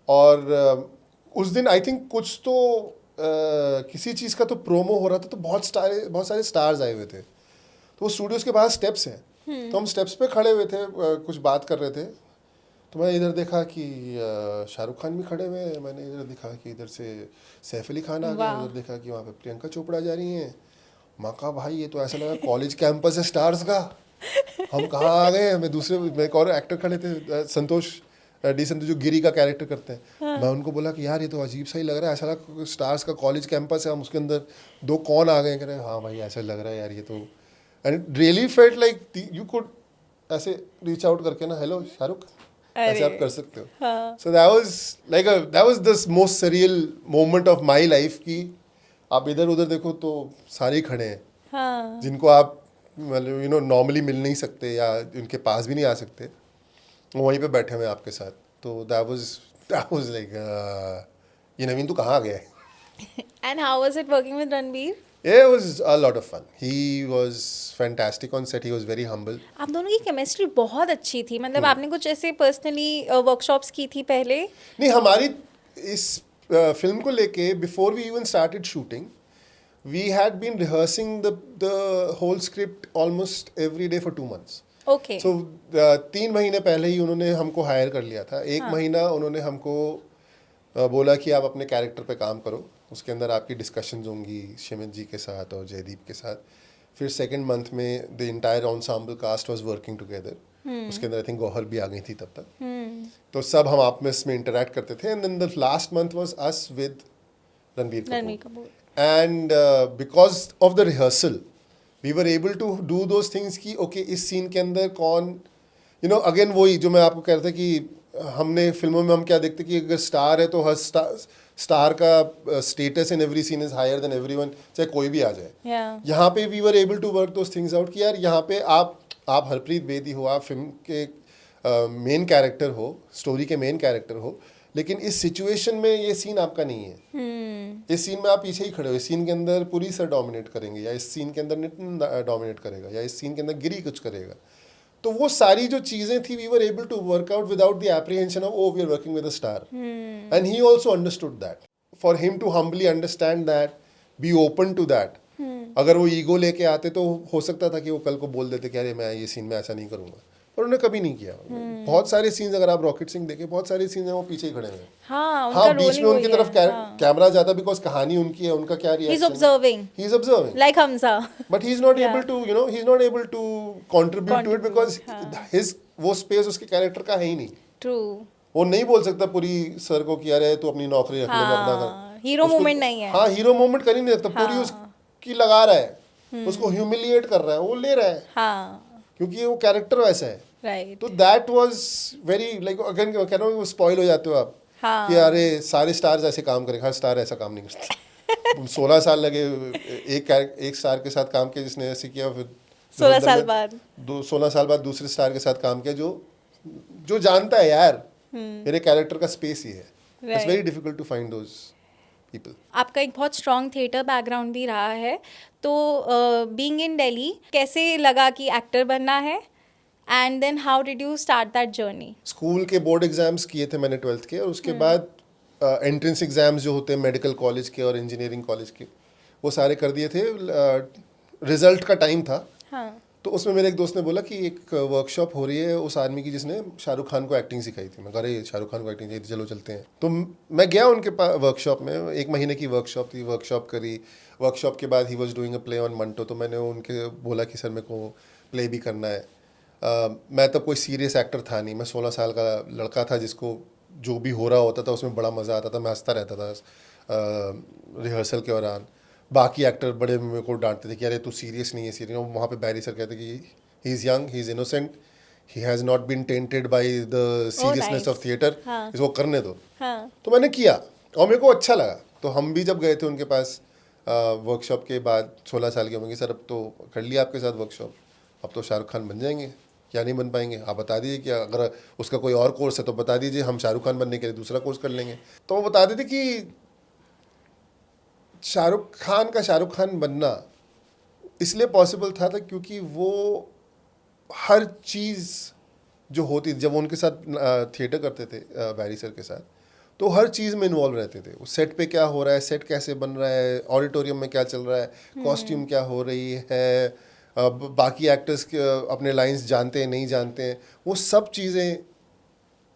और उस दिन आई थिंक कुछ तो किसी चीज़ का तो प्रोमो हो रहा था, तो बहुत सारे स्टार्स आए हुए थे। तो वो स्टूडियोज़ के बाहर स्टेप्स हैं, तो हम स्टेप्स पे खड़े हुए थे, कुछ बात कर रहे थे। तो मैं इधर देखा कि शाहरुख खान भी खड़े हुए हैं, मैंने इधर देखा कि इधर से सैफ अली खान आ गए, उधर देखा कि वहाँ पे प्रियंका चोपड़ा जा रही हैं। माँ का भाई ये तो ऐसा लगा कॉलेज कैंपस है स्टार्स का, हम कहाँ आ गए हैं। मैं एक और एक्टर खड़े थे, संतोष जो गिरी का कैरेक्टर करते हैं। मैं उनको बोला कि यार ये तो अजीब सा ही लग रहा है, ऐसा लगा स्टार्स का कॉलेज कैंपस है, हम उसके अंदर दो कौन आ गए। कह रहे हाँ भाई ऐसा लग रहा है यार ये तो, and it really felt like you could ऐसे रीच आउट करके ना, हेलो शाहरुख, ऐसे आप कर सकते हो। सो that was the most surreal moment of my life कि आप इधर उधर देखो तो सारे ही खड़े हैं, हाँ. जिनको आप मतलब नॉर्मली मिल नहीं सकते या उनके पास भी नहीं आ सकते, वो वहीं पे बैठे हुए हैं आपके साथ। तो दैट वाज लाइक ये नवीन तू कहाँ आ गया है। And how was it working with Ranveer? It was a lot of fun. He was fantastic on set. He was very humble. आप दोनों की केमिस्ट्री बहुत अच्छी थी, मतलब आपने कुछ ऐसे पर्सनली वर्कशॉप्स की थी पहले? नहीं, हमारी इस फिल्म को लेके before we even started shooting we had been rehearsing the whole script almost every day for 2 months. Okay. So 3 महीने पहले ही उन्होंने हमको हायर कर लिया था। एक महीना उन्होंने हमको बोला कि आप अपने कैरेक्टर पे काम करो, उसके अंदर आपकी डिस्कशंस होंगी शिमित जी के साथ और जयदीप के साथ। फिर सेकंड मंथ में the entire ensemble cast was working together, उसके अंदर आई थिंक गौहर भी आ गई थी तब तक। तो सब हम आपस में इंटरेक्ट करते थे, and then the last month was us with Ranbir Kapoor. And because of the rehearsal we were able to do those things कि ओके इस सीन के अंदर कौन अगेन वही जो मैं आपको कह रहा था कि हमने फिल्मों में हम क्या देखते कि अगर स्टार है तो हर स्टार का status in every scene is higher than everyone, चाहे कोई भी आ जाए। यहाँ पे we were able to work those things out कि यार यहाँ पे आप हरप्रीत बेदी हो, आप फिल्म के मेन कैरेक्टर हो, स्टोरी के मेन कैरेक्टर हो, लेकिन इस सिचुएशन में ये सीन आपका नहीं है। इस सीन में आप पीछे ही खड़े हो, इस सीन के अंदर पुरी सर डोमिनेट करेंगे, या इस सीन के अंदर नितिन डोमिनेट करेगा, या इस सीन के अंदर गिरी कुछ करेगा। तो वो सारी जो चीजें थी we were able to work out without the apprehension of oh we are working with a star, and he also understood that. For him to humbly understand that, be open to that. अगर वो ego लेके आते तो हो सकता था कि वो कल को बोल देते कि अरे मैं ये सीन में ऐसा नहीं करूँगा, पर उन्होंने कभी नहीं किया। बहुत सारे सीन्स अगर आप रॉकेट सिंह देखें, बहुत सारे सीन्स हैं वो पीछे ही खड़े हुए हैं। हाँ, उनका हाँ, रोल बीच ही में उनकी वही तरफ है। हाँ। कैमरा जाता बिकॉज कहानी उनकी है, उनका क्या He's reaction, observing, he is observing, like Hamza. But he is not Yeah. Able to, you know, he is not able to contribute to it because हाँ। हिज वो स्पेस उसके कैरेक्टर का है ही नहीं। True. वो नहीं बोल सकता पूरी सर को कि अरे तू अपनी नौकरी रख ले, मैं अपना कर। हाँ, हीरो उसको- मोमेंट नहीं है। हाँ, हीरो मोमेंट कर ही नहीं सकता, पूरी हाँ। उसकी लगा रहा है, उसको ह्यूमिलिएट कर रहा है, वो ले रहा है हाँ, क्योंकि वो कैरेक्टर वैसा है। राइट। तो that was very like, again कह रहा हूँ, स्पॉइल हो जाते हो आप हाँ। कि अरे सारे स्टार्स ऐसे काम करें, हर स्टार ऐसा काम नहीं करता। 16 साल लगे एक स्टार के साथ काम किया जिसने ऐसे किया, फिर 16 साल बाद 16 साल बाद दूसरे स्टार के साथ काम किया जो जानता है यार मेरे कैरेक्टर का स्पेस ही है। It's Right. Very difficult to find those people. आपका एक बहुत स्ट्रॉन्ग थिएटर बैकग्राउंड भी रहा है, तो बीइंग इन दिल्ली कैसे लगा कि एक्टर बनना है, and then how did you start that journey? School के बोर्ड एग्जाम्स किए थे मैंने 12th के, और उसके बाद एंट्रेंस एग्जाम्स जो होते हैं मेडिकल कॉलेज के और इंजीनियरिंग कॉलेज के, वो सारे कर दिए थे। रिजल्ट का टाइम था, हाँ। तो उसमें मेरे एक दोस्त ने बोला कि एक वर्कशॉप हो रही है उस आदमी की जिसने शाहरुख खान को एक्टिंग सिखाई थी। मैं कह रही शाहरुख खान को एक्टिंग चाहिए, चलो चलते हैं। तो मैं गया उनके पास वर्कशॉप में, 1 महीने की वर्कशॉप थी, वर्कशॉप करी। वर्कशॉप के बाद he was doing a play on Manto, तो मैंने उनके बोला कि सर मेरे को प्ले भी करना है। मैं तब कोई सीरियस एक्टर था नहीं, मैं 16 साल का लड़का था जिसको जो भी हो रहा होता था उसमें बड़ा मज़ा आता था, मैं हंसता रहता था रिहर्सल के दौरान। बाकी एक्टर बड़े मेरे को डांटते थे कि अरे तू सीरियस नहीं है, सीरियस। वहाँ पे बैरी सर कहते कि he is young, he is innocent, he has not been tainted by the seriousness nice. Of theatre, हाँ। इसको करने दो। हाँ। तो मैंने किया और मेरे को अच्छा लगा। तो हम भी जब गए थे उनके पास वर्कशॉप के बाद, 16 साल के होंगे, सर अब तो कर लिया आपके साथ वर्कशॉप, अब तो शाहरुख खान बन जाएंगे, क्या नहीं बन पाएंगे, आप बता दीजिए कि अगर उसका कोई और कोर्स है तो बता दीजिए, हम शाहरुख खान बनने के लिए दूसरा कोर्स कर लेंगे। तो वो बताते थे कि शाहरुख खान बनना इसलिए पॉसिबल था क्योंकि वो हर चीज़ जो होती, जब वो उनके साथ थिएटर करते थे बैरी सर के साथ, तो हर चीज़ में इन्वॉल्व रहते थे। वो सेट पे क्या हो रहा है, सेट कैसे बन रहा है, ऑडिटोरियम में क्या चल रहा है, कॉस्ट्यूम क्या हो रही है, बाकी एक्टर्स के अपने लाइंस जानते हैं नहीं जानते हैं, वो सब चीज़ें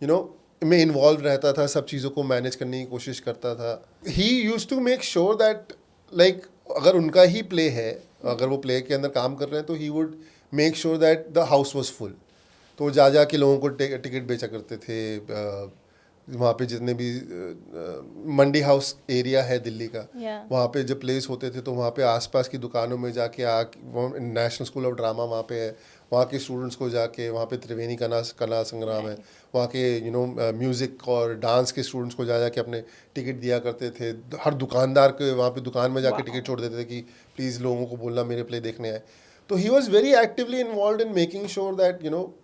यू नो में इन्वॉल्व रहता था, सब चीज़ों को मैनेज करने की कोशिश करता था। He used to make sure that like अगर उनका ही प्ले है, अगर वो प्ले के अंदर काम कर रहे हैं, तो he would make sure that the house was full. तो जा के लोगों को टिकट बेचा करते थे। वहाँ पे जितने भी मंडी हाउस एरिया है दिल्ली का, वहाँ पे जब प्लेस होते थे तो वहाँ पे आसपास की दुकानों में जाके नेशनल स्कूल ऑफ ड्रामा वहाँ पे है, वहाँ के स्टूडेंट्स को जाके, वहाँ पे त्रिवेणी कला संग्राम है, वहाँ के म्यूज़िक और डांस के स्टूडेंट्स को जाके अपने टिकट दिया करते थे। हर दुकानदार के वहाँ पे दुकान में जाके टिकट छोड़ देते थे कि प्लीज़ लोगों को बोलना मेरे प्ले देखने आए। तो he was very actively involved in making sure that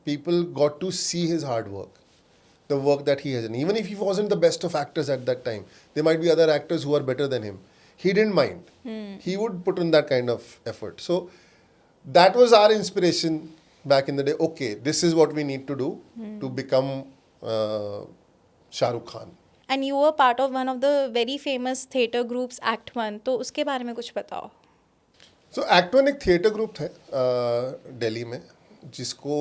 people got to see his hard work, the work that he has done. Even if he wasn't the best of actors at that time, there might be other actors who are better than him. He didn't mind. He would put in that kind of effort. So that was our inspiration back in the day. Okay, this is what we need to do to become Shah Rukh Khan. And you were part of one of the very famous theatre groups, Act One. तो उसके बारे में कुछ बताओ। So Act One एक theatre group था दिल्ली में, जिसको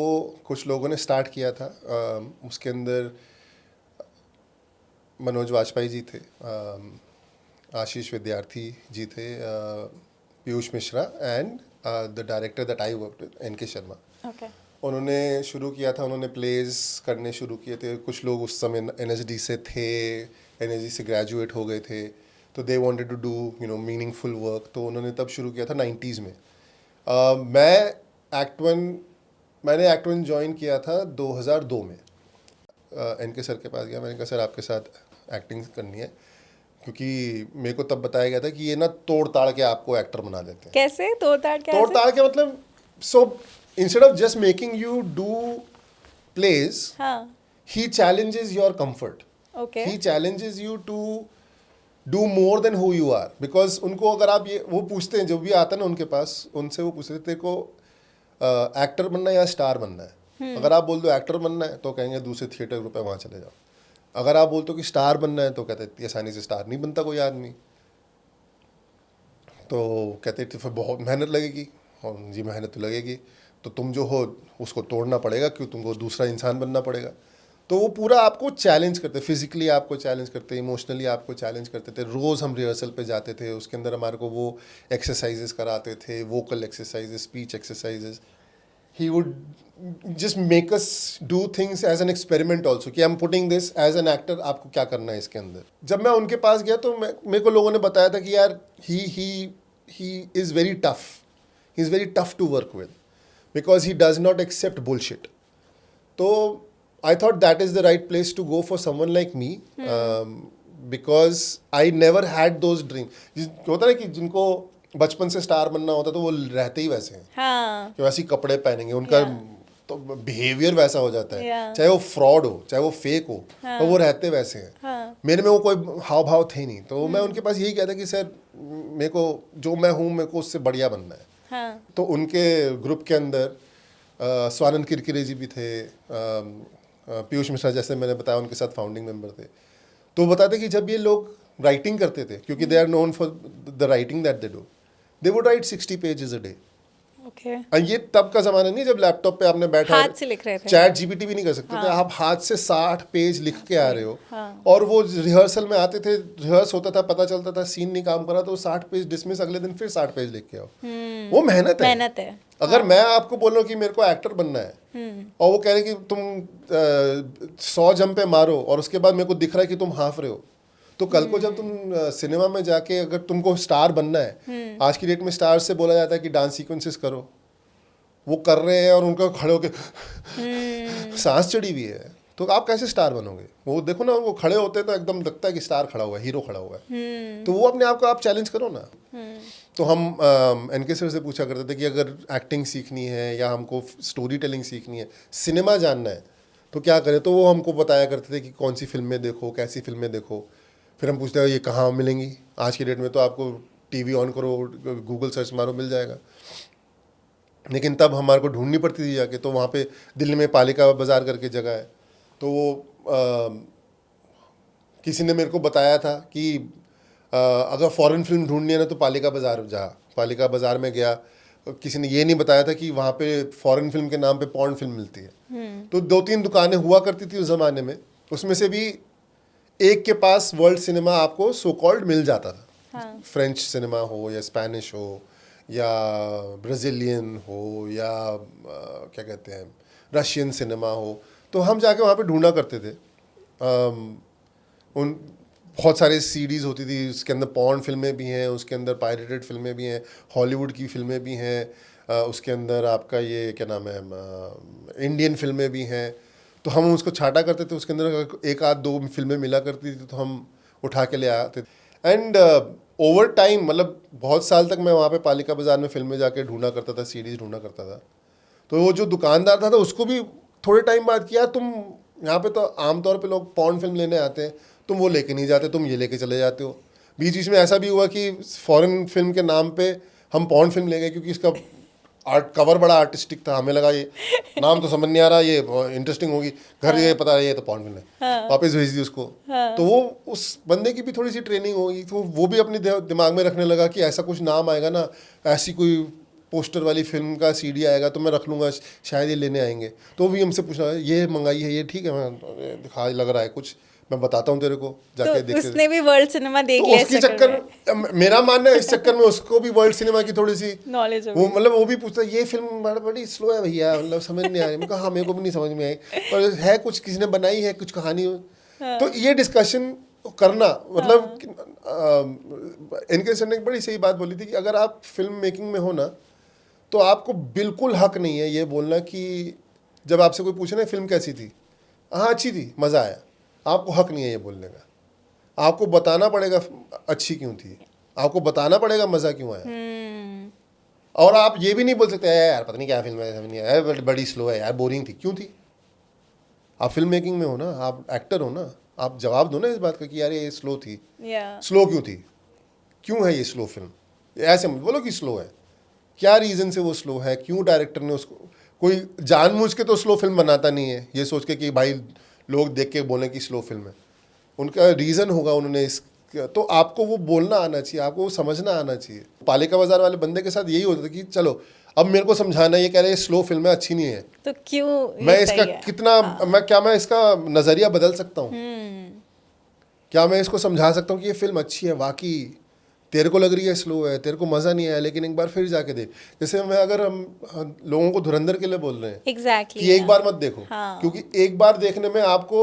कुछ लोगों ने स्टार्ट किया था। उसके अंदर मनोज वाजपेयी जी थे, आशीष विद्यार्थी जी थे, Piyush Mishra, and the director that I work with, N K Sharma. Okay. उन्होंने शुरू किया था, उन्होंने प्लेज करने शुरू किए थे। कुछ लोग उस समय NSD से थे, NSD से ग्रेजुएट हो गए थे, तो they wanted to do meaningful work. तो उन्होंने तब शुरू किया था 90s में। मैंने एक्ट वन ज्वाइन किया था 2002 में। एन के सर के पास गया, मैंने कहा सर आपके साथ एक्टिंग करनी है, क्योंकि मेरे को तब बताया गया था कि ये ना तोड़ ताड़ के आपको एक्टर बना देते हैं। कैसे तोड़ ताड़? तोड़ ताड़ के मतलब, so instead of just making you do plays, he challenges your comfort, Okay. He challenges you to do more than who you are. Because उनको अगर आप वो पूछते हैं, जो भी आता है ना उनके पास, उनसे वो पूछते थे तेरे को एक्टर बनना है या स्टार बनना है। अगर आप बोल दो एक्टर बनना है तो कहेंगे दूसरे थिएटर ग्रुप है वहाँ चले जाओ। अगर आप बोलते हो कि स्टार बनना है तो कहते इतनी आसानी से स्टार नहीं बनता कोई आदमी। तो कहते फिर बहुत मेहनत लगेगी। और जी मेहनत तो लगेगी, तो तुम जो हो उसको तोड़ना पड़ेगा, क्यों तुमको दूसरा इंसान बनना पड़ेगा। तो वो पूरा आपको चैलेंज करते, फिजिकली आपको चैलेंज करते, इमोशनली आपको चैलेंज करते थे। रोज़ हम रिहर्सल पे जाते थे, उसके अंदर हमारे को वो एक्सरसाइजेस कराते थे, vocal exercises, speech exercises. He would just make us do things as an experiment also, कि I am putting this as an actor, आपको क्या करना है इसके अंदर। जब मैं उनके पास गया तो मेरे को लोगों ने बताया था कि यार he is very tough, he is very tough to work with, because he does not accept bullshit. तो I thought that is the right place to go for someone like me, because I never had those dreams. होता है कि जिनको बचपन से star बनना होता तो वो रहते ही वैसे हैं, हाँ, कि वैसे ही कपड़े पहनेंगे, उनका तो बिहेवियर वैसा हो जाता है, Yeah. चाहे वो फ्रॉड हो चाहे वो फेक हो, तो वो रहते वैसे हैं। हाँ, मेरे में वो कोई हाव भाव थे नहीं, तो मैं उनके पास यही कहता कि सर मेरे को जो मैं हूँ मेरे को उससे बढ़िया बनना है। हाँ, तो उनके ग्रुप के अंदर स्वानंद किरकिरे जी भी थे, पीयूष मिश्रा जैसे मैंने बताया उनके साथ फाउंडिंग मेंबर थे। तो वो बताते कि जब ये लोग राइटिंग करते थे, क्योंकि they are known for the writing that they do, they would write 60 pages a day. Okay, और ये तब का ज़माना नहीं जब लैपटॉप पे आपने बैठा हाथ से लिख रहे थे। चैट जीपीटी भी नहीं कर सकते थे, आप हाथ से 60 पेज लिख के आ रहे हो। हाँ। और वो रिहर्सल में आते थे, रिहर्स होता था, पता चलता था सीन नहीं काम करा तो 60 पेज डिसमिस, अगले दिन फिर 60 पेज लिख के आओ। वो मेहनत है। मेहनत है। अगर मैं आपको बोल रहा हूँ कि मेरे को एक्टर बनना है और वो कह रहे हैं कि तुम 100 जंप पे मारो और उसके बाद मेरे को दिख रहा है कि तुम हाफ रहे हो, तो कल को जब तुम सिनेमा में जाके अगर तुमको स्टार बनना है, आज की डेट में स्टार से बोला जाता है कि डांस सीक्वेंसेस करो, वो कर रहे हैं और उनका खड़े होके सांस चढ़ी हुई है, तो आप कैसे स्टार बनोगे। वो देखो ना, वो खड़े होते हैं तो एकदम लगता है कि स्टार खड़ा हुआ है, हीरो खड़ा हुआ है। तो वो अपने आप को आप चैलेंज करो ना। तो हम एनके सर से पूछा करते थे कि अगर एक्टिंग सीखनी है या हमको स्टोरी टेलिंग सीखनी है, सिनेमा जानना है, तो क्या करें। तो वो हमको बताया करते थे कि कौन सी फिल्में देखो, कैसी फिल्में देखो। फिर हम पूछते हैं ये कहाँ मिलेंगी। आज की डेट में तो आपको टीवी ऑन करो, गूगल सर्च मारो, मिल जाएगा। लेकिन तब हमारे को ढूंढनी पड़ती थी जाके। तो वहाँ पे दिल्ली में पालिका बाज़ार करके जगह है, तो वो किसी ने मेरे को बताया था कि अगर फॉरेन फिल्म ढूंढनी है ना तो पालिका बाज़ार जा। पालिका बाज़ार में गया, किसी ने ये नहीं बताया था कि वहाँ पे फॉरेन फिल्म के नाम पे पॉर्न फिल्म मिलती है। तो 2-3 दुकानें हुआ करती थी उस ज़माने में, उसमें से भी एक के पास वर्ल्ड सिनेमा आपको सो कॉल्ड मिल जाता था। हाँ। फ्रेंच सिनेमा हो या स्पेनिश हो या ब्राज़ीलियन हो या क्या कहते हैं रशियन सिनेमा हो, तो हम जाके वहाँ पे ढूंढा करते थे। उन बहुत सारे सीडीज़ होती थी, उसके अंदर पॉर्न फिल्में भी हैं, उसके अंदर पायरेटेड फिल्में भी हैं, हॉलीवुड की फिल्में भी हैं, उसके अंदर आपका ये क्या नाम है इंडियन फिल्में भी हैं। तो हम उसको छाटा करते थे, उसके अंदर 1-2 फिल्में मिला करती थी तो हम उठा के ले आते थे। एंड ओवर टाइम, मतलब बहुत साल तक मैं वहाँ पे पालिका बाज़ार में फिल्में जाके ढूंढा करता था, सीडीज़ ढूंढा करता था। तो वो जो दुकानदार था उसको भी थोड़े टाइम बाद किया, तुम यहाँ पे तो आमतौर पे लोग पॉर्न फिल्म लेने आते हैं, तुम वो लेके नहीं जाते, तुम ये लेके चले जाते हो। बीच बीच में ऐसा भी हुआ कि फॉरेन फिल्म के नाम पे हम पॉर्न फिल्म ले गए, क्योंकि इसका कवर बड़ा आर्टिस्टिक था। हमें लगा ये नाम तो समझ नहीं आ रहा, ये इंटरेस्टिंग होगी, घर ये पता है ये तो पॉर्न फिल्म है, वापस भेज दी उसको। तो वो उस बंदे की भी थोड़ी सी ट्रेनिंग होगी, तो वो भी अपने दिमाग में रखने लगा कि ऐसा कुछ नाम आएगा ना, ऐसी कोई पोस्टर वाली फिल्म का सीडी आएगा तो मैं रख लूँगा, शायद ये लेने आएंगे। तो भी हमसे पूछना ये मंगाई है, ये ठीक है, मैं दिखा लग रहा है कुछ, मैं बताता हूँ तेरे को, जाके तो देखते। उसने भी वर्ल्ड सिनेमा देख तो लिया उसके चक्कर, मेरा मानना है इस चक्कर में उसको भी वर्ल्ड सिनेमा की थोड़ी सी नॉलेज वो, मतलब वो भी पूछता ये फिल्म बड़ी स्लो है भैया, मतलब समझ नहीं आ रही। मैं कहा हाँ, मेरे को भी नहीं समझ में आई, पर है कुछ, किसी ने बनाई है कुछ कहानी। तो ये डिस्कशन करना, मतलब इनके सर ने एक बड़ी सही बात बोली थी कि अगर आप फिल्म मेकिंग में हो ना, तो आपको बिल्कुल हक नहीं है ये बोलना कि जब आपसे कोई पूछे ना फिल्म कैसी थी, हाँ अच्छी थी, मज़ा आया, आपको हक नहीं है ये बोलने का। आपको बताना पड़ेगा अच्छी क्यों थी, आपको बताना पड़ेगा मज़ा क्यों आया। और आप ये भी नहीं बोल सकते यार पता नहीं क्या फिल्म है, समझ नहीं आया, बड़ी स्लो है यार, बोरिंग थी, क्यों थी। आप फिल्म मेकिंग में हो ना, आप एक्टर हो ना, आप जवाब दो ना इस बात का कि यार ये स्लो थी, स्लो क्यों थी, क्यों है ये स्लो फिल्म। ऐसे मत बोलो कि स्लो है, क्या रीज़न से वो स्लो है, क्यों डायरेक्टर ने उसको, कोई जानबूझ के तो स्लो फिल्म बनाता नहीं है ये सोच के कि भाई लोग देख के बोलें कि स्लो फिल्म है, उनका रीज़न होगा उन्होंने इस, तो आपको वो बोलना आना चाहिए, आपको वो समझना आना चाहिए। पालिका बाज़ार वाले बंदे के साथ यही होता था कि चलो अब मेरे को समझाना, ये कह रहे हैं स्लो फिल्म है, अच्छी नहीं है, तो क्यों ये मैं सही इसका है? कितना मैं इसका नज़रिया बदल सकता हूँ? क्या मैं इसको समझा सकता हूँ कि ये फिल्म अच्छी है, वाकई तेरे को लग रही है स्लो है, तेरे को मज़ा नहीं आया, लेकिन एक बार फिर जाके देख। जैसे मैं अगर हम लोगों को धुरंधर के लिए बोल रहे हैं एग्जैक्टली कि एक बार मत देखो, हाँ। क्योंकि एक बार देखने में आपको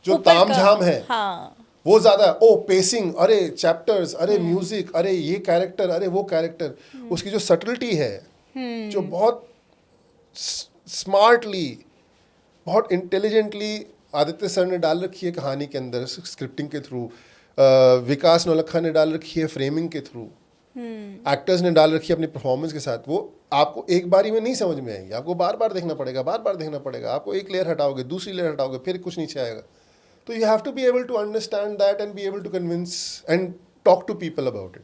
जो ऊपर ताम का- झाम है हाँ वो ज़्यादा, ओ पेसिंग, अरे चैप्टर्स, अरे म्यूजिक, अरे ये कैरेक्टर, अरे वो कैरेक्टर, उसकी जो सटलिटी है, जो बहुत स्मार्टली, बहुत इंटेलिजेंटली आदित्य सर ने डाल रखी है कहानी के अंदर, स्क्रिप्टिंग के थ्रू, विकास नौलखा ने डाल रखी है फ्रेमिंग के थ्रू, एक्टर्स ने डाल रखी है अपनी परफॉर्मेंस के साथ, वो आपको एक बारी में नहीं समझ में आएगी, आपको बार बार देखना पड़ेगा, बार बार देखना पड़ेगा, आपको एक लेयर हटाओगे, दूसरी लेयर हटाओगे, फिर कुछ नीचे आएगा। तो you have to be able to understand that and be able to convince and talk to people about it.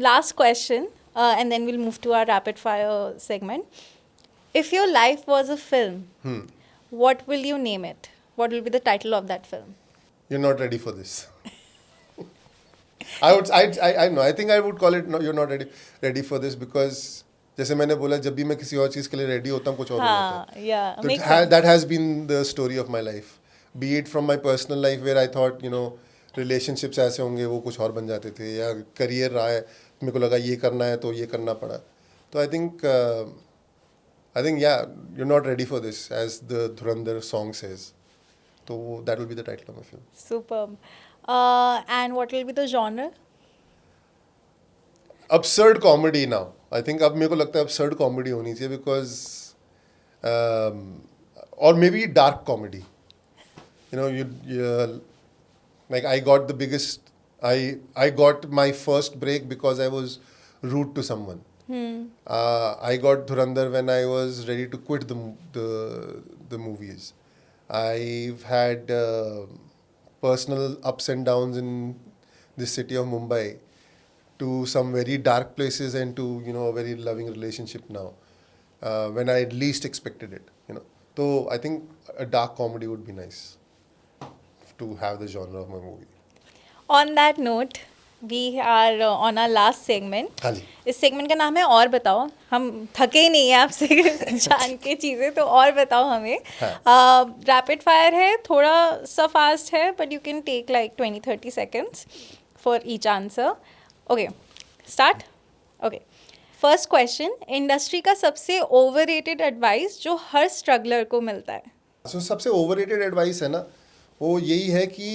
Last question, and then we'll move to our rapid fire segment. If your life was a film, what will you name it? What will be the title of that film? You're not ready for this. I know. I think I would call it no, you're not ready for this, because जैसे मैंने बोला, जब भी मैं किसी और चीज़ के लिए रेडी होता हूँ कुछ और हो जाता है। yeah, तो makes sense. that has been the story of my life. Be it from my personal life where I thought, you know, relationships ऐसे होंगे, वो कुछ और बन जाते थे, या करियर रहा है, मेरे को लगा ये करना है तो ये करना पड़ा। तो I think yeah, you're not ready for this, as the Dhurandhar song says. So that will be the title of my film. Superb. And what will be the genre? Absurd comedy now. I think अब मेरे को लगता है absurd comedy होनी चाहिए, because or maybe dark comedy. You know, like I got the biggest, I got my first break because I was rude to someone. I got Dhurandhar when I was ready to quit the movies. I've had personal ups and downs in this city of Mumbai, to some very dark places, and to, you know, a very loving relationship now, when I least expected it, you know. So I think a dark comedy would be nice to have the genre of my movie. On that note, we are on our last segment. हाँ जी। इस segment का नाम है और बताओ। हम थके नहीं है आपसे जान के चीज़ें, तो और बताओ हमें। रैपिड फायर है, थोड़ा सा फास्ट है, but you can take like 20-30 seconds for each answer. Okay, start. Okay, first question, industry का सबसे ओवररेटेड एडवाइस जो हर स्ट्रगलर को मिलता है। So सबसे ओवररेटेड एडवाइस है ना, वो यही है कि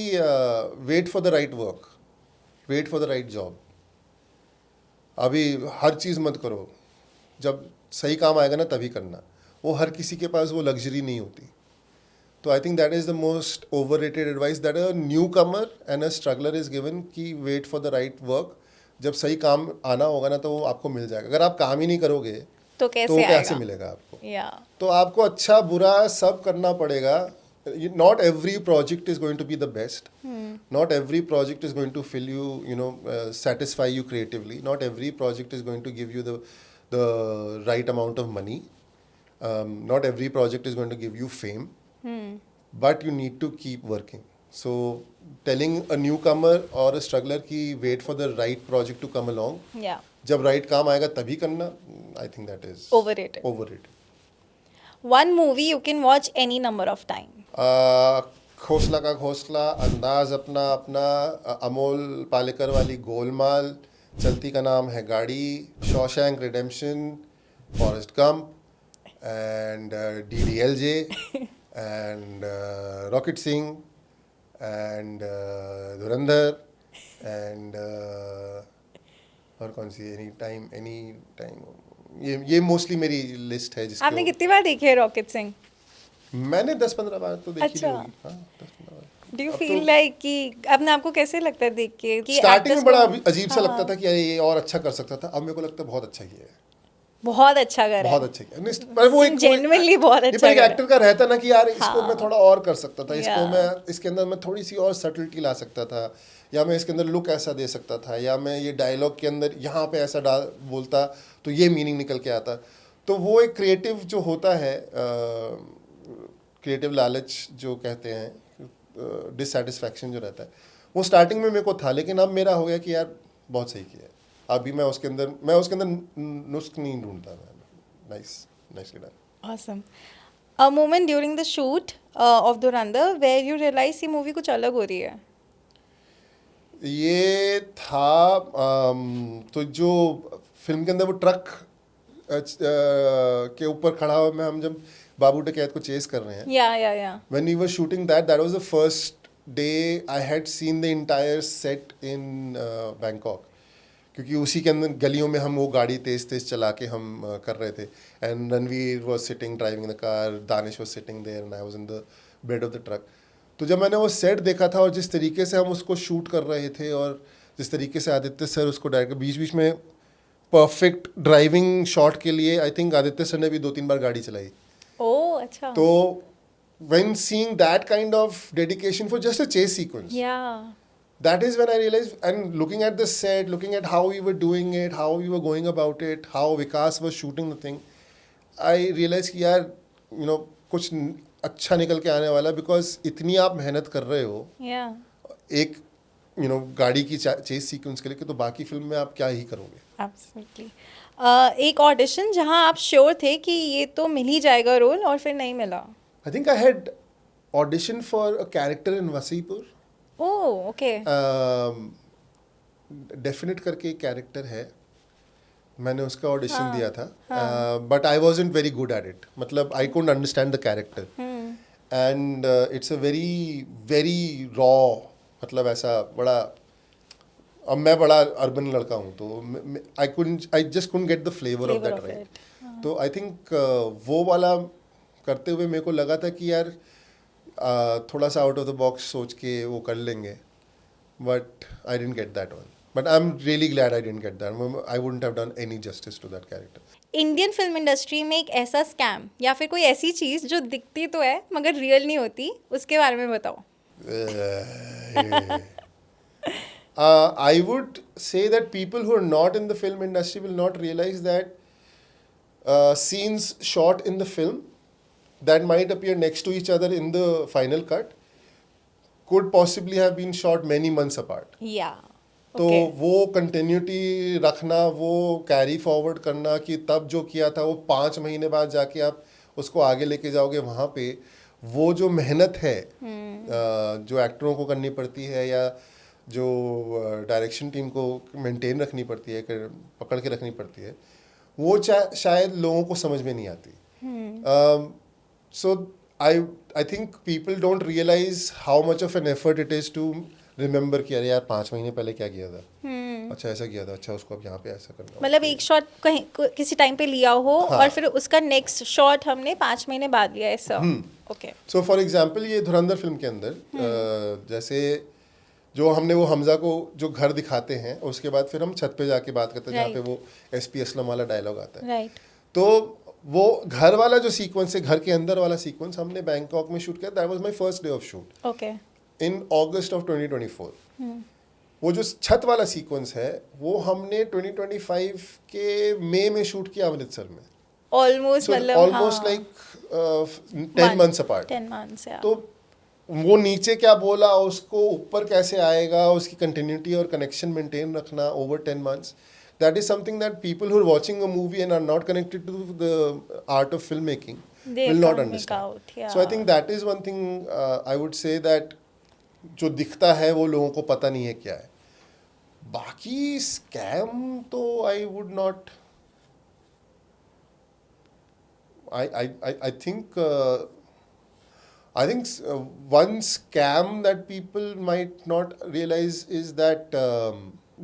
wait for the right work, wait for the right job. अभी हर चीज़ मत करो, जब सही काम आएगा ना तभी करना। वो हर किसी के पास वो लग्जरी नहीं होती। तो I think that is the most overrated advice that a newcomer and a struggler is given, कि wait for the right work. जब सही काम आना होगा ना तो वो आपको मिल जाएगा। अगर आप काम ही नहीं करोगे तो तो कैसे वो कैसे आएगा? मिलेगा आपको? या तो आपको अच्छा बुरा सब करना पड़ेगा। Not every project is going to be the best. Not every project is going to fill you, you know, satisfy you creatively. Not every project is going to give you the right amount of money. Not every project is going to give you fame. But you need to keep working. So telling a newcomer or a struggler कि wait for the right project to come along, या जब right काम आएगा तभी करना, I think that is Overrated. overrated. one movie you can watch any number of time. Khosla का घोसला, अंदाज अपना अपना, अमोल पालेकर वाली गोलमाल, चलती का नाम है गाड़ी, Shawshank redemption, Forrest Gump, and DDLJ, and rocket Singh, and Dhurandhar, and और कौन सी, एनी टाइम। ये मोस्टली मेरी लिस्ट है आपने जिसको कितनी बार देखी है रॉकेट सिंह? मैंने 10-15 बार तो देखी अच्छा। होगी। हाँ, 10-15 बार। डू यू अब फील तो- लाइक कि अपने आपको कैसे लगता है देख के कि स्टार्टिंग actors में बड़ा को- अजीब सा लगता था कि अरे ये और अच्छा कर सकता था। अब मेरे को लगता है बहुत अच्छा किया है, बहुत अच्छा कर रहा बहुत है। अच्छा किया। नहीं, पर वो एक Genuinely बहुत ये अच्छा पर एक कर रहा है। एक्टर का रहता ना कि यार इसको मैं थोड़ा और कर सकता था, इसको Yeah. मैं इसके अंदर मैं थोड़ी सी और सटलिटी ला सकता था, या मैं इसके अंदर लुक ऐसा दे सकता था, या मैं ये डायलॉग के अंदर यहाँ पे ऐसा डाल बोलता तो ये मीनिंग निकल के आता। तो वो एक क्रिएटिव जो होता है, क्रिएटिव लालच जो कहते हैं, डिससेटिस्फैक्शन जो रहता है, वो स्टार्टिंग में मेरे को था, लेकिन अब मेरा हो गया कि यार बहुत सही किया है, अभी मैं उसके अंदर नुस्ख नहीं ढूंढता मैं. Nicely done. Awesome. A moment during the shoot of Dhurandhar where you realize ये मूवी कुछ अलग हो रही है. ये था तो जो फिल्म के अंदर वो ट्रक के ऊपर खड़ा हुआ मैं हम जब बाबू डकैत को चेस कर रहे हैं. Yeah. When we were shooting that was the first day I had seen the entire set in Bangkok. क्योंकि उसी के अंदर गलियों में हम वो गाड़ी तेज तेज चला के हम कर रहे थे. And Ranveer was sitting driving the car, Danish was sitting there and I was in the bed of the truck. तो जब मैंने वो सेट देखा था और जिस तरीके से हम उसको शूट कर रहे थे और जिस तरीके से आदित्य सर उसको डायरेक्ट बीच बीच में परफेक्ट ड्राइविंग शॉट के लिए आई थिंक आदित्य सर ने भी 2-3 बार गाड़ी चलाई. ओह अच्छा. तो when seeing that kind of dedication for just a chase sequence, Yeah. that is when I realized, and looking at the set, looking at how we were doing it, how we were going about it, how Vikas was shooting the thing, I realized कि यार कुछ अच्छा निकल के आने वाला, because इतनी आप मेहनत कर रहे हो Yeah. एक गाड़ी की चेस सीक्वेंस के लिए कि तो बाकी फिल्म में आप क्या ही करोगे. Absolutely. एक ऑडिशन जहाँ आप श्योर थे कि ये तो मिल ही जाएगा रोल और फिर नहीं मिला. I think I had auditioned for a character in Wasipur. Oh okay. Definite करके एक कैरेक्टर है, मैंने उसका ऑडिशन दिया था. But I wasn't very good at it. मतलब I couldn't understand the character and it's a very very raw, मतलब ऐसा बड़ा, अब मैं बड़ा अर्बन लड़का हूँ तो I just couldn't get the flavour of that right. तो आई थिंक वो वाला करते हुए मेरे को लगा था कि यार थोड़ा सा आउट ऑफ द बॉक्स सोच के वो कर लेंगे, but I didn't get that one. But I am really glad I didn't get that. I wouldn't have done any justice to that character. Indian film industry में एक ऐसा scam या फिर कोई ऐसी चीज़ जो दिखती तो है मगर रियल नहीं होती, उसके बारे में बताओ. I would say that people who are not in the film industry will not realize that scenes shot in the film that might appear next to each other in the final cut could possibly have been shot many months apart. Yeah. तो वो continuity रखना, वो carry forward करना कि तब जो किया था वो 5 महीने बाद जाके आप उसको आगे लेके जाओगे, वहाँ पे वो जो मेहनत है जो एक्टरों को करनी पड़ती है या जो डायरेक्शन टीम को मेंटेन रखनी पड़ती है, पकड़ के रखनी पड़ती है, वो शायद लोगों को समझ में नहीं आती. So I think people don't realize how much of an effort it is to remember कि अरे यार 5 महीने पहले क्या किया था, अच्छा ऐसा किया था, अच्छा उसको अब यहाँ पे ऐसा करना. मतलब एक शॉट कहीं किसी टाइम पे लिया हो और फिर उसका नेक्स्ट शॉट हमने 5 महीने बाद लिया, ऐसा. ओके. सो फॉर एग्जांपल ये धुरंधर फिल्म के अंदर जैसे जो हमने वो हमजा को जो घर दिखाते हैं, उसके बाद फिर हम छत पे जाके बात करते हैं जहाँ पे वो SP असलम वाला डायलॉग आता है. राइट. तो वो घर वाला जो सीक्वेंस है, घर के अंदर वाला सीक्वेंस हमने बैंकॉक में शूट किया. That was my first day of shoot. Okay. In August of 2024. वो जो छत वाला सीक्वेंस है वो हमने 2025 के मई में शूट किया अमृतसर में. ऑलमोस्ट मतलब almost like 10 months apart. 10 months. तो वो नीचे क्या बोला, उसको ऊपर कैसे आएगा, उसकी कंटिन्यूटी और कनेक्शन मेंटेन रखना over 10 months. That is something that people who are watching a movie and are not connected to the art of filmmaking will not understand. Yeah. So I think that is one thing I would say that जो दिखता है वो लोगों को पता नहीं है क्या है. बाकी स्कैम तो I would not. I think one scam that people might not realize is that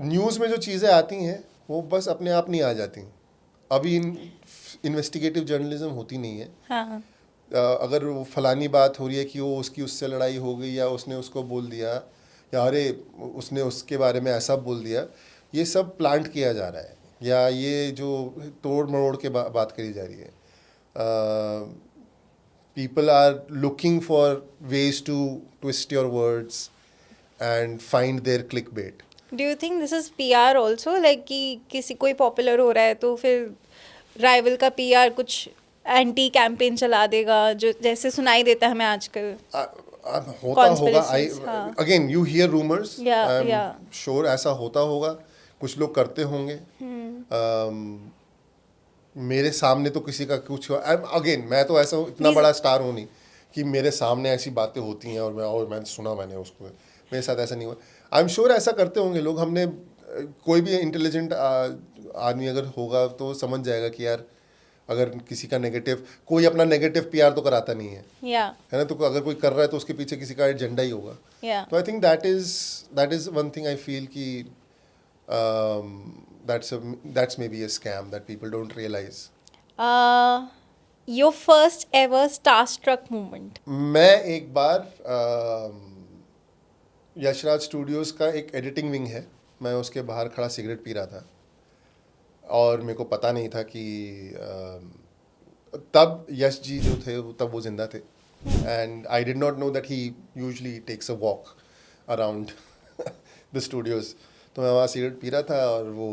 news में जो चीज़ें आती हैं वो बस अपने आप नहीं आ जाती. अभी इन्वेस्टिगेटिव जर्नलिज्म होती नहीं है. हाँ. अगर वो फलानी बात हो रही है कि वो उसकी उससे लड़ाई हो गई या उसने उसको बोल दिया या अरे उसने उसके बारे में ऐसा बोल दिया, ये सब प्लांट किया जा रहा है या ये जो तोड़ मरोड़ के बात करी जा रही है. People are looking for ways to twist your words and find their clickbait. Do you think this is PR also, like कि किसी कोई पॉपुलर हो रहा है तो फिर राइवल का PR कुछ एंटी कैंपेन चला देगा, जो जैसे सुनाई देता है हमें आजकल. होता होगा. Again you hear rumors. Yeah. I'm sure ऐसा होता होगा कुछ लोग करते होंगे. मेरे सामने तो किसी का कुछ अगेन मैं तो ऐसा इतना बड़ा स्टार हूँ नहीं कि मेरे सामने ऐसी बातें होती हैं और मैंने सुना मैंने उसको. मेरे साथ ऐसा नहीं हुआ. आई एम श्योर ऐसा करते होंगे लोग. हमने कोई भी इंटेलिजेंट आदमी अगर होगा तो समझ जाएगा कि यार अगर किसी का नेगेटिव, कोई अपना नेगेटिव पीआर तो कराता नहीं है, है ना. तो अगर कोई कर रहा है तो उसके पीछे किसी का एजेंडा ही होगा. तो I think that is one thing I feel कि that's maybe a scam that people don't realize. Your first ever starstruck moment? मैं एक बार यशराज स्टूडियोज़ का एक एडिटिंग विंग है, मैं उसके बाहर खड़ा सिगरेट पी रहा था और मेरे को पता नहीं था कि तब यश जी जो थे तब वो जिंदा थे. And I did not know that he usually takes a walk around the studios. तो मैं वहाँ सिगरेट पी रहा था और वो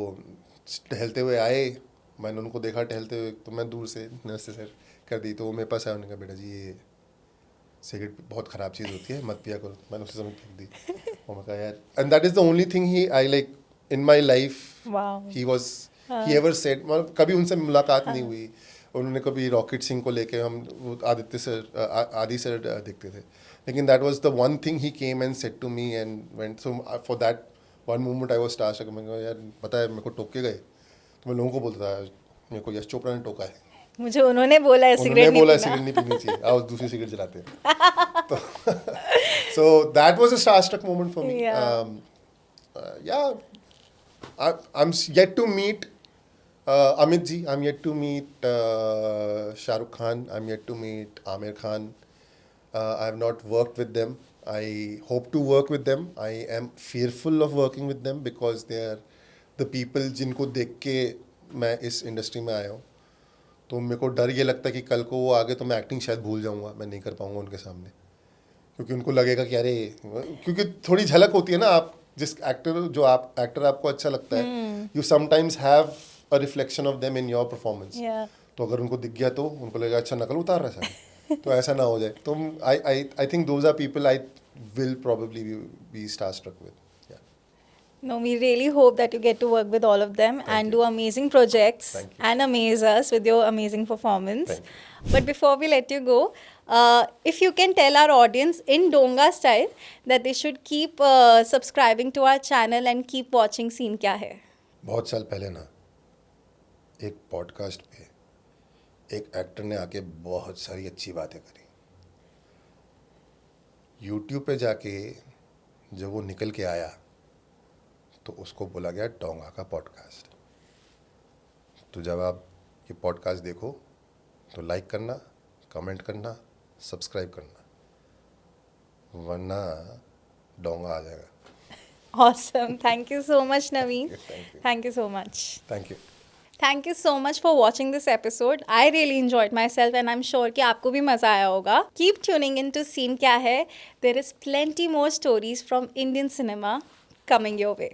टहलते हुए आए. मैंने उनको देखा टहलते हुए तो मैं दूर से नमस्ते सर कर दी. तो वो मेरे पास आया, उन्होंने कहा बेटा जी ये सिगरेट बहुत ख़राब चीज़ होती है, मत पिया करो. मैंने उसे समझ फेंक दी. और मैं कहा यार, and that is the only thing he I like in my life. He ever said. मतलब कभी उनसे मुलाकात नहीं हुई. उन्होंने कभी रॉकेट सिंह को लेके हम वो आदि सर देखते थे, लेकिन that was the one thing he came and said to me and went. So for that one moment I was starstruck. मैं कहा यार पता है मेरे को टोक के गए. तो मैं लोगों को बोलता था मेरे को यश चोपड़ा ने टोका है, मुझे उन्होंने बोला है सिगरेट नहीं पीनी चाहिए. आओ दूसरी सिगरेट जलाते हैं. तो सो that was a starstruck moment for me. I'm yet to meet Amit ji. I'm yet to meet Shah Rukh Khan. I'm yet to meet Amir Khan. I have not worked with them. I hope to work with them. I am fearful of working with them because they are the people जिनको देख के मैं इस industry में आया हूँ. तो मेरे को डर ये लगता है कि कल को वो आगे तो मैं एक्टिंग शायद भूल जाऊँगा, मैं नहीं कर पाऊँगा उनके सामने, क्योंकि उनको लगेगा कि अरे, क्योंकि थोड़ी झलक होती है ना. आप जिस एक्टर आपको अच्छा लगता है, you sometimes have a reflection of them in your performance. तो अगर उनको दिख गया तो उनको लगेगा अच्छा नकल उतार रहा है. तो ऐसा ना हो जाए. तो I think those are people I will probably be starstruck with. No, we really hope that you get to work with all of them and do amazing projects and amaze us with your amazing performance. But before we let you go, if you can tell our audience in Donga style that they should keep subscribing to our channel and keep watching Scene Kya Hai. बहुत साल पहले ना एक podcast पे एक actor ने आके बहुत सारी अच्छी बातें करी. यूट्यूब पे जाके जब वो निकल के आया तो उसको बोला गया डोंगा का पॉडकास्ट. तो जब आप ये पॉडकास्ट देखो तो लाइक करना, कमेंट करना, सब्सक्राइब करना, वरना डोंगा आ जाएगा. Awesome. Thank you so much, Naveen. Thank you so much. Thank you. Thank you so much for watching this episode. I really enjoyed myself and I'm sure कि आपको भी मज़ा आया होगा. Keep tuning into Scene Kya Hai. There is plenty more stories from Indian cinema coming your way.